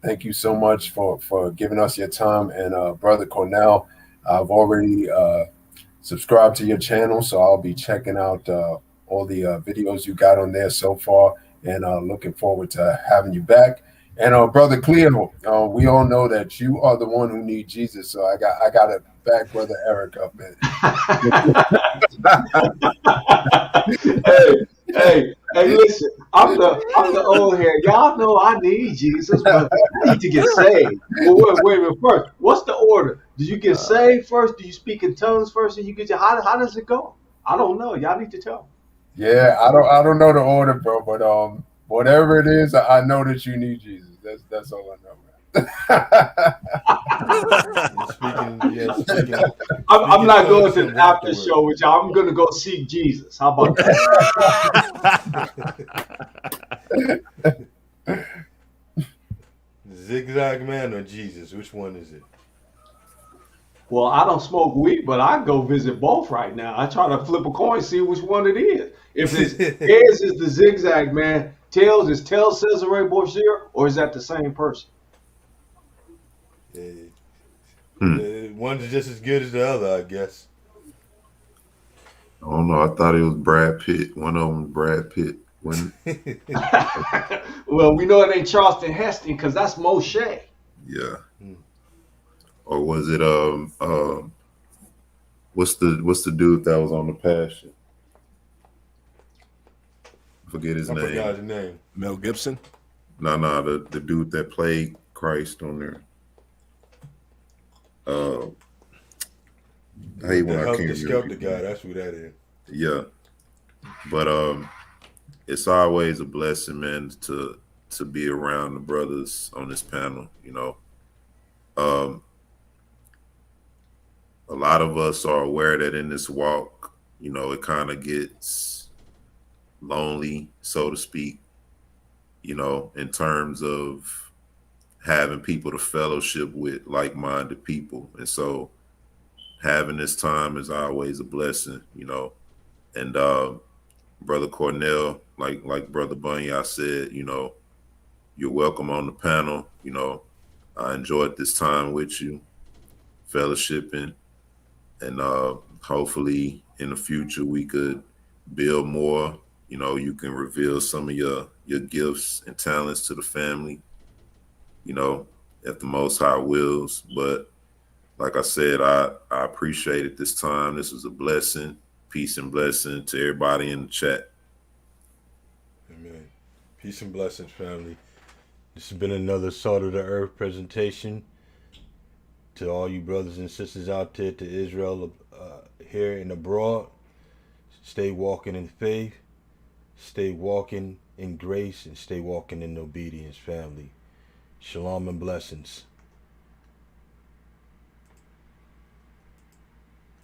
Thank you so much for giving us your time. And brother Cornel, I've already subscribe to your channel, so I'll be checking out all the videos you got on there so far, and looking forward to having you back. And brother Cleo, we all know that you are the one who needs Jesus, so I got to back brother Eric up. Hey, listen, I'm the old hair. Y'all know I need Jesus, but I need to get saved. Well, wait a minute first. What's the order? Do you get saved first? Do you speak in tongues first, and you get your how does it go? I don't know. Y'all need to tell me. Yeah, I don't know the order, bro, but whatever it is, I know that you need Jesus. That's all I know, Speaking, I'm not going to the after show with y'all. I'm going to go see Jesus. How about that? Zigzag man or Jesus? Which one is it? Well, I don't smoke weed, but I go visit both right now. I try to flip a coin, see which one it is. If it's heads is the zigzag man, tails is Cesare Borgia, or is that the same person? One's just as good as the other, I guess. I don't know. I thought it was Brad Pitt. One of them was Brad Pitt. Well, we know it ain't Charleston Heston because that's Moshe. Yeah. Or was it what's the dude that was on the Passion? Forget his name. I forgot his name. Mel Gibson? No, the dude that played Christ on there. The Skelter guy, that's who that is. Yeah. But it's always a blessing, man, to be around the brothers on this panel, you know. A lot of us are aware that in this walk, you know, it kind of gets lonely, so to speak, you know, in terms of having people to fellowship with, like-minded people. And so having this time is always a blessing, you know. And Brother Cornel, like Brother Bunya said, you know, you're welcome on the panel. You know, I enjoyed this time with you, fellowshipping, and hopefully in the future we could build more. You know, you can reveal some of your gifts and talents to the family, you know, if the Most High wills. But like I said, I appreciated this time. This was a blessing. Peace and blessing to everybody in the chat. Amen. Peace and blessings, family. This has been another Salt of the Earth presentation. To all you brothers and sisters out there, to Israel here and abroad, stay walking in faith, stay walking in grace, and stay walking in obedience, family. Shalom and blessings.